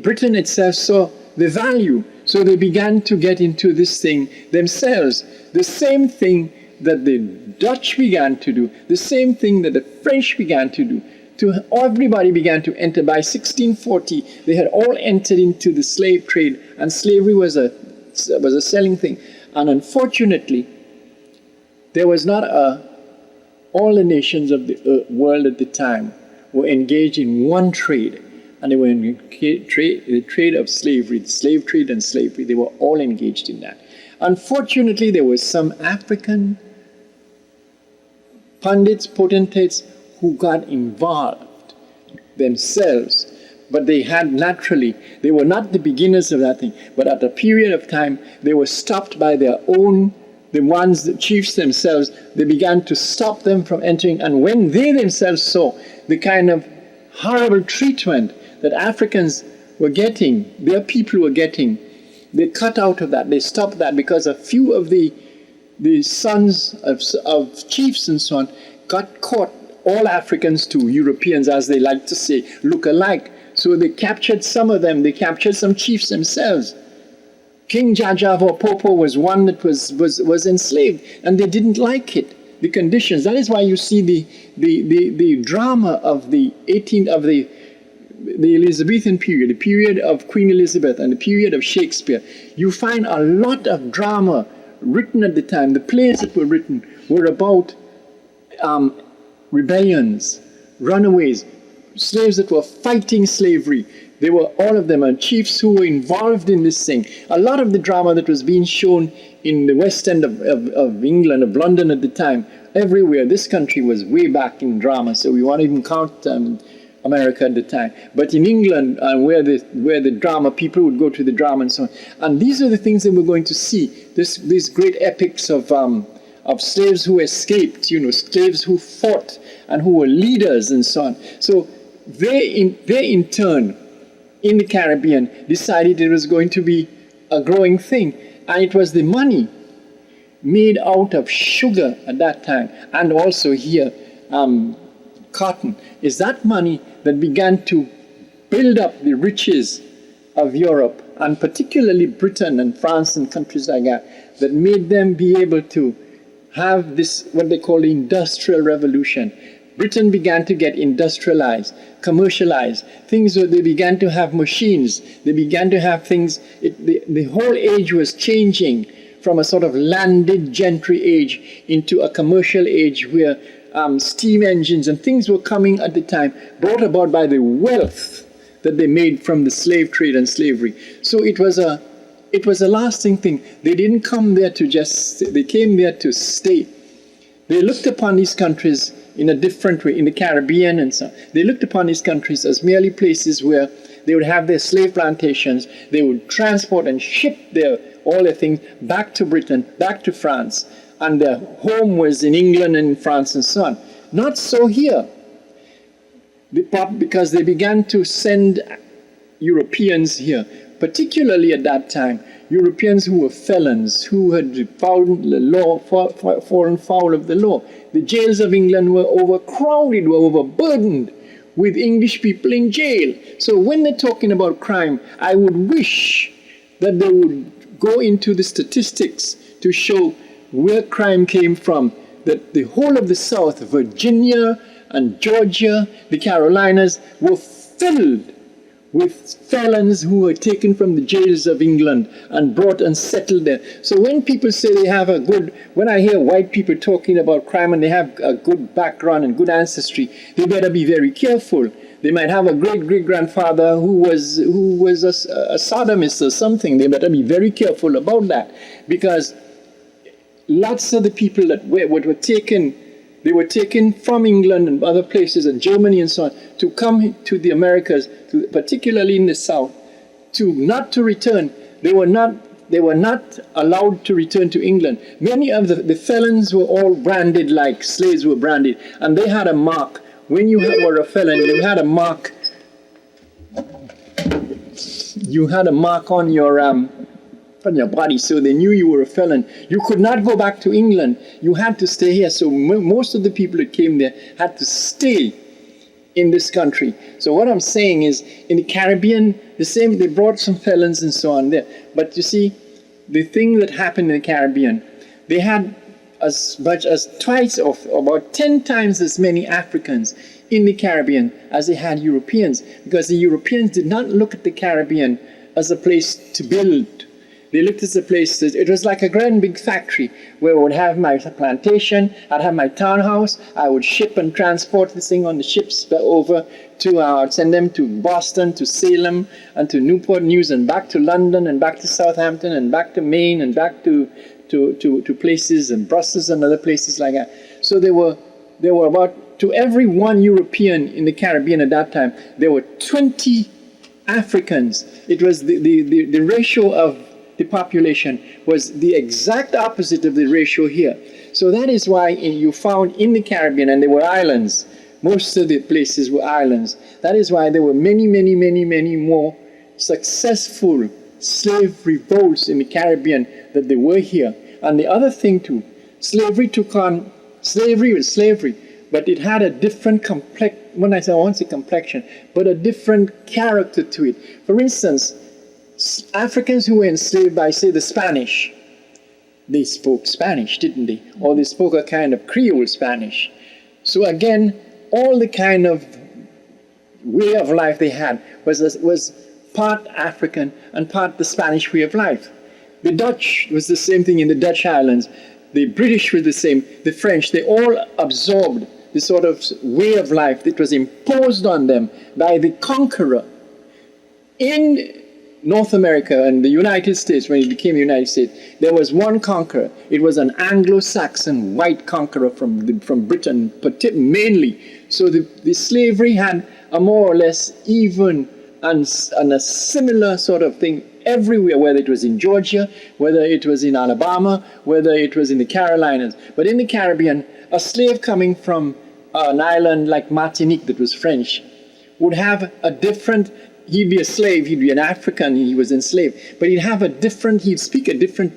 Britain itself saw the value, so they began to get into this thing themselves. The same thing that the Dutch began to do, the same thing that the French began to do. Everybody began to enter. By 1640, they had all entered into the slave trade, and slavery was a selling thing. And unfortunately, there was not all the nations of the world at the time were engaged in one trade, and they were in the trade of slavery, the slave trade and slavery. They were all engaged in that. Unfortunately, there were some African pundits, potentates, who got involved themselves, but they were not the beginners of that thing, but at a period of time, they were stopped by the chiefs themselves. They began to stop them from entering, and when they themselves saw the kind of horrible treatment that Africans were getting, their people were getting, they cut out of that. They stopped that because a few of the sons of chiefs and so on got caught. All Africans to Europeans, as they like to say, look alike. So they captured some of them. They captured some chiefs themselves. King Jajavo Popo was one that was enslaved, and they didn't like it, the conditions. That is why you see the drama of the Elizabethan period, the period of Queen Elizabeth and the period of Shakespeare. You find a lot of drama written at the time. The plays that were written were about rebellions, runaways, slaves that were fighting slavery. They were, all of them, and chiefs who were involved in this thing. A lot of the drama that was being shown in the West End of England, of London at the time, everywhere. This country was way back in drama, so we won't even count America at the time. But in England, where the drama, people would go to the drama and so on. And these are the things that we're going to see. These great epics of slaves who escaped, slaves who fought and who were leaders and so on. So they in turn, in the Caribbean, decided it was going to be a growing thing. And it was the money made out of sugar at that time, and also here, cotton, is that money that began to build up the riches of Europe, and particularly Britain and France and countries like that made them be able to have this, what they call the Industrial Revolution. Britain began to get industrialized, commercialized. They began to have machines. They began to have things. The whole age was changing from a sort of landed gentry age into a commercial age where steam engines and things were coming at the time, brought about by the wealth that they made from the slave trade and slavery. So it was a lasting thing. They didn't come there to they came there to stay. They looked upon these countries in a different way, in the Caribbean and so on. They looked upon these countries as merely places where they would have their slave plantations, they would transport and ship all their things back to Britain, back to France, and their home was in England and in France and so on. Not so here, because they began to send Europeans here, particularly at that time, Europeans who were felons, who had found the law, fallen foul of the law. The jails of England were overcrowded, were overburdened with English people in jail. So when they're talking about crime, I would wish that they would go into the statistics to show where crime came from, that the whole of the South, Virginia and Georgia, the Carolinas, were filled with felons who were taken from the jails of England and brought and settled there. So when people say they have when I hear white people talking about crime and they have a good background and good ancestry, they better be very careful. They might have a great-great-grandfather who was a sodomist or something. They better be very careful about that, because lots of the people that were taken, they were taken from England and other places and Germany and so on to come to the Americas, particularly in the South, not to return. They were not allowed to return to England. Many of the felons were all branded like slaves were branded, and they had a mark. When you were a felon, you had a mark. You had a mark on your body, so they knew you were a felon. You could not go back to England. You had to stay here. So most of the people that came there had to stay in this country. So what I'm saying is, in the Caribbean, the same. They brought some felons and so on there. But you see, the thing that happened in the Caribbean, they had as much as twice or about 10 times as many Africans in the Caribbean as they had Europeans, because the Europeans did not look at the Caribbean as a place to build. They looked at the place, it was like a grand big factory where I would have my plantation, I'd have my townhouse, I would ship and transport this thing on the ships over to, I'd send them to Boston, to Salem, and to Newport News, and back to London, and back to Southampton, and back to Maine, and back to places, and Brussels and other places like that. So there were about, to every one European in the Caribbean at that time, there were 20 Africans. It was the ratio of the population was the exact opposite of the ratio here. So that is why you found in the Caribbean, and there were islands, most of the places were islands. That is why there were many, many, many, many more successful slave revolts in the Caribbean than there were here. And the other thing too, slavery was slavery, but it had a different when I won't say complexion, but a different character to it. For instance, Africans who were enslaved by, say, the Spanish, they spoke Spanish, didn't they? Or they spoke a kind of Creole Spanish. So again, all the kind of way of life they had was part African and part the Spanish way of life. The Dutch was the same thing in the Dutch islands. The British were the same. The French, they all absorbed the sort of way of life that was imposed on them by the conqueror. In North America and the United States, when it became the United States, there was one conqueror. It was an Anglo-Saxon white conqueror from Britain, mainly. So the slavery had a more or less even and a similar sort of thing everywhere, whether it was in Georgia, whether it was in Alabama, whether it was in the Carolinas. But in the Caribbean, a slave coming from an island like Martinique that was French would have a different, he'd be a slave, he'd be an African, he was enslaved, but he'd speak a different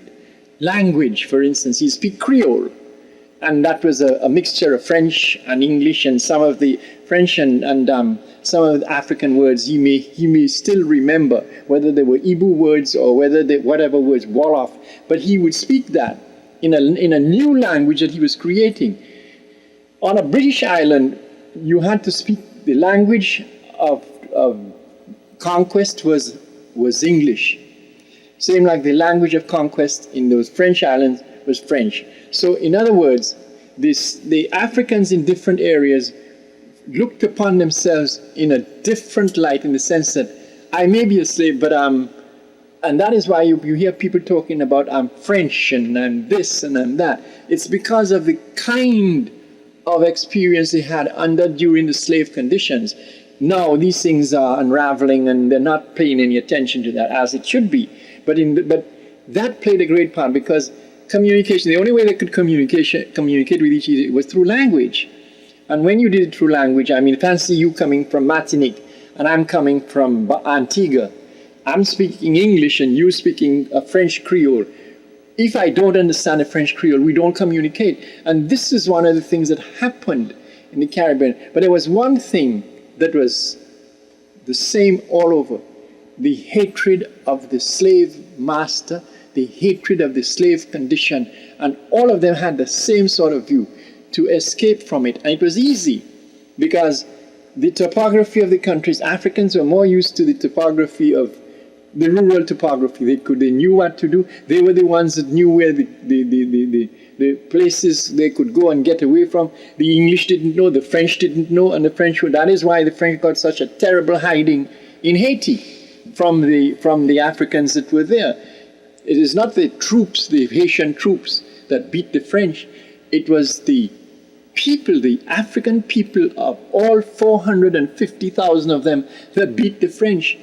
language. For instance, he'd speak Creole. And that was a mixture of French and English, and some of the French and some of the African words he may still remember, whether they were Ibu words or whatever words, Wolof. But he would speak that in a new language that he was creating. On a British island, you had to speak the language of conquest was English. Same like the language of conquest in those French islands was French. So in other words, the Africans in different areas looked upon themselves in a different light, in the sense that I may be a slave, but and that is why you hear people talking about I'm French and I'm this and I'm that. It's because of the kind of experience they had during the slave conditions. Now these things are unraveling and they're not paying any attention to that as it should be. But that played a great part, because communication, the only way they could communicate with each other was through language. And when you did it through language, I mean, fancy you coming from Martinique and I'm coming from Antigua. I'm speaking English and you speaking a French Creole. If I don't understand the French Creole, we don't communicate. And this is one of the things that happened in the Caribbean. But there was one thing that was the same all over. The hatred of the slave master, the hatred of the slave condition, and all of them had the same sort of view, to escape from it. And it was easy, because the topography of the countries, Africans were more used to the topography of the rural topography. They knew what to do. They were the ones that knew where the places they could go and get away from. The English didn't know, the French didn't know, and that is why the French got such a terrible hiding in Haiti from the Africans that were there. It is not the troops, the Haitian troops, that beat the French. It was the people, the African people, of all 450,000 of them, that beat the French.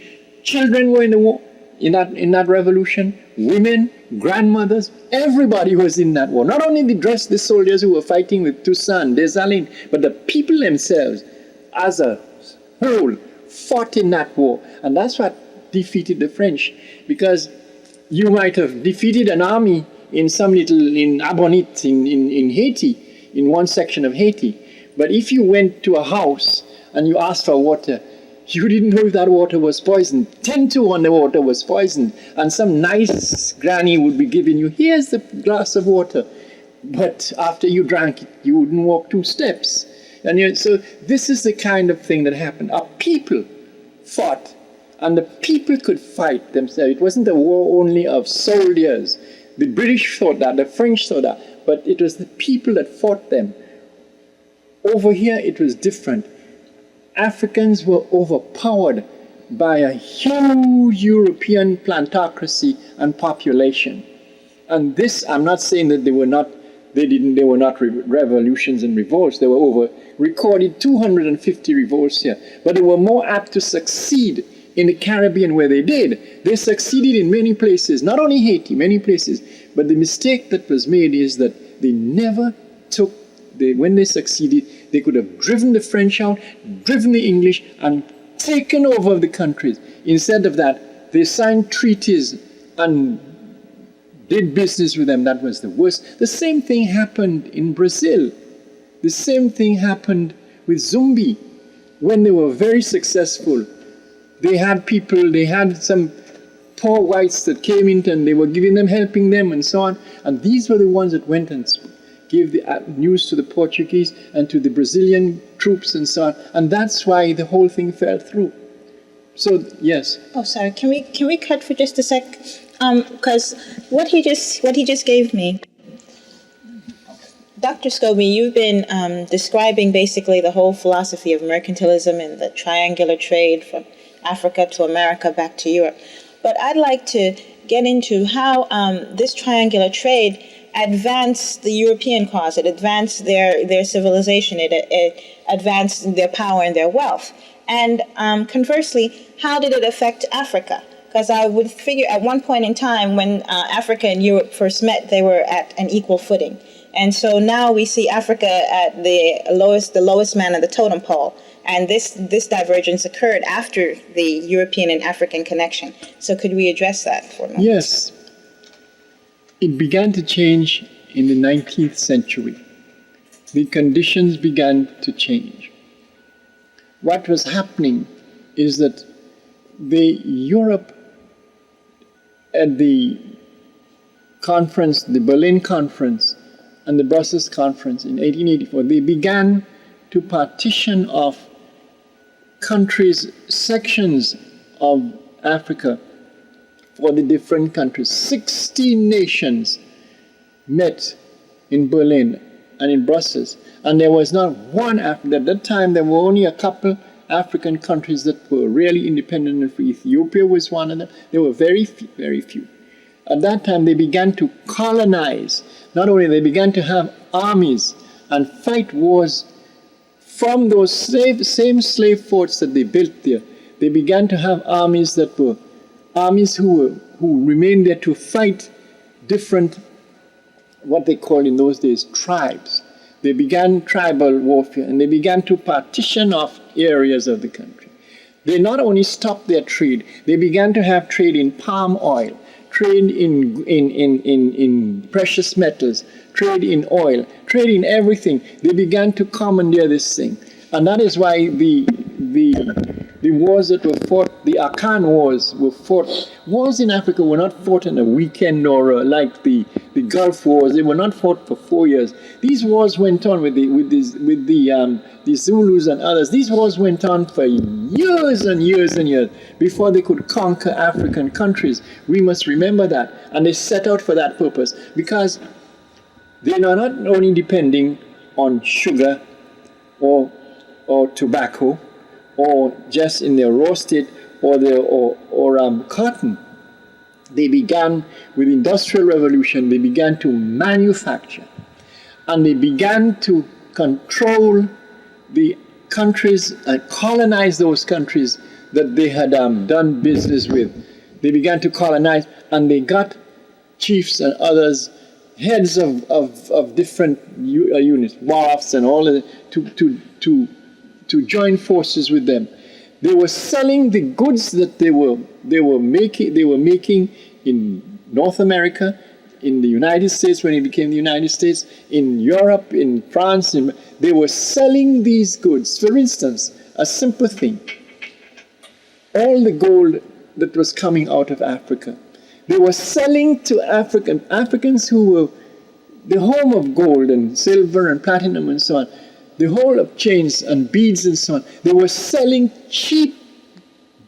Children were in the war, in that revolution. Women, grandmothers, everybody was in that war. Not only the soldiers who were fighting with Toussaint, Dessalines, but the people themselves, as a whole, fought in that war. And that's what defeated the French. Because you might have defeated an army in Abonite, in Haiti, in one section of Haiti. But if you went to a house and you asked for water, you didn't know if that water was poisoned. 10 to 1 the water was poisoned. And some nice granny would be giving you, here's the glass of water. But after you drank it, you wouldn't walk 2 steps. And so this is the kind of thing that happened. Our people fought, and the people could fight themselves. It wasn't a war only of soldiers. The British thought that, the French thought that, but it was the people that fought them. Over here, it was different. Africans were overpowered by a huge European plantocracy and population. And this, I'm not saying that they were not revolutions and revolts. There were recorded 250 revolts here. But they were more apt to succeed in the Caribbean, where they did. They succeeded in many places, not only Haiti, many places. But the mistake that was made is that they never took, when they succeeded, they could have driven the French out, driven the English, and taken over the countries. Instead of that, they signed treaties and did business with them. That was the worst. The same thing happened in Brazil. The same thing happened with Zumbi. When they were very successful, they had some poor whites that came in and they were giving them, helping them and so on. And these were the ones that went and gave the news to the Portuguese and to the Brazilian troops and so on. And that's why the whole thing fell through. So, yes. Oh, sorry. Can we cut for just a sec? Because what he just gave me, Dr. Scobie, you've been describing basically the whole philosophy of mercantilism and the triangular trade from Africa to America back to Europe. But I'd like to get into how this triangular trade advanced the European cause. It advanced their civilization. It advanced their power and their wealth. And conversely, how did it affect Africa? Because I would figure at one point in time when Africa and Europe first met, they were at an equal footing. And so now we see Africa at the lowest man on the totem pole. And this divergence occurred after the European and African connection. So could we address that for a moment? Yes. It began to change in the 19th century. The conditions began to change. What was happening is that Europe at the conference, the Berlin Conference and the Brussels Conference in 1884, they began to partition off countries, sections of Africa, for the different countries. 16 nations met in Berlin and in Brussels, and there was not one African. At that time, there were only a couple African countries that were really independent and free. Ethiopia was one of them. There were very few. At that time, they began to colonize. Not only they began to have armies and fight wars from those same slave forts that they built there. They began to have armies that were armies who remained there to fight different, what they called in those days, tribes. They began tribal warfare, and they began to partition off areas of the country. They not only stopped their trade, they began to have trade in palm oil, trade in precious metals, trade in oil, trade in everything. They began to commandeer this thing. And that is why the wars that were fought, the Akan wars were fought. Wars in Africa were not fought in a weekend or like the Gulf Wars. They were not fought for 4 years. These wars went on with the Zulus and others. These wars went on for years and years and years before they could conquer African countries. We must remember that. And they set out for that purpose because they are not only depending on sugar or tobacco, or just in their raw state, or cotton. They began with the Industrial Revolution. They began to manufacture, and they began to control the countries and colonize those countries that they had done business with. They began to colonize, and they got chiefs and others, heads of different units, wafs and all of that, to join forces with them. They were selling the goods that they were making in North America, in the United States when it became the United States, in Europe, in France. They were selling these goods. For instance, a simple thing, all the gold that was coming out of Africa, they were selling to Africans who were the home of gold and silver and platinum and so on, the whole of chains and beads and so on. They were selling cheap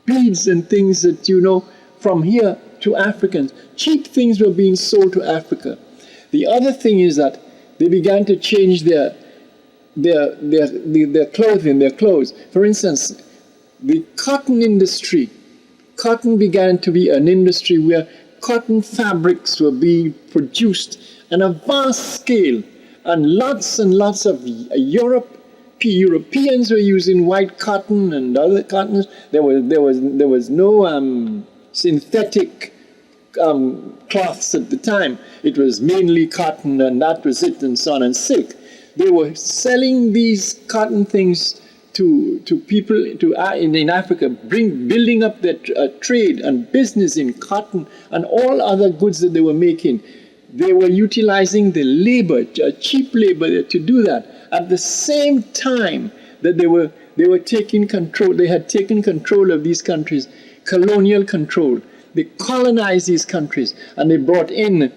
beads and things that, from here to Africans. Cheap things were being sold to Africa. The other thing is that they began to change their clothing, their clothes. For instance, the cotton industry. Cotton began to be an industry where cotton fabrics were being produced on a vast scale, and lots of Europeans were using white cotton and other cottons. There was no synthetic cloths at the time. It was mainly cotton, and that was it, and so on, and silk. They were selling these cotton things to people in Africa, building up their trade and business in cotton and all other goods that they were making. They were utilizing the labor, cheap labor, to do that. At the same time that they were taking control, they had taken control of these countries, colonial control. They colonized these countries, and they brought in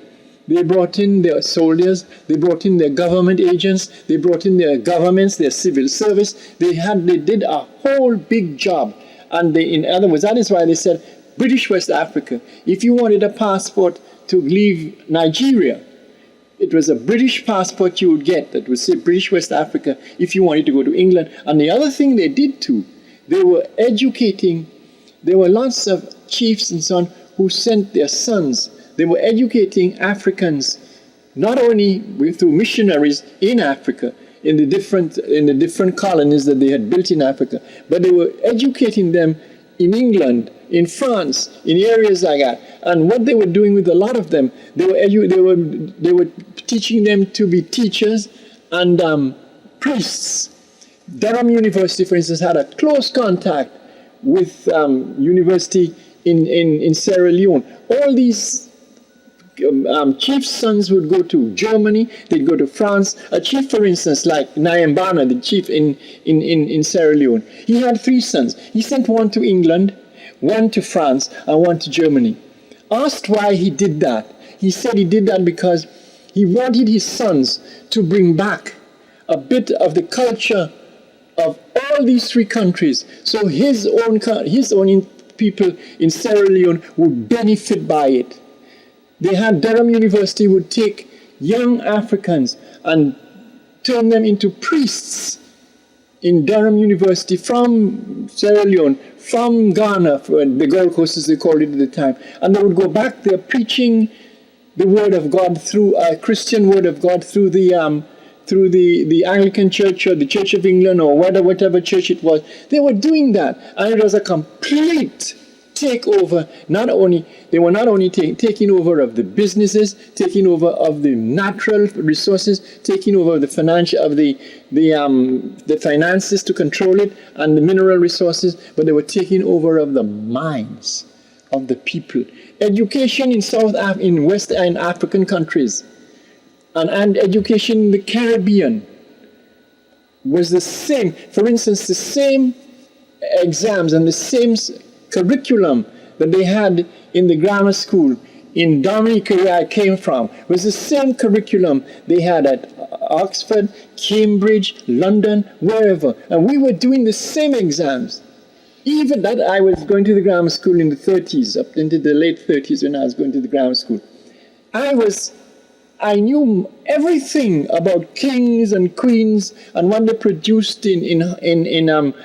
their soldiers, they brought in their government agents, they brought in their governments, their civil service. They did a whole big job. And in other words, that is why they said, British West Africa, if you wanted a passport to leave Nigeria, it was a British passport you would get that would say British West Africa if you wanted to go to England. And the other thing they did too, they were educating, there were lots of chiefs and so on who sent their sons. They were educating Africans, not only through missionaries in Africa, in the different colonies that they had built in Africa, but they were educating them in England, in France, in areas like that. And what they were doing with a lot of them, they were teaching them to be teachers and priests. Durham University, for instance, had a close contact with university in Sierra Leone. All these chief's sons would go to Germany, they'd go to France. A chief, for instance, like Nyambana, the chief in Sierra Leone, he had 3 sons. He sent one to England, one to France, and one to Germany. Asked why he did that, he said he did that because he wanted his sons to bring back a bit of the culture of all these 3 countries. So his own people in Sierra Leone would benefit by it. They had Durham University would take young Africans and turn them into priests in Durham University from Sierra Leone, from Ghana, the Gold Coast as they called it at the time. And they would go back there preaching the word of God through a Christian word of God through the Anglican Church or the Church of England or whatever church it was. They were doing that, and it was a complete takeover. They were not only taking over of the businesses, taking over of the natural resources, taking over the financial of the finances to control it, and the mineral resources, but they were taking over of the minds of the people. Education in West and African countries, and education in the Caribbean was the same. For instance, the same exams and the same curriculum that they had in the grammar school in Dominica, where I came from, was the same curriculum they had at Oxford, Cambridge, London, wherever. And we were doing the same exams. Even that, I was going to the grammar school in the 30s, up into the late 30s when I was going to the grammar school. I knew everything about kings and queens and what they produced in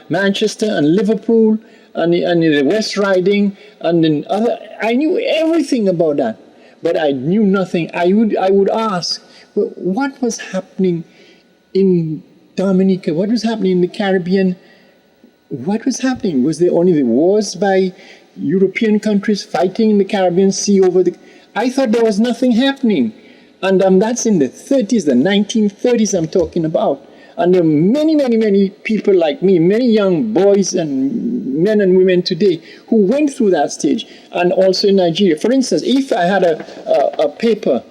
Manchester and Liverpool and in the West Riding and in other. I knew everything about that, but I knew nothing. I would ask, well, what was happening in Dominica? What was happening in the Caribbean? What was happening? Was there only the wars by European countries fighting in the Caribbean Sea over the... I thought there was nothing happening. And that's in the 30s, the 1930s I'm talking about. And there are many, many, many people like me, many young boys and men and women today who went through that stage, and also in Nigeria. For instance, if I had a paper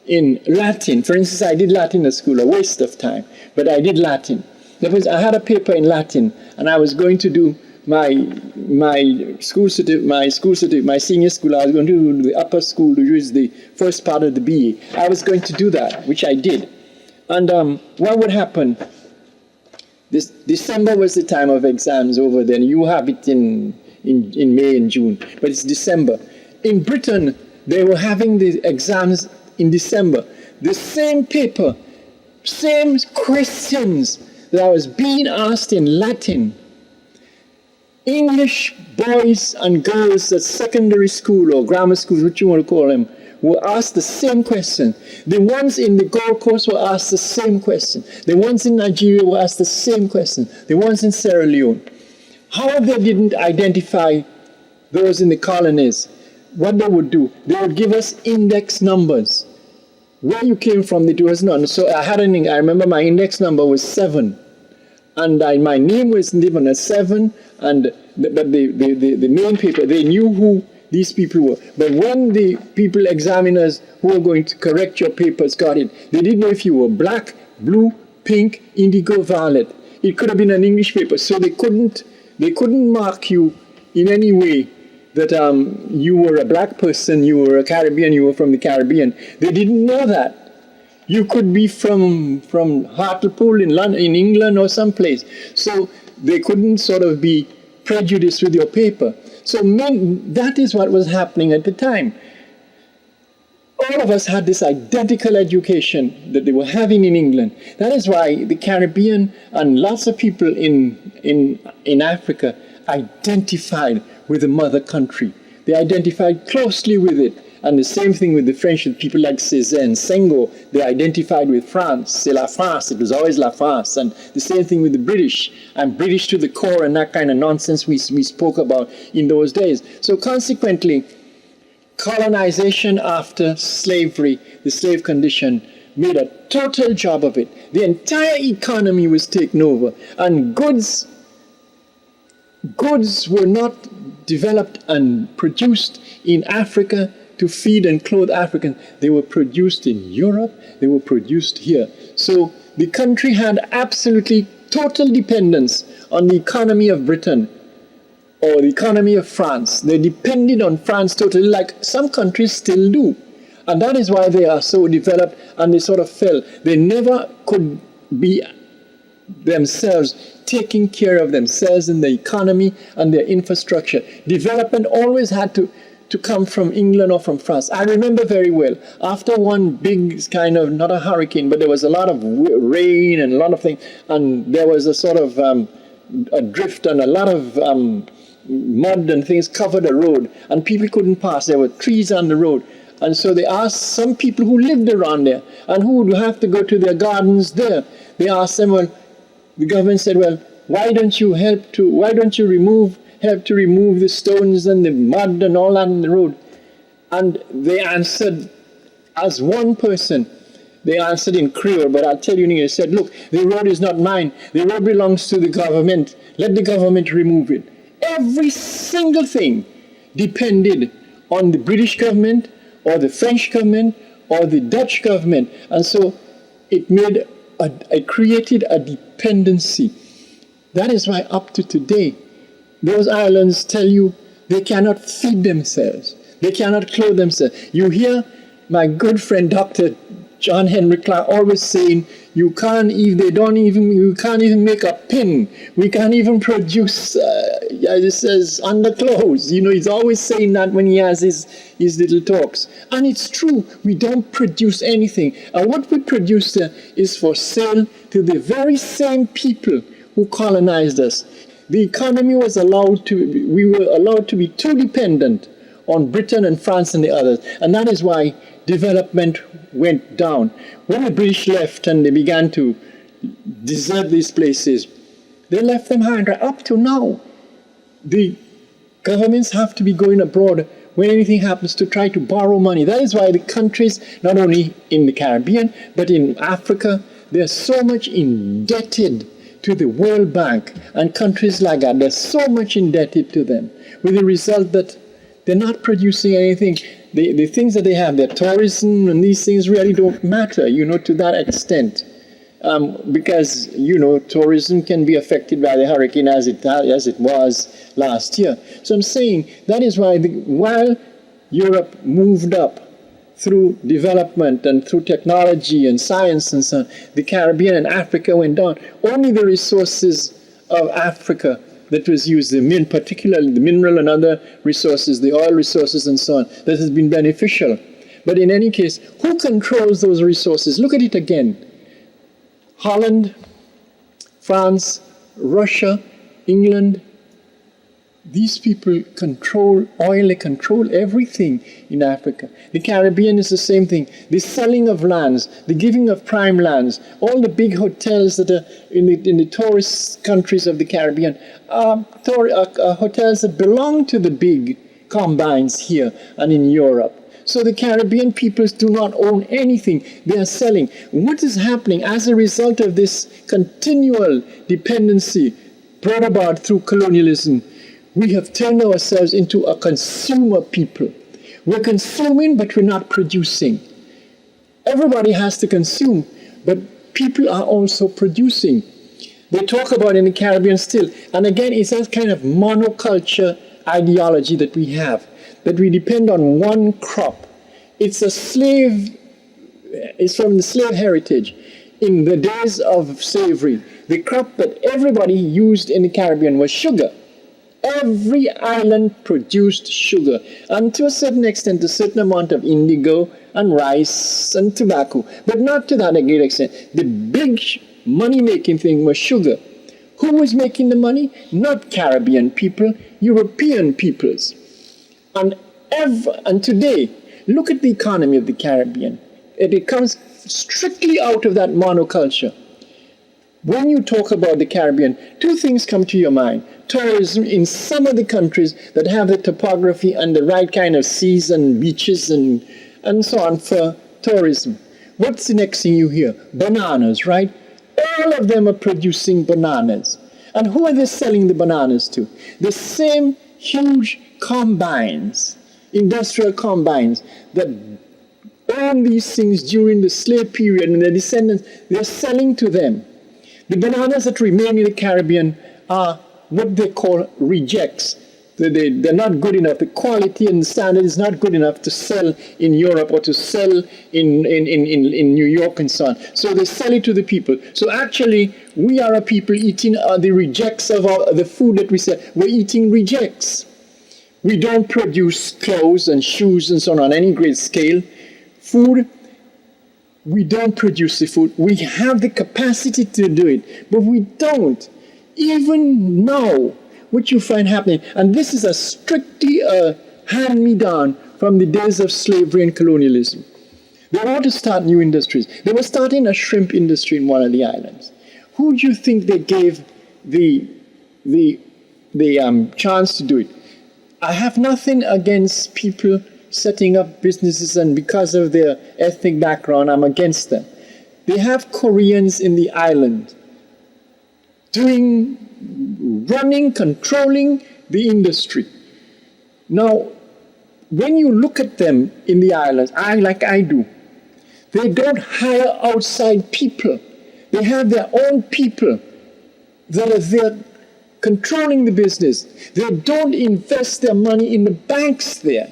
in Latin, for instance, I did Latin at school, a waste of time, but I did Latin. I had a paper in Latin, and I was going to do my senior school. I was going to do the upper school, which is the first part of the BA. I was going to do that, which I did. And what would happen? December was the time of exams over there. You have it in May and June, but it's December. In Britain, they were having the exams in December. The same paper, same questions that I was being asked in Latin. English boys and girls at secondary school or grammar schools, what you want to call them, were asked the same question. The ones in the Gold Coast were asked the same question. The ones in Nigeria were asked the same question. The ones in Sierra Leone. How they didn't identify those in the colonies, what they would do, they would give us index numbers. Where you came from, it was none. So I remember my index number was 7. And my name was given as 7, but the main paper, they knew who these people were. But when the examiners who were going to correct your papers got it, they didn't know if you were black, blue, pink, indigo, violet. It could have been an English paper, so they couldn't mark you in any way that you were a black person, you were a Caribbean, you were from the Caribbean. They didn't know that. You could be from Hartlepool in London, in England or someplace. So they couldn't sort of be prejudiced with your paper. So that is what was happening at the time. All of us had this identical education that they were having in England. That is why the Caribbean and lots of people in Africa identified with the mother country. They identified closely with it. And the same thing with the French, with people like Césaire and Senghor, they identified with France. C'est la France, it was always la France. And the same thing with the British. I'm British to the core and that kind of nonsense we spoke about in those days. So consequently, colonization after slavery, the slave condition, made a total job of it. The entire economy was taken over. And goods were not developed and produced in Africa to feed and clothe Africans. They were produced in Europe, they were produced here. So the country had absolutely total dependence on the economy of Britain or the economy of France. They depended on France totally, like some countries still do. And that is why they are so developed and they sort of fell. They never could be themselves, taking care of themselves and the economy and their infrastructure. Development always had to come from England or from France. I remember very well, after one big kind of, not a hurricane, but there was a lot of rain and a lot of things, and there was a sort of a drift and a lot of mud and things covered the road, and people couldn't pass. There were trees on the road. And so they asked some people who lived around there and who would have to go to their gardens there. They asked them, well, the government said, well, why don't you help to remove the stones and the mud and all that on the road? And they answered, as one person, they answered in Creole, but I'll tell you in English, they said, look, the road is not mine. The road belongs to the government. Let the government remove it. Every single thing depended on the British government or the French government or the Dutch government. And so it created a dependency. That is why up to today, those islands tell you they cannot feed themselves. They cannot clothe themselves. You hear my good friend Dr. John Henry Clark always saying, you can't even make a pin. We can't even produce, as it says, underclothes. You know, he's always saying that when he has his little talks. And it's true, we don't produce anything. And what we produce there is for sale to the very same people who colonized us. The economy we were allowed to be too dependent on Britain and France and the others. And that is why development went down. When the British left and they began to desert these places, they left them high and dry. Up to now, the governments have to be going abroad when anything happens to try to borrow money. That is why the countries, not only in the Caribbean, but in Africa, they're so much indebted to the World Bank and countries like that. They're so much indebted to them, with the result that they're not producing anything. The things that they have, their tourism and these things really don't matter, to that extent. Because, tourism can be affected by the hurricane as it was last year. So I'm saying that is why while Europe moved up through development and through technology and science and so on, the Caribbean and Africa went down. Only the resources of Africa that was used, particularly the mineral and other resources, the oil resources and so on, that has been beneficial. But in any case, who controls those resources? Look at it again. Holland, France, Russia, England, these people control oil, they control everything in Africa. The Caribbean is the same thing. The selling of lands, the giving of prime lands, all the big hotels that are in the tourist countries of the Caribbean are hotels that belong to the big combines here and in Europe. So the Caribbean peoples do not own anything. They are selling. What is happening as a result of this continual dependency brought about through colonialism? We have turned ourselves into a consumer people. We're consuming, but we're not producing. Everybody has to consume, but people are also producing. They talk about in the Caribbean still, and again, it's that kind of monoculture ideology that we have, that we depend on one crop. It's from the slave heritage. In the days of slavery, the crop that everybody used in the Caribbean was sugar. Every island produced sugar, and to a certain extent, a certain amount of indigo and rice and tobacco, but not to that great extent. The big money-making thing was sugar. Who was making the money? Not Caribbean people, European peoples. And today, look at the economy of the Caribbean. It comes strictly out of that monoculture. When you talk about the Caribbean, two things come to your mind. Tourism in some of the countries that have the topography and the right kind of seas and beaches and so on for tourism. What's the next thing you hear? Bananas, right? All of them are producing bananas. And who are they selling the bananas to? The same huge combines, industrial combines, that owned these things during the slave period, and their descendants, they're selling to them. The bananas that remain in the Caribbean are what they call rejects. They're not good enough. The quality and standard is not good enough to sell in Europe or to sell in New York and so on. So they sell it to the people. So actually, we are a people eating the rejects of the food that we sell. We're eating rejects. We don't produce clothes and shoes and so on any great scale. Food, we don't produce the food. We have the capacity to do it, but we don't. Even now, what you find happening, and this is a strictly hand-me-down from the days of slavery and colonialism. They want to start new industries. They were starting a shrimp industry in one of the islands. Who do you think they gave the chance to do it? I have nothing against people setting up businesses, and because of their ethnic background, I'm against them. They have Koreans in the island running, controlling the industry. Now, when you look at them in the islands, like I do, they don't hire outside people. They have their own people that are there controlling the business. They don't invest their money in the banks there.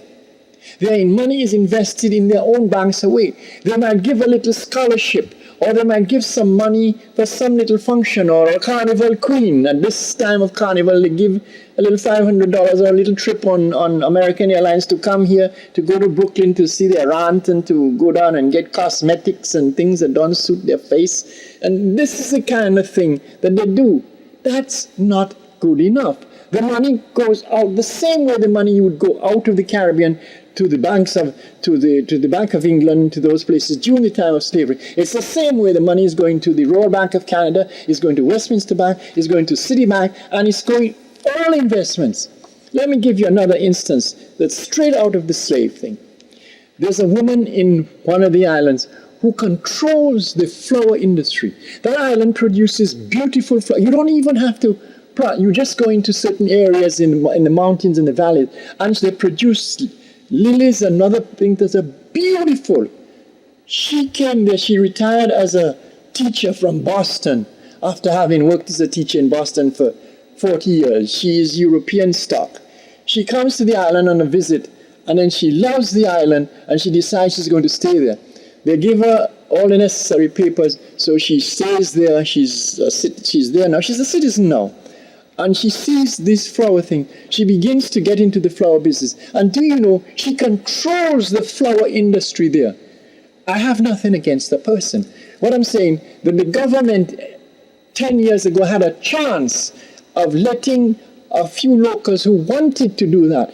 Their money is invested in their own banks away. They might give a little scholarship, or they might give some money for some little function, or a carnival queen. At this time of carnival, they give a little $500 or a little trip on American Airlines to come here, to go to Brooklyn to see their aunt, and to go down and get cosmetics and things that don't suit their face. And this is the kind of thing that they do. That's not good enough. The money goes out the same way the money would go out of the Caribbean to the banks of to the Bank of England, to those places during the time of slavery. It's the same way the money is going to the Royal Bank of Canada, is going to Westminster Bank, is going to Citibank, and it's going all investments. Let me give you another instance that's straight out of the slave thing. There's a woman in one of the islands who controls the flower industry. That island produces beautiful flowers. You don't even have to. You just go into certain areas in the mountains and the valleys, and they produce lilies and other things that are beautiful. She came there. She retired as a teacher from Boston after having worked as a teacher in Boston for 40 years. She is European stock. She comes to the island on a visit, and then she loves the island, and she decides she's going to stay there. They give her all the necessary papers, so she stays there. She's there now. She's a citizen now. And she sees this flower thing. She begins to get into the flower business. And do you know, she controls the flower industry there. I have nothing against the person. What I'm saying, that the government 10 years ago had a chance of letting a few locals who wanted to do that.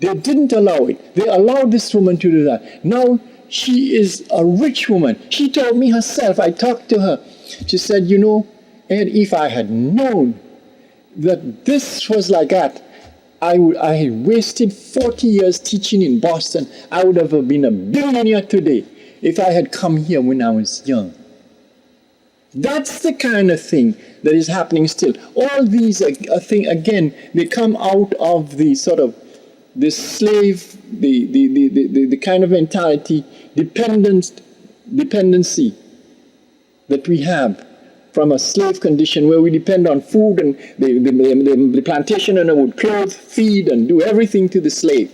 They didn't allow it. They allowed this woman to do that. Now she is a rich woman. She told me herself, I talked to her. She said, you know, Ed, if I had known that this was like that, I had wasted 40 years teaching in Boston. I would have been a billionaire today if I had come here when I was young. That's the kind of thing that is happening still. All these things, again, they come out of the sort of the slave, the kind of mentality, dependency that we have from a slave condition where we depend on food, and the plantation owner would clothe, feed, and do everything to the slave.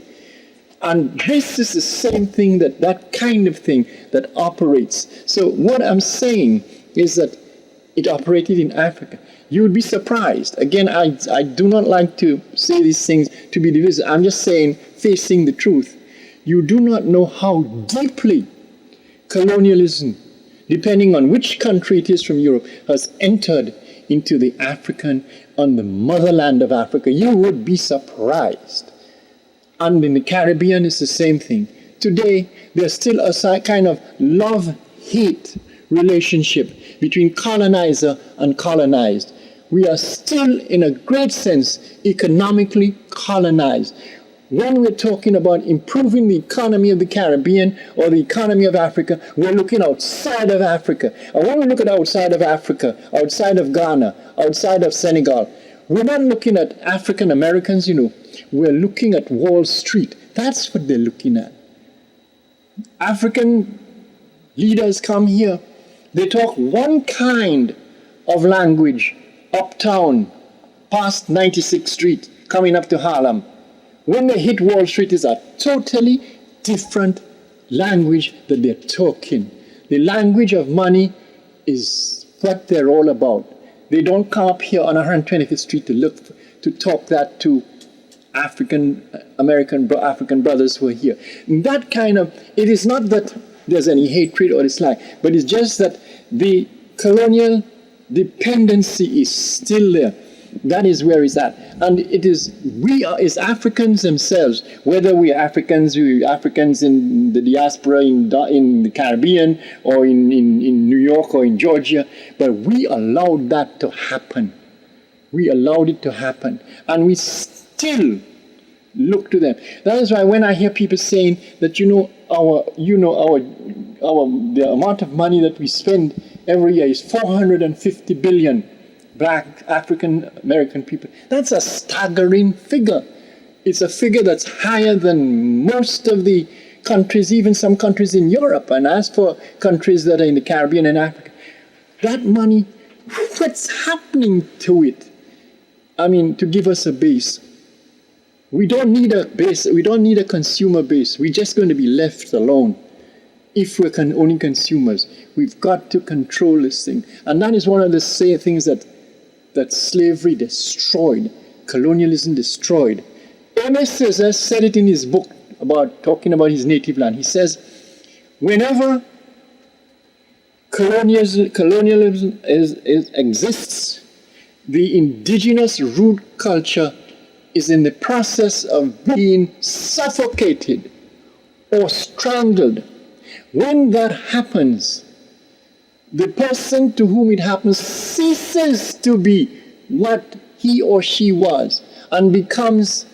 And this is the same thing, that kind of thing that operates. So what I'm saying is that it operated in Africa. You would be surprised. Again, I do not like to say these things to be divisive. I'm just saying, facing the truth. You do not know how deeply colonialism, depending on which country it is from Europe, has entered into the African, on the motherland of Africa. You would be surprised. And in the Caribbean, it's the same thing. Today, there's still a kind of love-hate relationship between colonizer and colonized. We are still, in a great sense, economically colonized. When we're talking about improving the economy of the Caribbean or the economy of Africa, we're looking outside of Africa. And when we look at outside of Africa, outside of Ghana, outside of Senegal, we're not looking at African Americans, you know. We're looking at Wall Street. That's what they're looking at. African leaders come here. They talk one kind of language uptown, past 96th Street, coming up to Harlem. When they hit Wall Street, it's a totally different language that they're talking. The language of money is what they're all about. They don't come up here on 125th Street to talk that to African brothers who are here. That kind of, it is not that there's any hatred or dislike, but it's just that the colonial dependency is still there. That is where it's at. And it is, we are, as Africans themselves, whether we're Africans in the diaspora, in the Caribbean, or in New York or in Georgia, but we allowed that to happen. We allowed it to happen. And we still look to them. That is why when I hear people saying that, the amount of money that we spend every year is 450 billion, Black African American people. That's a staggering figure. It's a figure that's higher than most of the countries, even some countries in Europe. And as for countries that are in the Caribbean and Africa, that money, what's happening to it? I mean, to give us a base. We don't need a base. We don't need a consumer base. We're just going to be left alone if we're only consumers. We've got to control this thing. And that is one of the things that slavery destroyed, colonialism destroyed. M.S. Cesar said it in his book talking about his native land. He says, whenever colonialism exists, the indigenous root culture is in the process of being suffocated or strangled. When that happens, the person to whom it happens ceases to be what he or she was and becomes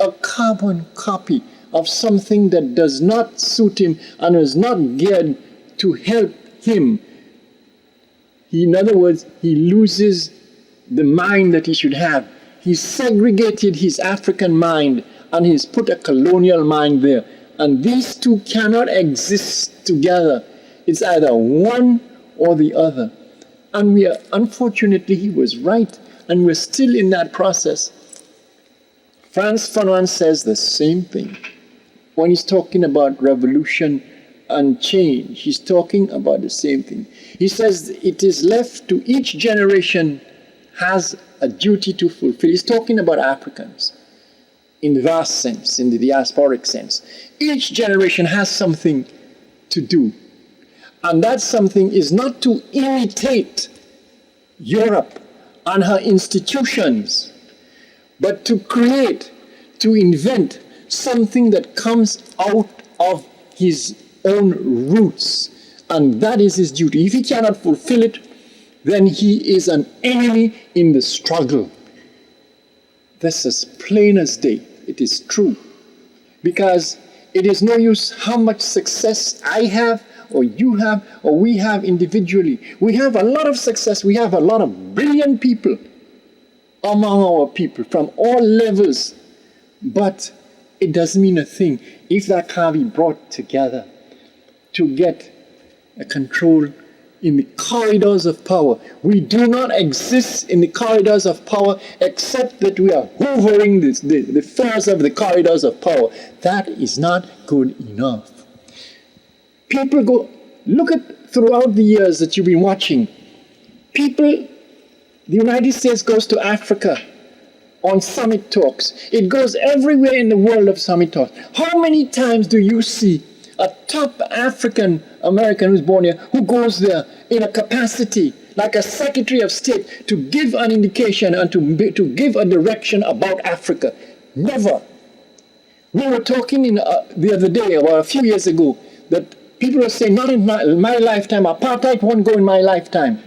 a carbon copy of something that does not suit him and is not geared to help him. In other words, he loses the mind that he should have. He's segregated his African mind and he's put a colonial mind there. And these two cannot exist together. It's either one or the other. And unfortunately, he was right, and we're still in that process. Frantz Fanon says the same thing. When he's talking about revolution and change, he's talking about the same thing. He says it is left to each generation has a duty to fulfill. He's talking about Africans in the vast sense, in the diasporic sense. Each generation has something to do. And that something is not to imitate Europe and her institutions, but to create, to invent something that comes out of his own roots. And that is his duty. If he cannot fulfill it, then he is an enemy in the struggle. That's as plain as day. It is true. Because it is no use how much success I have, or you have, or we have individually. We have a lot of success. We have a lot of brilliant people among our people from all levels. But it doesn't mean a thing if that can't be brought together to get a control in the corridors of power. We do not exist in the corridors of power except that we are hoovering the furs of the corridors of power. That is not good enough. People go, look at throughout the years that you've been watching, the United States goes to Africa on summit talks. It goes everywhere in the world of summit talks. How many times do you see a top African American who's born here who goes there in a capacity like a Secretary of State to give an indication and to give a direction about Africa? Never. We were talking the other day, about a few years ago, that people are saying, not in my lifetime, apartheid won't go in my lifetime.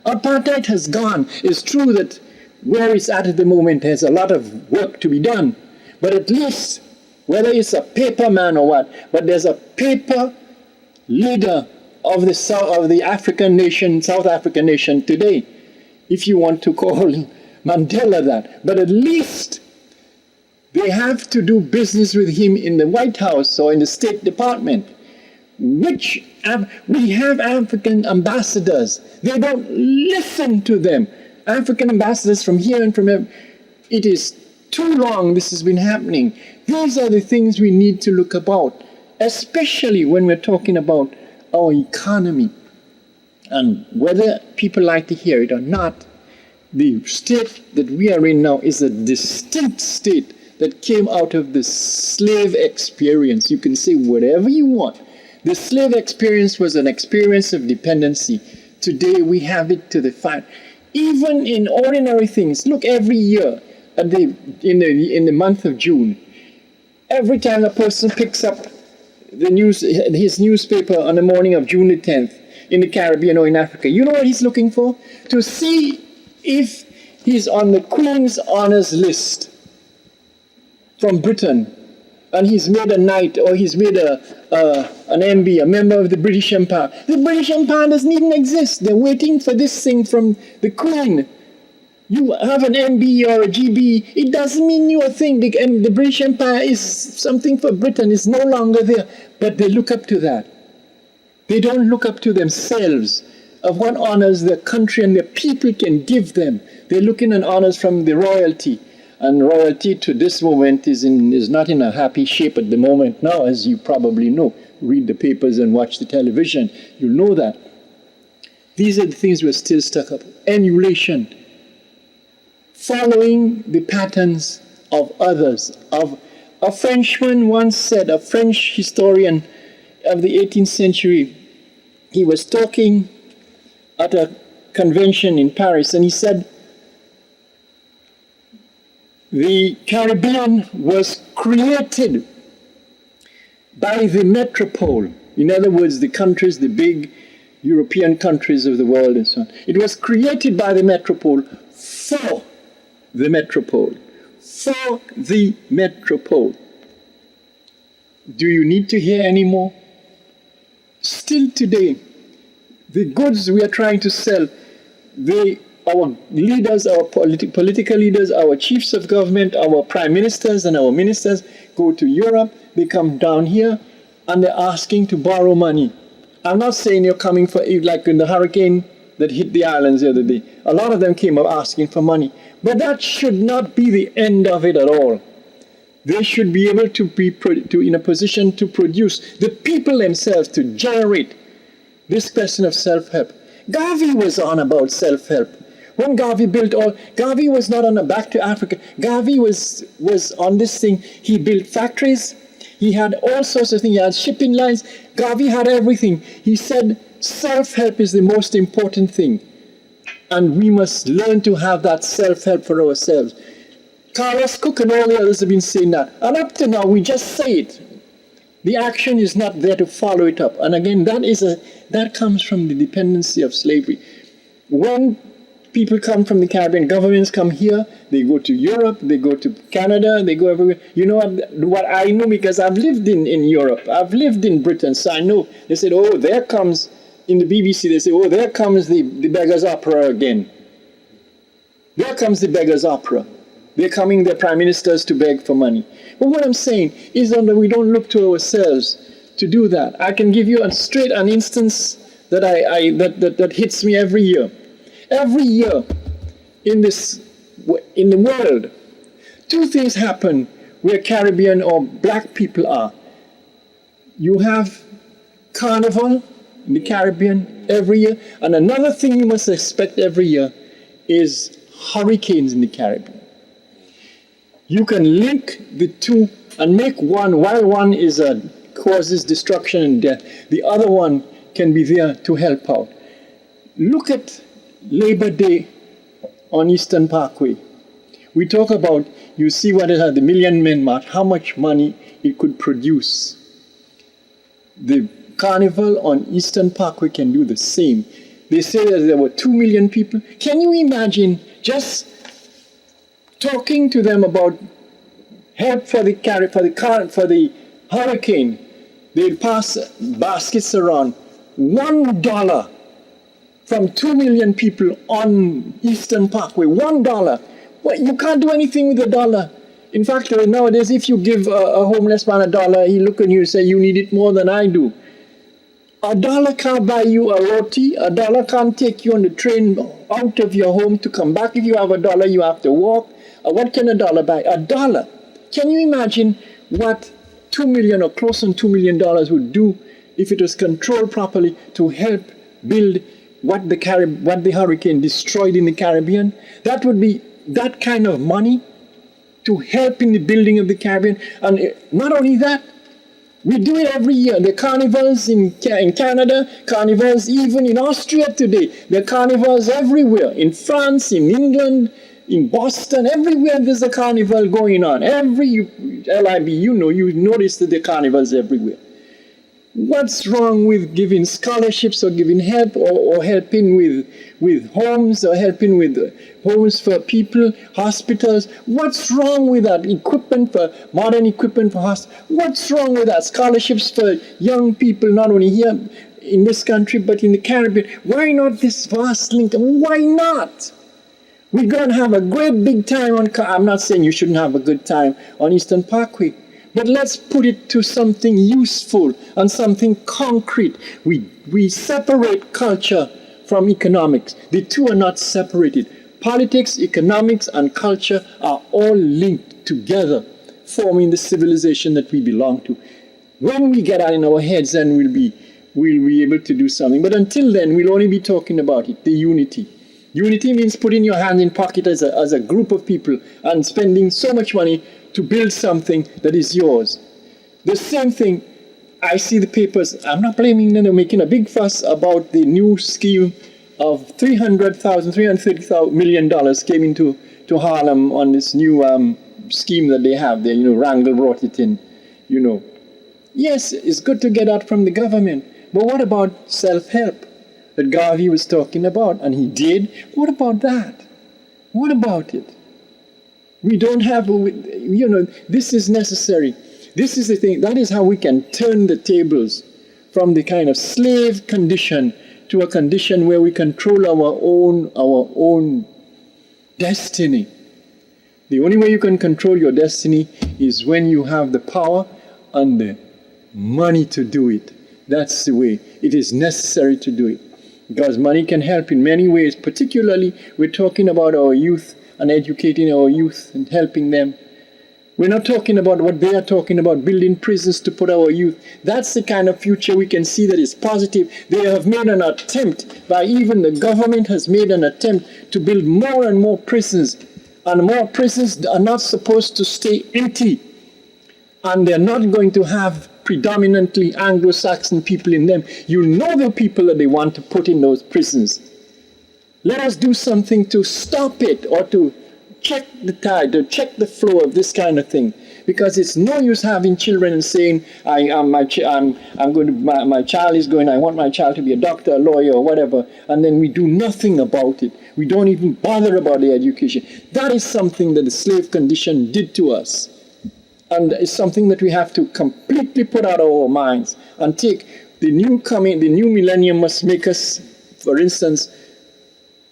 Apartheid has gone. It's true that where it's at the moment, there's a lot of work to be done. But at least, whether it's a paper man or what, but there's a paper leader of the African nation, South African nation today, if you want to call Mandela that. But at least they have to do business with him in the White House or in the State Department. We have African ambassadors. They don't listen to them. African ambassadors from here and from there. It is too long this has been happening. These are the things we need to look about, especially when we're talking about our economy. And whether people like to hear it or not, the state that we are in now is a distinct state that came out of the slave experience. You can say whatever you want. The slave experience was an experience of dependency. Today we have it to the fact. Even in ordinary things, look, every year in the month of June, every time a person picks up his newspaper on the morning of June the 10th in the Caribbean or in Africa, you know what he's looking for? To see if he's on the Queen's Honours List from Britain, and he's made a knight, or he's made an MB, a member of the British Empire. The British Empire doesn't even exist. They're waiting for this thing from the Queen. You have an MB or a GB, it doesn't mean you're a thing. The British Empire is something for Britain. It's no longer there. But they look up to that. They don't look up to themselves of what honors their country and their people can give them. They're looking at honors from the royalty. And royalty to this moment is not in a happy shape at the moment now, as you probably know. Read the papers and watch the television. You'll know that. These are the things we're still stuck up. Emulation. Following the patterns of others. A Frenchman once said, a French historian of the 18th century, he was talking at a convention in Paris, and he said, the Caribbean was created by the metropole. In other words, the countries, the big European countries of the world and so on. It was created by the metropole for the metropole. For the metropole. Do you need to hear any more? Still today, the goods we are trying to sell, our leaders, our political leaders, our chiefs of government, our prime ministers and our ministers go to Europe, they come down here, and they're asking to borrow money. I'm not saying you're coming for, like in the hurricane that hit the islands the other day. A lot of them came up asking for money. But that should not be the end of it at all. They should be able to be in a position to produce, the people themselves to generate this question of self-help. Garvey was on about self-help. When Garvey Garvey was not on a back to Africa. Garvey was on this thing. He built factories. He had all sorts of things. He had shipping lines. Garvey had everything. He said self-help is the most important thing. And we must learn to have that self-help for ourselves. Carlos Cook and all the others have been saying that. And up to now, we just say it. The action is not there to follow it up. And again, that comes from the dependency of slavery. When people come from the Caribbean, governments come here, they go to Europe, they go to Canada, they go everywhere. You know what I know, because I've lived in Europe, I've lived in Britain, so I know. They said, oh, there comes, in the BBC, they say, oh, there comes the Beggar's Opera again. There comes the Beggar's Opera. They're coming, their prime ministers, to beg for money. But what I'm saying is that we don't look to ourselves to do that. I can give you an instance that hits me every year. Every year in the world, two things happen where Caribbean or black people are. You have Carnival in the Caribbean every year, and another thing you must expect every year is hurricanes in the Caribbean. You can link the two and make one, while one causes destruction and death, the other one can be there to help out. Look at Labor Day on Eastern Parkway. We talk about, you see what it had, the Million Men March, how much money it could produce. The Carnival on Eastern Parkway can do the same. They say that there were 2 million people. Can you imagine just talking to them about help for the hurricane? They'd pass baskets around. $1 from 2 million people on Eastern Parkway. $1. Well, you can't do anything with $1. In fact, nowadays, if you give a homeless man $1, he look at you and say, you need it more than I do. $1 can't buy you a roti. $1 can't take you on the train out of your home to come back. If you have $1, you have to walk. What can $1 buy? $1. Can you imagine what $2 million or close to $2 million would do if it was controlled properly to help build what the hurricane destroyed in the Caribbean? That would be that kind of money to help in the building of the Caribbean. And not only that, we do it every year. The carnivals in Canada, carnivals even in Austria today. There are carnivals everywhere. In France, in England, in Boston, everywhere there's a carnival going on. Every LIB, you notice that there are carnivals everywhere. What's wrong with giving scholarships or giving help or helping with homes or helping with homes for people, hospitals? What's wrong with that? Modern equipment for hospitals. What's wrong with that? Scholarships for young people, not only here in this country, but in the Caribbean. Why not this vast link? Why not? We're going to have a great big time I'm not saying you shouldn't have a good time on Eastern Parkway. But let's put it to something useful and something concrete. We separate culture from economics. The two are not separated. Politics, economics, and culture are all linked together, forming the civilization that we belong to. When we get that in our heads, then we'll be able to do something. But until then, we'll only be talking about it, the unity. Unity means putting your hand in pocket as a group of people and spending so much money to build something that is yours. The same thing, I see the papers, I'm not blaming them, they're making a big fuss about the new scheme of $330 million came into Harlem on this new scheme that they have there. Rangel brought it in, Yes, it's good to get out from the government, but what about self-help that Garvey was talking about, and he did? What about that? What about it? We don't have, this is necessary. This is the thing. That is how we can turn the tables from the kind of slave condition to a condition where we control our own destiny. The only way you can control your destiny is when you have the power and the money to do it. That's the way. It is necessary to do it. Because money can help in many ways. Particularly, we're talking about our youth and educating our youth and helping them. We're not talking about what they are talking about, building prisons to put our youth. That's the kind of future we can see that is positive. They have made an attempt, even the government has made an attempt to build more and more prisons. And more prisons are not supposed to stay empty. And they're not going to have predominantly Anglo-Saxon people in them. The people that they want to put in those prisons. Let us do something to stop it or to check the tide, to check the flow of this kind of thing. Because it's no use having children and saying, I want my child to be a doctor, a lawyer, or whatever, and then we do nothing about it. We don't even bother about their education. That is something that the slave condition did to us. And it's something that we have to completely put out of our minds and take. The new millennium must make us, for instance,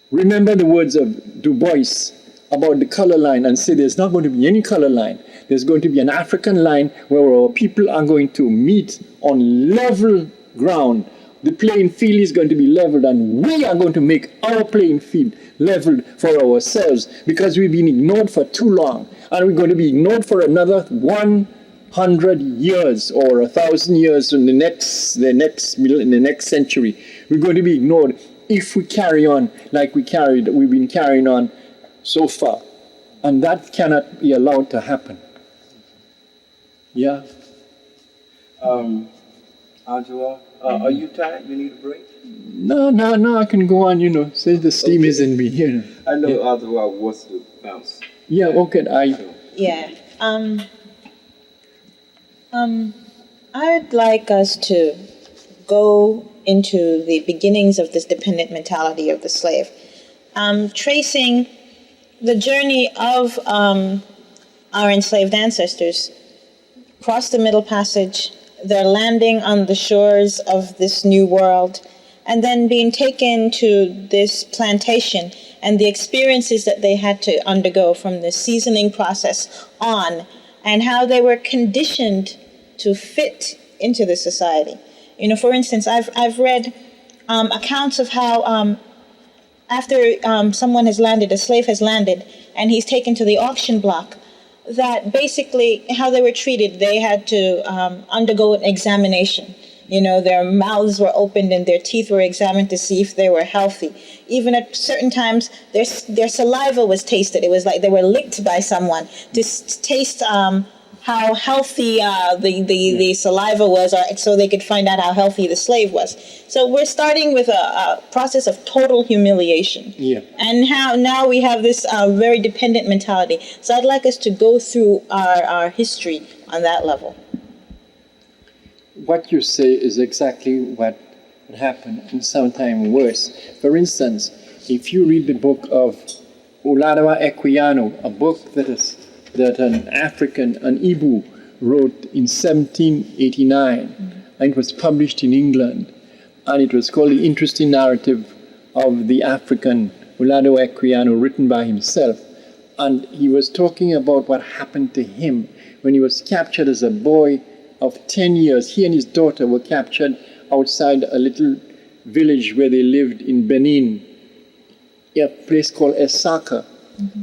remember the words of Du Bois about the color line and say there's not going to be any color line. There's going to be an African line where our people are going to meet on level ground. The playing field is going to be leveled, and we are going to make our playing field leveled for ourselves because we've been ignored for too long, and we're going to be ignored for another 100 years or 1,000 years in the next century. We're going to be ignored if we carry on like we've been carrying on so far. And that cannot be allowed to happen. Yeah? Angela, are you tired? You need a break? No, I can go on, since the steam is in me here. I know Angela wants to bounce. Yeah, okay, Yeah. I'd like us to go into the beginnings of this dependent mentality of the slave, tracing the journey of our enslaved ancestors across the Middle Passage, their landing on the shores of this new world, and then being taken to this plantation and the experiences that they had to undergo from the seasoning process on, and how they were conditioned to fit into the society. For instance, I've read accounts of how after someone has landed, a slave has landed, and he's taken to the auction block, that basically how they were treated, they had to undergo an examination. Their mouths were opened and their teeth were examined to see if they were healthy. Even at certain times, their saliva was tasted. It was like they were licked by someone to taste how healthy the saliva was, so they could find out how healthy the slave was. So we're starting with a process of total humiliation. Yeah. And how now we have this very dependent mentality. So I'd like us to go through our history on that level. What you say is exactly what happened, and sometimes worse. For instance, if you read the book of Oladawa Equiano, a book that an African, an Igbo, wrote in 1789, and it was published in England, and it was called The Interesting Narrative of the African, Oladawa Equiano, written by himself. And he was talking about what happened to him when he was captured as a boy of 10 years. He and his daughter were captured outside a little village where they lived in Benin, a place called Esaka.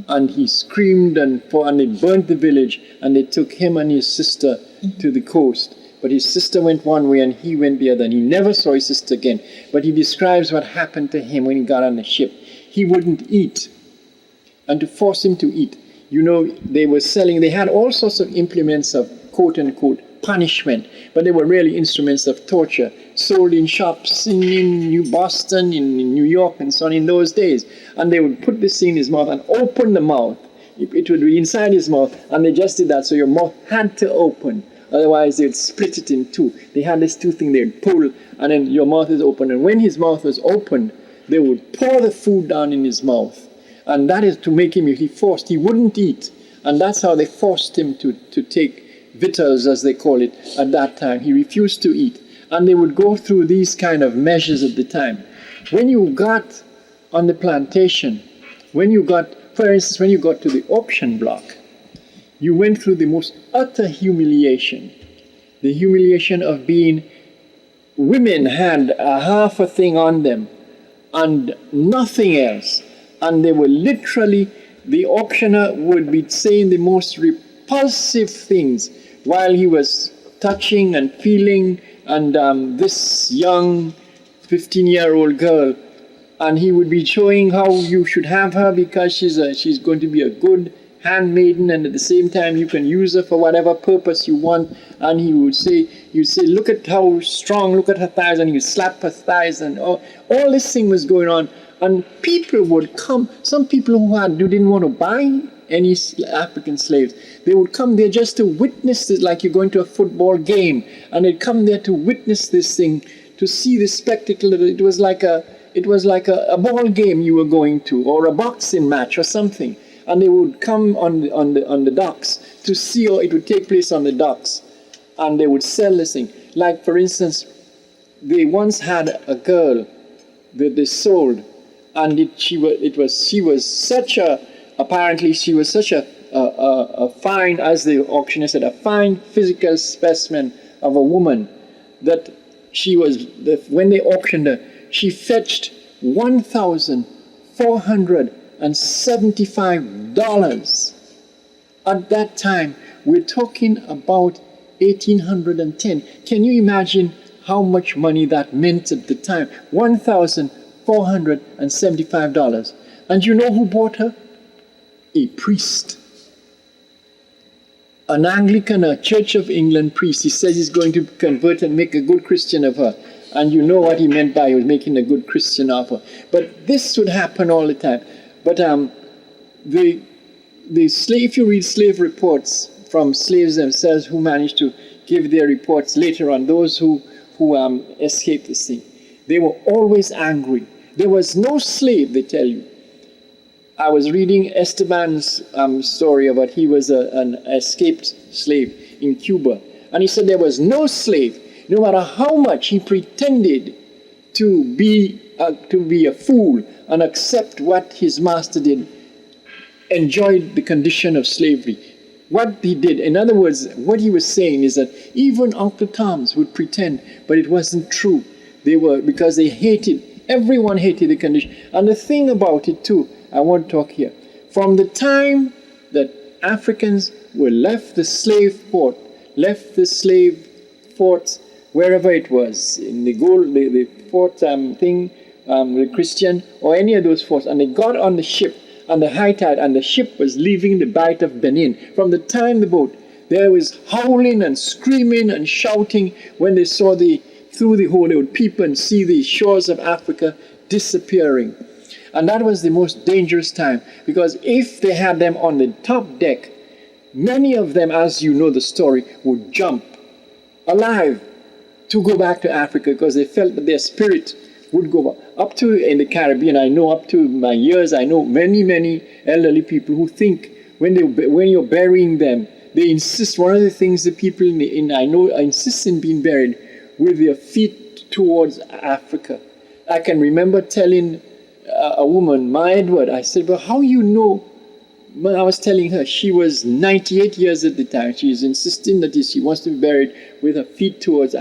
And he screamed and they burnt the village, and they took him and his sister to the coast. But his sister went one way and he went the other, and he never saw his sister again. But he describes what happened to him when he got on the ship. He wouldn't eat. And to force him to eat, they had all sorts of implements of quote-unquote punishment, but they were really instruments of torture, sold in shops in New Boston, in New York, and so on in those days. And they would put this thing in his mouth and open the mouth. It would be inside his mouth, and they just did that, so your mouth had to open. Otherwise, they'd split it in two. They had this two thing they'd pull, and then your mouth is open. And when his mouth was open, they would pour the food down in his mouth. And that is to make him, he wouldn't eat. And that's how they forced him to take victuals, as they call it, at that time. He refused to eat. And they would go through these kind of measures at the time. When you got on the plantation, for instance, when you got to the auction block, you went through the most utter humiliation. The humiliation of being, women had a half a thing on them and nothing else. And they were literally, the auctioneer would be saying the most repulsive things while he was touching and feeling, and this young 15-year-old girl, and he would be showing how you should have her because she's going to be a good handmaiden, and at the same time you can use her for whatever purpose you want. And he would say, look at how strong, look at her thighs, and he would slap her thighs, and all this thing was going on. And people would come, some people who didn't want to buy any African slaves, they would come there just to witness this, like you're going to a football game, and they'd come there to witness this thing, to see the spectacle. It was like a ball game you were going to, or a boxing match or something. And they would come on the docks to see how it would take place on the docks, and they would sell this thing. Like, for instance, they once had a girl that they sold, and she was such a fine, as the auctioneer said, a fine physical specimen of a woman, that when they auctioned her, she fetched $1,475. At that time, we're talking about 1810. Can you imagine how much money that meant at the time? $1,475. And you know who bought her? A priest. An Anglican, a Church of England priest. He says he's going to convert and make a good Christian of her. And you know what he meant by he was making a good Christian of her. But this would happen all the time. But if you read slave reports from slaves themselves who managed to give their reports later on, those who escaped this thing, they were always angry. There was no slave, they tell you. I was reading Esteban's story about he was an escaped slave in Cuba. And he said there was no slave, no matter how much he pretended to be a fool and accept what his master did, enjoyed the condition of slavery. what he did, in other words, what he was saying is that even Uncle Toms would pretend, but it wasn't true. They were, because they hated, everyone hated the condition. And the thing about it too, I want to talk here, from the time that Africans were left the slave forts, wherever it was, in the gold, the fort the Christian, or any of those forts, and they got on the ship, on the high tide, and the ship was leaving the Bight of Benin. From the time the boat, there was howling and screaming and shouting when they saw through the hole, they would peep and see the shores of Africa disappearing. And that was the most dangerous time, because if they had them on the top deck, many of them, as you know the story, would jump alive to go back to Africa, because they felt that their spirit would go up to, in the Caribbean, I know up to my years, I know many elderly people who think when you're burying them, they insist, one of the things the people I know insist in being buried with their feet towards Africa. I can remember telling a woman, my Edward, I said, well, how you know? Well, I was telling her, she was 98 years at the time. She is insisting that she wants to be buried with her feet towards.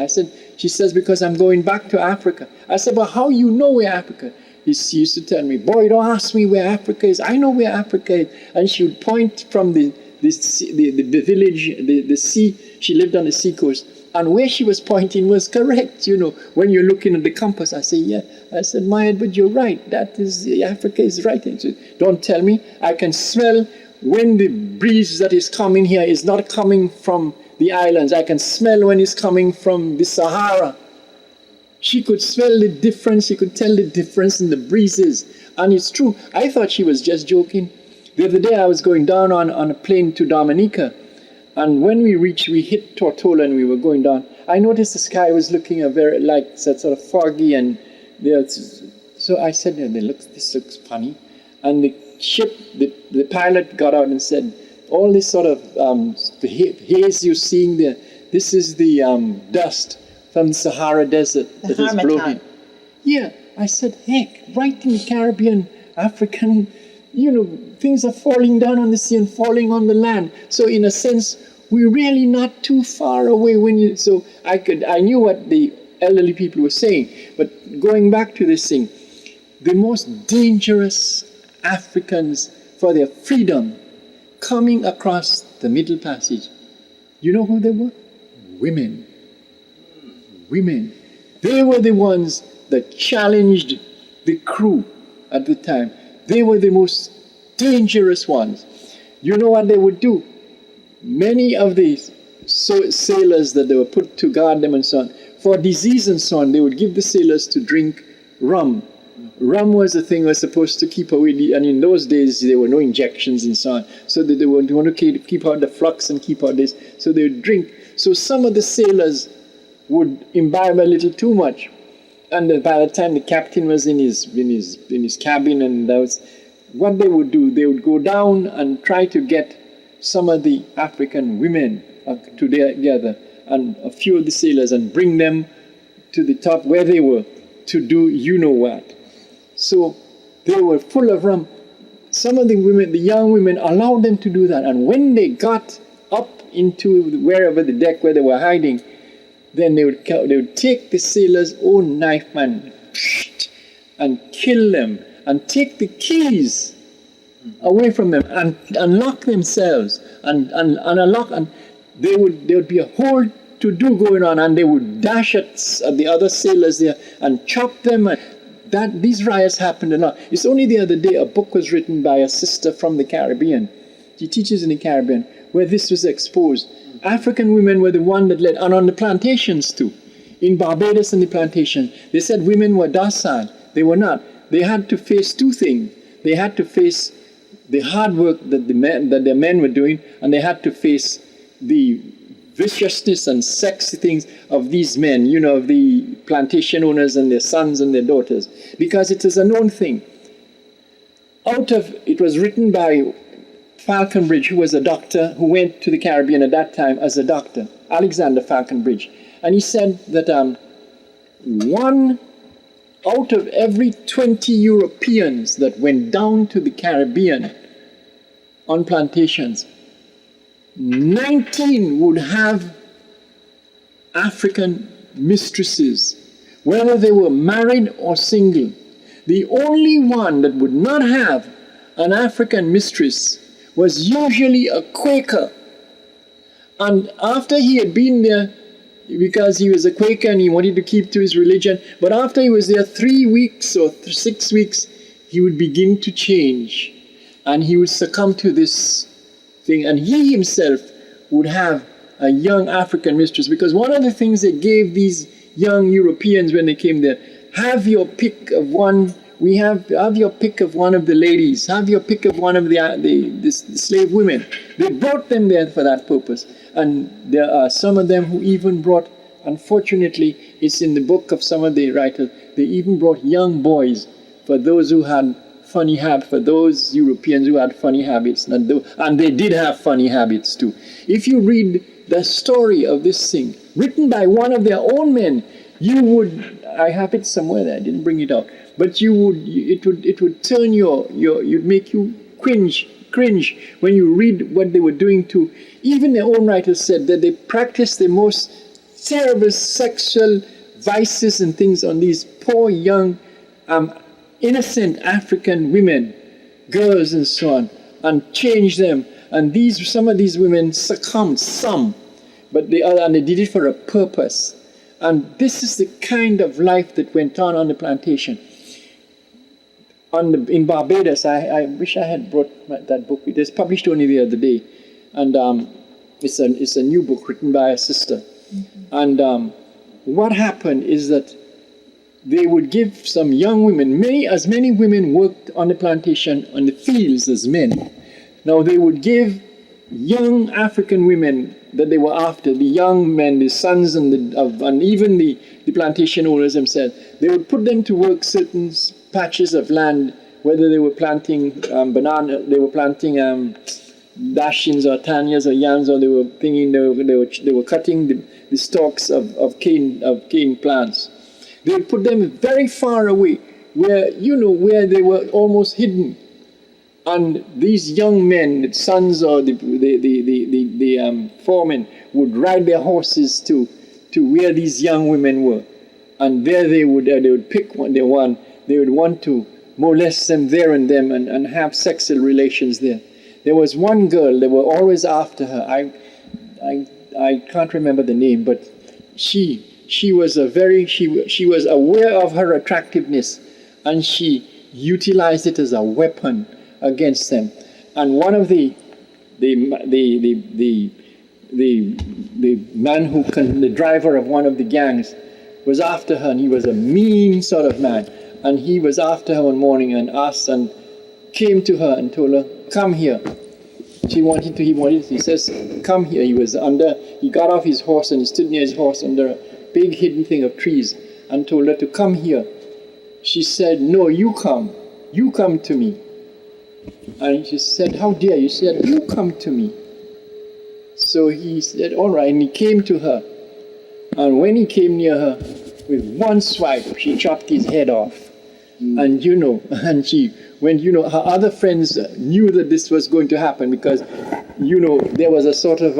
She says, because I'm going back to Africa. I said, well, how you know where Africa is? She used to tell me, boy, don't ask me where Africa is. I know where Africa is. And she would point from the village, the sea. She lived on the seacoast. And where she was pointing was correct, when you're looking at the compass. I say, yeah. I said, my but you're right. That is, Africa is right. Said, don't tell me. I can smell when the breeze that is coming here is not coming from the islands. I can smell when it's coming from the Sahara. She could smell the difference. She could tell the difference in the breezes. And it's true. I thought she was just joking. The other day I was going down on a plane to Dominica. And when we hit Tortola and we were going down, I noticed the sky was looking sort of foggy, and so I said, this looks funny. And the ship, the pilot got out and said, all this sort of haze you're seeing there, this is the dust from the Sahara Desert that is blowing. Yeah, I said, heck, right in the Caribbean, African, things are falling down on the sea and falling on the land. So in a sense, we're really not too far away so I knew what the elderly people were saying. But going back to this thing, the most dangerous Africans for their freedom coming across the Middle Passage, you know who they were? Women. They were the ones that challenged the crew at the time. They were the most dangerous ones. You know what they would do? Many of these sailors that they were put to guard them and so on, for disease and so on, they would give the sailors to drink rum. Rum was the thing that was supposed to keep away, and in those days there were no injections and so on. So they would want to keep out the flux and keep out this. So they would drink. So some of the sailors would imbibe a little too much. And by the time the captain was in his cabin, and that was what they would do, they would go down and try to get some of the African women together and a few of the sailors and bring them to the top where they were to do what. So they were full of rum. Some of the women, the young women, allowed them to do that. And when they got up into wherever the deck where they were hiding, then they would take the sailors' own knife and kill them and take the keys away from them and unlock themselves and unlock, and there would be a whole to-do going on, and they would dash at the other sailors there and chop them. And these riots happened a lot. It's only the other day a book was written by a sister from the Caribbean. She teaches in the Caribbean, where this was exposed. African women were the one that led, and on the plantations too. In Barbados and the plantation, they said women were docile. They were not. They had to face two things. They had to face the hard work that their men were doing, and they had to face the viciousness and sexy things of these men, of the plantation owners and their sons and their daughters, because it is a known thing. It was written by Falconbridge, who was a doctor who went to the Caribbean at that time as a doctor, Alexander Falconbridge, and he said that 1 out of every 20 Europeans that went down to the Caribbean on plantations 19 would have African mistresses, whether they were married or single. The only one that would not have an African mistress was usually a Quaker. And after he had been there, because he was a Quaker and he wanted to keep to his religion, but after he was there 3 weeks or 6 weeks, he would begin to change. And he would succumb to this thing. And he himself would have a young African mistress. Because one of the things they gave these young Europeans when they came there, have your pick of one. Have your pick of one of the ladies. Have your pick of one of the slave women. They brought them there for that purpose. And there are some of them who even brought, unfortunately, it's in the book of some of the writers, they even brought young boys for those who had funny habits, for those Europeans who had funny habits. And they did have funny habits too. If you read the story of this thing, written by one of their own men, you would, I have it somewhere there, I didn't bring it out, but it would turn you'd make you cringe when you read what they were doing to, even their own writers said that they practiced the most terrible sexual vices and things on these poor young, innocent African women, girls and so on, and changed them. And some of these women succumbed, but they did it for a purpose. And this is the kind of life that went on the plantation. In Barbados, I wish I had brought that book. It was published only the other day. And it's a new book written by a sister. Mm-hmm. And what happened is that they would give some young women, as many women worked on the plantation, on the fields as men. Now they would give young African women that they were after, the young men, the sons and even the plantation owners themselves, they would put them to work certain patches of land, whether they were planting they were planting dashins or tanyas or yams, or they were cutting the stalks of cane plants. They would put them very far away, where they were almost hidden. And these young men, the sons or the foremen, would ride their horses to where these young women were, and there they would pick one. They would want to molest them there and then, and have sexual relations there. There was one girl; they were always after her. I can't remember the name, but she was she was aware of her attractiveness, and she utilized it as a weapon against them. And one of the man the driver of one of the gangs was after her, and he was a mean sort of man, and he was after her one morning and came to her and told her, "Come here." He says, "Come here." He got off his horse and he stood near his horse under a big hidden thing of trees and told her to come here. She said, "No, you come to me." And she said, "How dare you?" She said, "You come to me." So he said, "All right," and he came to her. And when he came near her, with one swipe, she chopped his head off. And her other friends knew that this was going to happen, because, there was a sort of,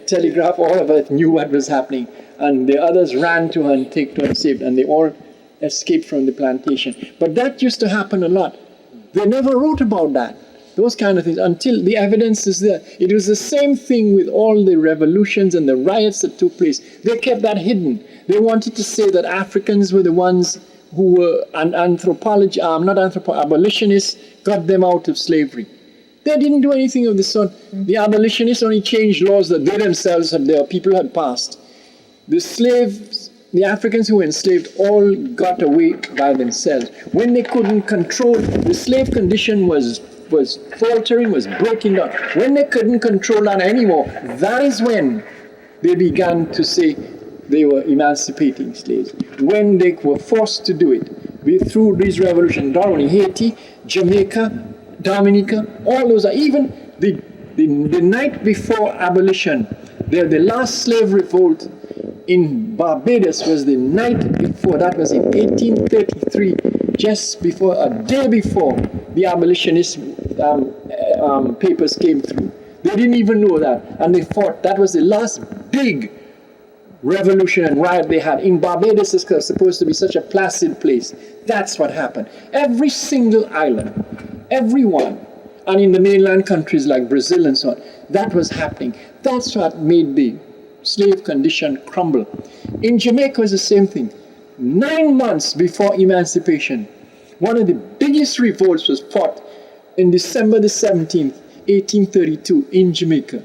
telegraph, all of us knew what was happening. And the others ran to her and took her and saved, and they all escaped from the plantation. But that used to happen a lot. They never wrote about that, those kind of things, until the evidence is there. It was the same thing with all the revolutions and the riots that took place. They kept that hidden. They wanted to say that Africans were the ones who were abolitionists got them out of slavery. They didn't do anything of the sort. The abolitionists only changed laws that they themselves their people had passed. The Africans who were enslaved all got away by themselves. When they couldn't control, the slave condition was faltering, was breaking down. When they couldn't control that anymore, that is when they began to say they were emancipating slaves. When they were forced to do it, through these revolutions, not only Haiti, Jamaica, Dominica, all those, even the night before abolition, the last slave revolt in Barbados was the night before. That was in 1833, just before, a day before the abolitionist papers came through. They didn't even know that, and they fought. That was the last big revolution and riot they had. In Barbados, is supposed to be such a placid place. That's what happened. Every single island, everyone, and in the mainland countries like Brazil and so on, that was happening. That's what made the slave condition crumble. In Jamaica, it was the same thing. 9 months before emancipation, one of the biggest revolts was fought in December the 17th, 1832 in Jamaica.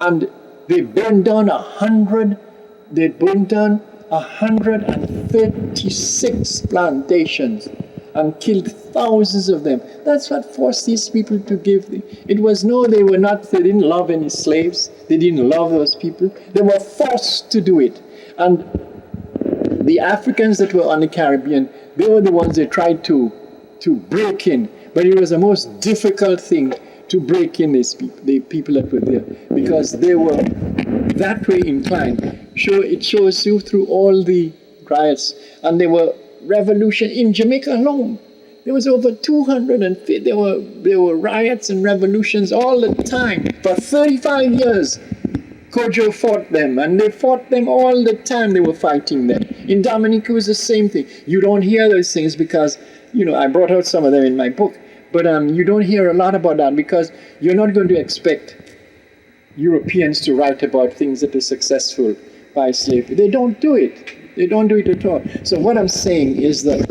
And they burned down 136 plantations and killed thousands of them. That's what forced these people to give. It was they didn't love any slaves. They didn't love those people. They were forced to do it. And the Africans that were on the Caribbean, they were the ones they tried to break in. But it was the most difficult thing to break in the people that were there, because they were that way inclined. It shows you through all the riots, and there were revolution in Jamaica alone. There was over 250. There were riots and revolutions all the time. For 35 years, Kojo fought them, and they fought them all the time. They were fighting them. In Dominica, it was the same thing. You don't hear those things because, I brought out some of them in my book. But you don't hear a lot about that because you're not going to expect Europeans to write about things that are successful by slavery. They don't do it. They don't do it at all. So what I'm saying is that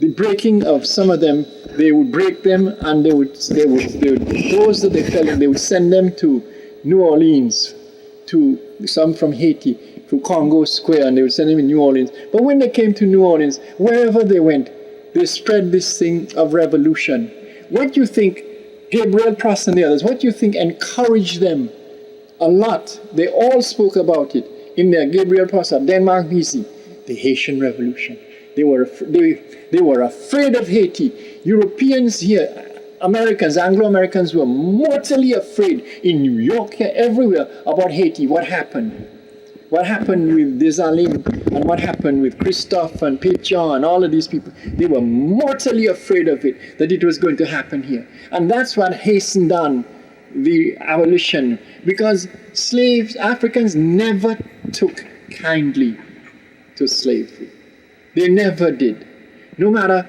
the breaking of some of them, they would break them, and they would those that they fell in, they would send them to New Orleans, to some from Haiti, to Congo Square, and they would send them in New Orleans. But when they came to New Orleans, wherever they went, they spread this thing of revolution. What do you think Gabriel Prost and the others, what do you think encouraged them a lot? They all spoke about it in their Gabriel Prost, Denmark BC, the Haitian Revolution. They were afraid of Haiti. Europeans here, Americans, Anglo-Americans were mortally afraid in New York, here, everywhere, about Haiti. What happened? What happened with Desalegn, and what happened with Christophe and Pétion and all of these people? They were mortally afraid of it, that it was going to happen here. And that's what hastened on the abolition, because Africans never took kindly to slavery. They never did. No matter,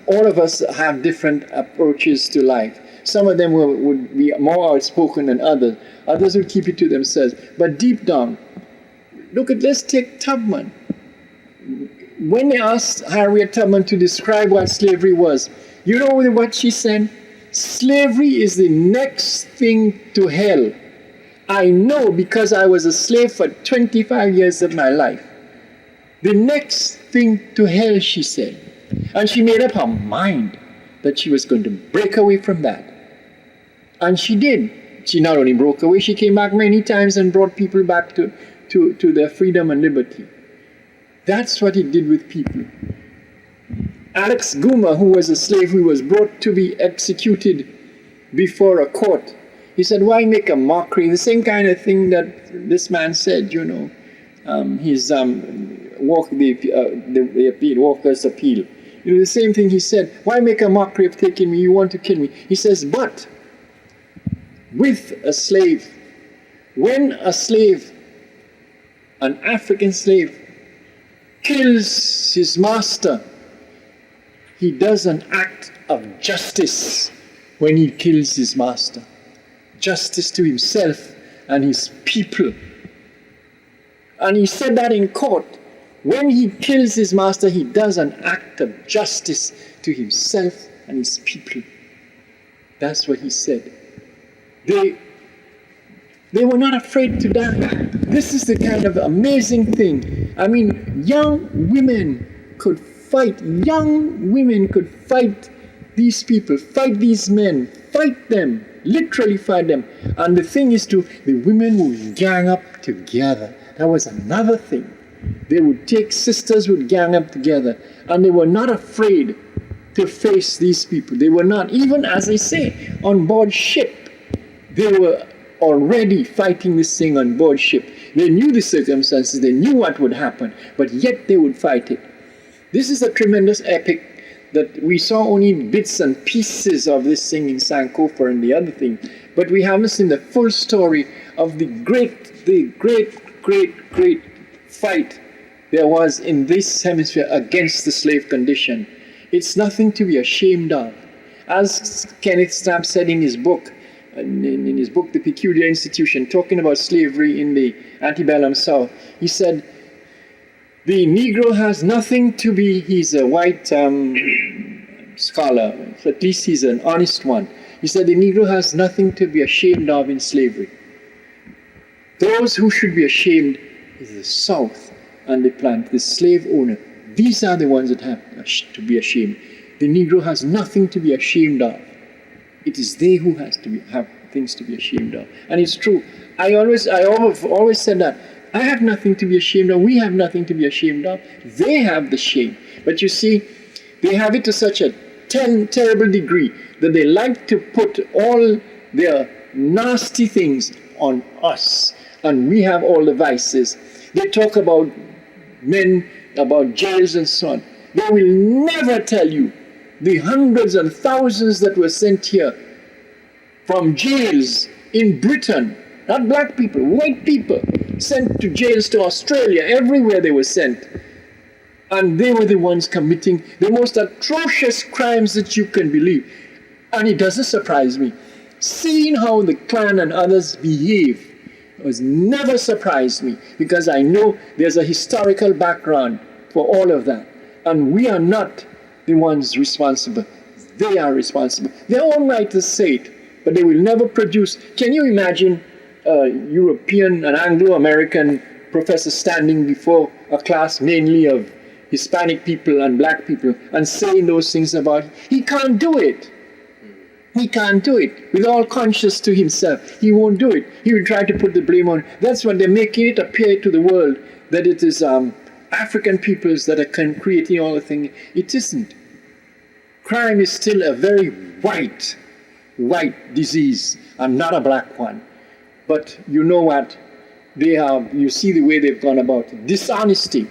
all of us have different approaches to life. Some of them would be more outspoken than others. Others would keep it to themselves. But deep down, let's take Tubman. When they asked Harriet Tubman to describe what slavery was, you know what she said? Slavery is the next thing to hell. I know, because I was a slave for 25 years of my life. The next thing to hell, she said. And she made up her mind that she was going to break away from that. And she did. She not only broke away, she came back many times and brought people back to their freedom and liberty. That's what it did with people. Alex Guma, who was a slave who was brought to be executed before a court, he said, why make a mockery? The same kind of thing that this man said, the Walker's appeal. The same thing he said, why make a mockery of taking me? You want to kill me. He says, but with a slave, when a slave, an African slave, kills his master, he does an act of justice when he kills his master. Justice to himself and his people. And he said that in court. When he kills his master, he does an act of justice to himself and his people. That's what he said. They were not afraid to die. This is the kind of amazing thing. I mean, young women could fight. Young women could fight these people, fight these men, fight them, literally fight them. And the thing is the women would gang up together. That was another thing. Sisters would gang up together, and they were not afraid to face these people. They were not, even as I say, on board ship. They were already fighting this thing on board ship. They knew the circumstances, they knew what would happen, but yet they would fight it. This is a tremendous epic that we saw only bits and pieces of this thing in Sankofa and the other thing, but we haven't seen the full story of the great fight there was in this hemisphere against the slave condition. It's nothing to be ashamed of. As Kenneth Stamp said in his book, The Peculiar Institution, talking about slavery in the antebellum South, he said, the Negro has nothing to be, he's a white scholar, so at least he's an honest one. He said the Negro has nothing to be ashamed of in slavery. Those who should be ashamed is the South and the slave owner. These are the ones that have to be ashamed. The Negro has nothing to be ashamed of. It is they who have things to be ashamed of. And it's true. I have always said that. I have nothing to be ashamed of. We have nothing to be ashamed of. They have the shame. But you see, they have it to such a terrible degree that they like to put all their nasty things on us. And we have all the vices. They talk about men, about jails and so on. They will never tell you the hundreds and thousands that were sent here from jails in Britain. Not black people, white people, sent to jails to Australia, everywhere they were sent. And they were the ones committing the most atrocious crimes that you can believe. And it doesn't surprise me. Seeing how the Klan and others behave has never surprised me, because I know there's a historical background for all of that. And we are not the ones responsible. They are responsible. Their own writers say it, but they will never produce. Can you imagine a European, an Anglo-American professor standing before a class mainly of Hispanic people and black people and saying those things about it? He can't do it. He can't do it. With all conscious to himself, he won't do it. He will try to put the blame on. That's what they're making it appear to the world, that it is African peoples that are creating all the things. It isn't. Crime is still a very white disease and not a black one. But you know what? You see the way they've gone about it. Dishonesty.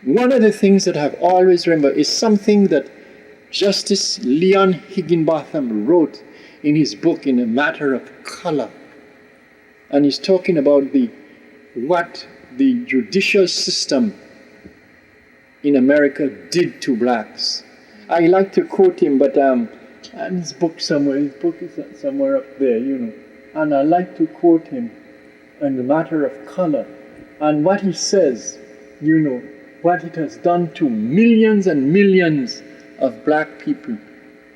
One of the things that I've always remembered is something that Justice Leon Higginbotham wrote in his book In a Matter of Color. And he's talking about what the judicial system in America did to blacks. I like to quote him, but his book somewhere, his book is somewhere up there, you know. And I like to quote him in The Matter of Color. And what he says, you know, what it has done to millions and millions of black people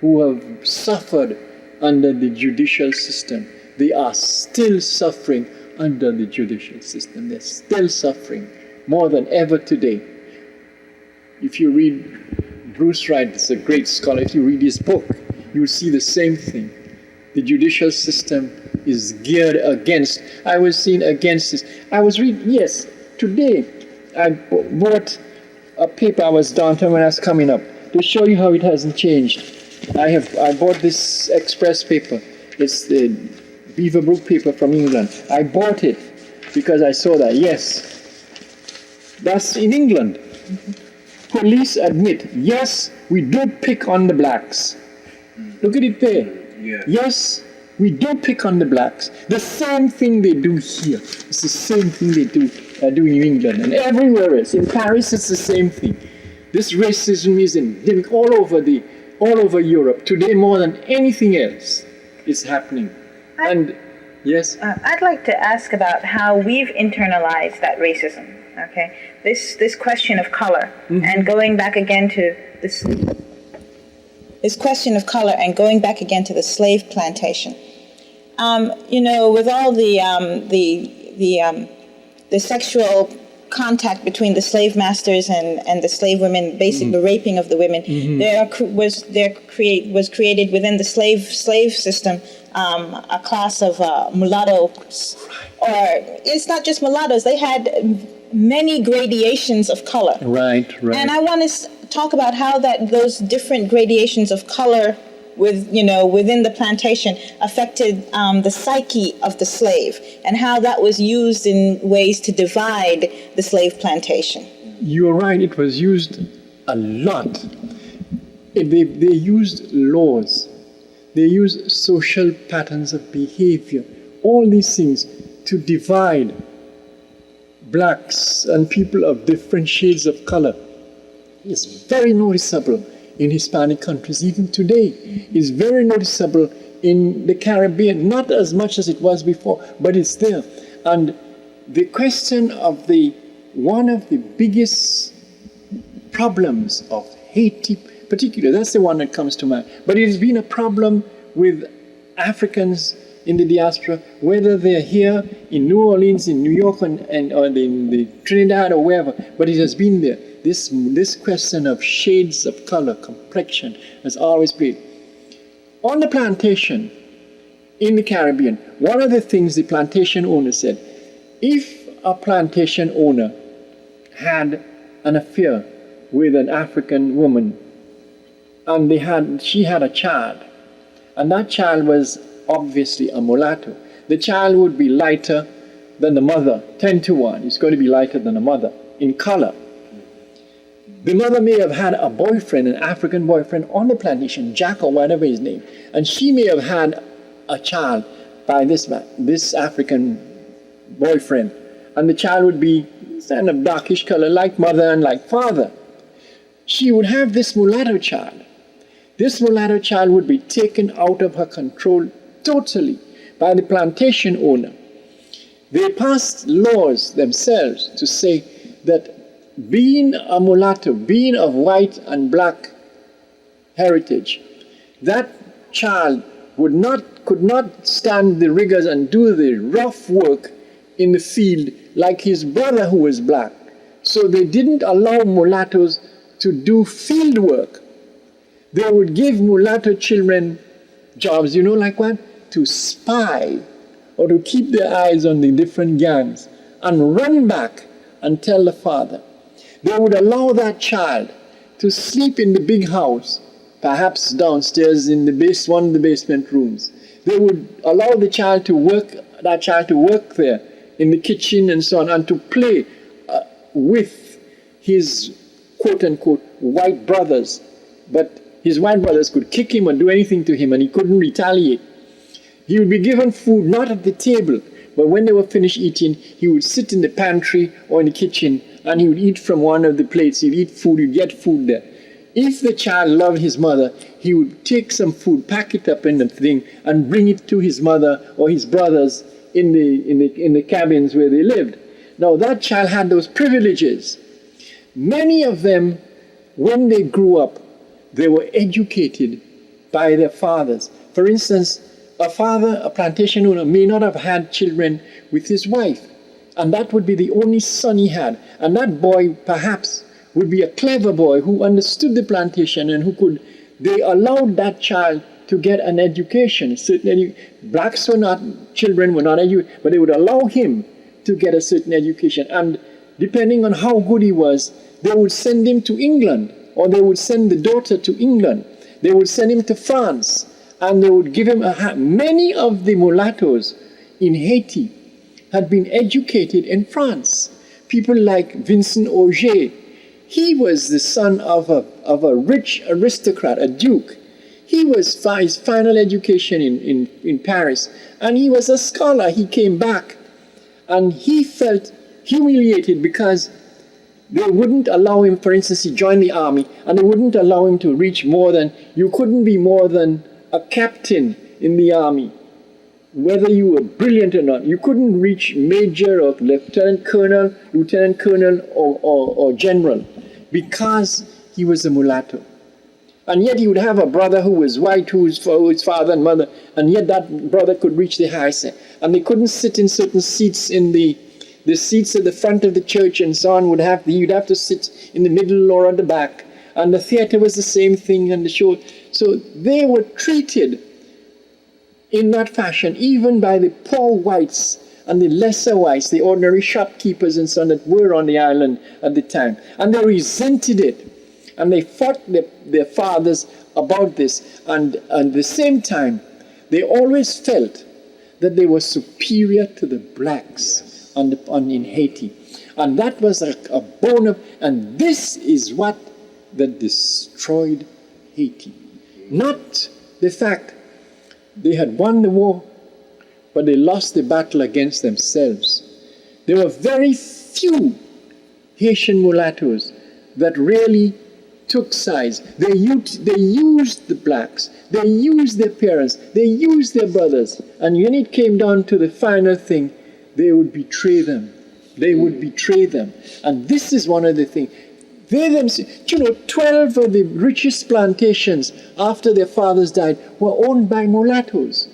who have suffered under the judicial system. They are still suffering under the judicial system. They're still suffering more than ever today. If you read Bruce Wright, it's a great scholar, if you read his book, you'll see the same thing. The judicial system is geared against. I was seen against this. I was reading, yes, today I bought a paper. I was downtown when I was coming up to show you how it hasn't changed. I bought this Express paper. It's the Beaverbrook paper from England. I bought it because I saw that, yes, that's in England. Police admit, yes, we do pick on the blacks. Look at it there. Yeah. Yes, we do pick on the blacks. The same thing they do here. It's the same thing they do in England and everywhere else. In Paris, it's the same thing. This racism is endemic all over Europe today more than anything else is happening. And yes, I'd like to ask about how we've internalized that racism. Okay, this question of color and going back again to this. This question of color and going back again to the slave plantation. You know, with all the sexual contact between the slave masters and the slave women, basically the raping of the women, was created within the slave system a class of mulattoes, or it's not just mulattoes. They had many gradations of color. Right. And I want to talk about how those different gradations of color within the plantation affected the psyche of the slave, and how that was used in ways to divide the slave plantation. You're right, it was used a lot. They used laws. They used social patterns of behavior. All these things to divide blacks and people of different shades of color. It's very noticeable in Hispanic countries even today. It's very noticeable in the Caribbean, not as much as it was before, but it's there. And the question of one of the biggest problems of Haiti, particularly, that's the one that comes to mind. But it has been a problem with Africans in the diaspora, whether they're here in New Orleans, in New York, or in the Trinidad or wherever, but it has been there. This question of shades of color, complexion, has always played. On the plantation in the Caribbean, one of the things the plantation owner said, if a plantation owner had an affair with an African woman, and she had a child, and that child was obviously a mulatto, the child would be lighter than the mother, 10-1. It's going to be lighter than the mother in color. The mother may have had a boyfriend, an African boyfriend on the plantation, Jack or whatever his name, and she may have had a child by this African boyfriend, and the child would be kind of darkish color, like mother and like father. She would have this mulatto child. This mulatto child would be taken out of her control totally by the plantation owner. They passed laws themselves to say that being a mulatto, being of white and black heritage, that child could not stand the rigors and do the rough work in the field like his brother who was black. So they didn't allow mulattoes to do field work. They would give mulatto children jobs, like what? To spy or to keep their eyes on the different gangs and run back and tell the father. They would allow that child to sleep in the big house, perhaps downstairs in one of the basement rooms. They would allow that child to work there in the kitchen and so on, and to play with his quote-unquote white brothers. But his white brothers could kick him or do anything to him, and he couldn't retaliate. He would be given food, not at the table, but when they were finished eating, he would sit in the pantry or in the kitchen, and he would eat from one of the plates. He'd eat food, he'd get food there. If the child loved his mother, he would take some food, pack it up in the thing, and bring it to his mother or his brothers in the cabins where they lived. Now that child had those privileges. Many of them, when they grew up, they were educated by their fathers. For instance, a plantation owner, may not have had children with his wife, and that would be the only son he had. And that boy, perhaps, would be a clever boy who understood the plantation and they allowed that child to get an education. Blacks children were not educated, but they would allow him to get a certain education. And depending on how good he was, they would send him to England, or they would send the daughter to England. They would send him to France, and they would give him many of the mulattoes in Haiti had been educated in France. People like Vincent Auger, he was the son of a rich aristocrat, a duke. He was his final education in Paris, and he was a scholar. He came back, and he felt humiliated because they wouldn't allow him, for instance, he joined the army, and they wouldn't allow him to reach you couldn't be more than a captain in the army. Whether you were brilliant or not, you couldn't reach major or lieutenant colonel or general, because he was a mulatto. And yet he would have a brother who was white, who was his father and mother, and yet that brother could reach the highest. And they couldn't sit in certain seats in the seats at the front of the church and so on. You'd have to sit in the middle or at the back. And the theater was the same thing, and the show. So they were treated in that fashion, even by the poor whites and the lesser whites, the ordinary shopkeepers and so on that were on the island at the time. And they resented it. And they fought their fathers about this. And at the same time, they always felt that they were superior to the blacks in Haiti. And that was a bone of, and this is what that destroyed Haiti. Not the fact they had won the war, but they lost the battle against themselves. There were very few Haitian mulattoes that really took sides. They used the blacks, they used their parents, they used their brothers, and when it came down to the final thing, they would betray them. They would betray them. And this is one of the things. They themselves, 12 of the richest plantations after their fathers died were owned by mulattoes.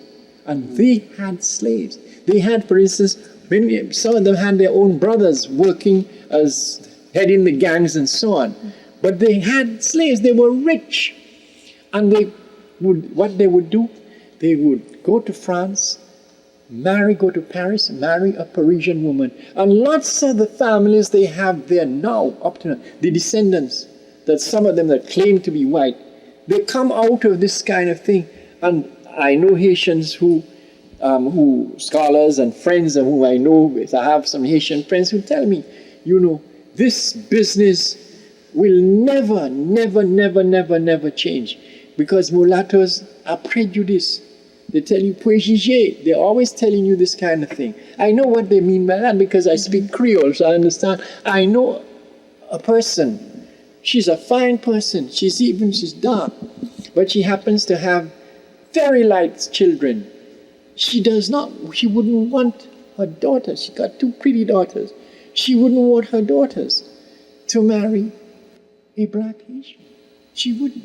And they had slaves. They had, for instance, some of them had their own brothers working as heading the gangs and so on. But they had slaves. They were rich. And what they would do, they would go to France, go to Paris, marry a Parisian woman. And lots of the families they have there now, up to now, the descendants, that some of them that claim to be white, they come out of this kind of thing. And I know Haitians who scholars and friends who I know, I have some Haitian friends who tell me, this business will never change, because mulattoes are prejudiced. They tell you préjugé. They're always telling you this kind of thing. I know what they mean by that because I speak Creole, so I understand. I know a person. She's a fine person. She's dark, but she happens to have very light children. She wouldn't want her daughters. She got 2 pretty daughters. She wouldn't want her daughters to marry a black Haitian. She wouldn't.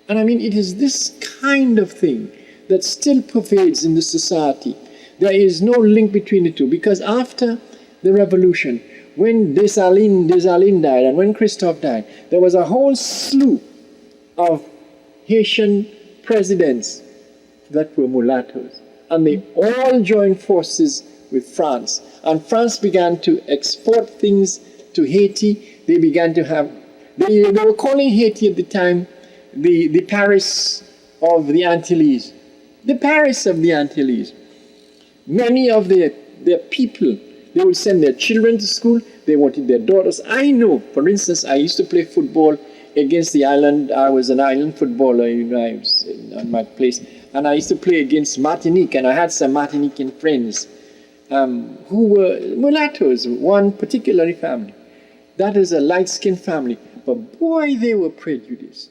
And I mean, it is this kind of thing that still pervades in the society. There is no link between the two, because after the revolution, when Dessalines died and when Christophe died, there was a whole slew of Haitian presidents that were mulattoes. And they all joined forces with France. And France began to export things to Haiti. They began to have, they were calling Haiti at the time the Paris of the Antilles. The Paris of the Antilles. Many of their people, they would send their children to school. They wanted their daughters. I know, for instance, I used to play football against the island. I was an island footballer, I was on my place. And I used to play against Martinique, and I had some Martinican friends who were mulattoes, one particular family. That is a light-skinned family. But boy, they were prejudiced.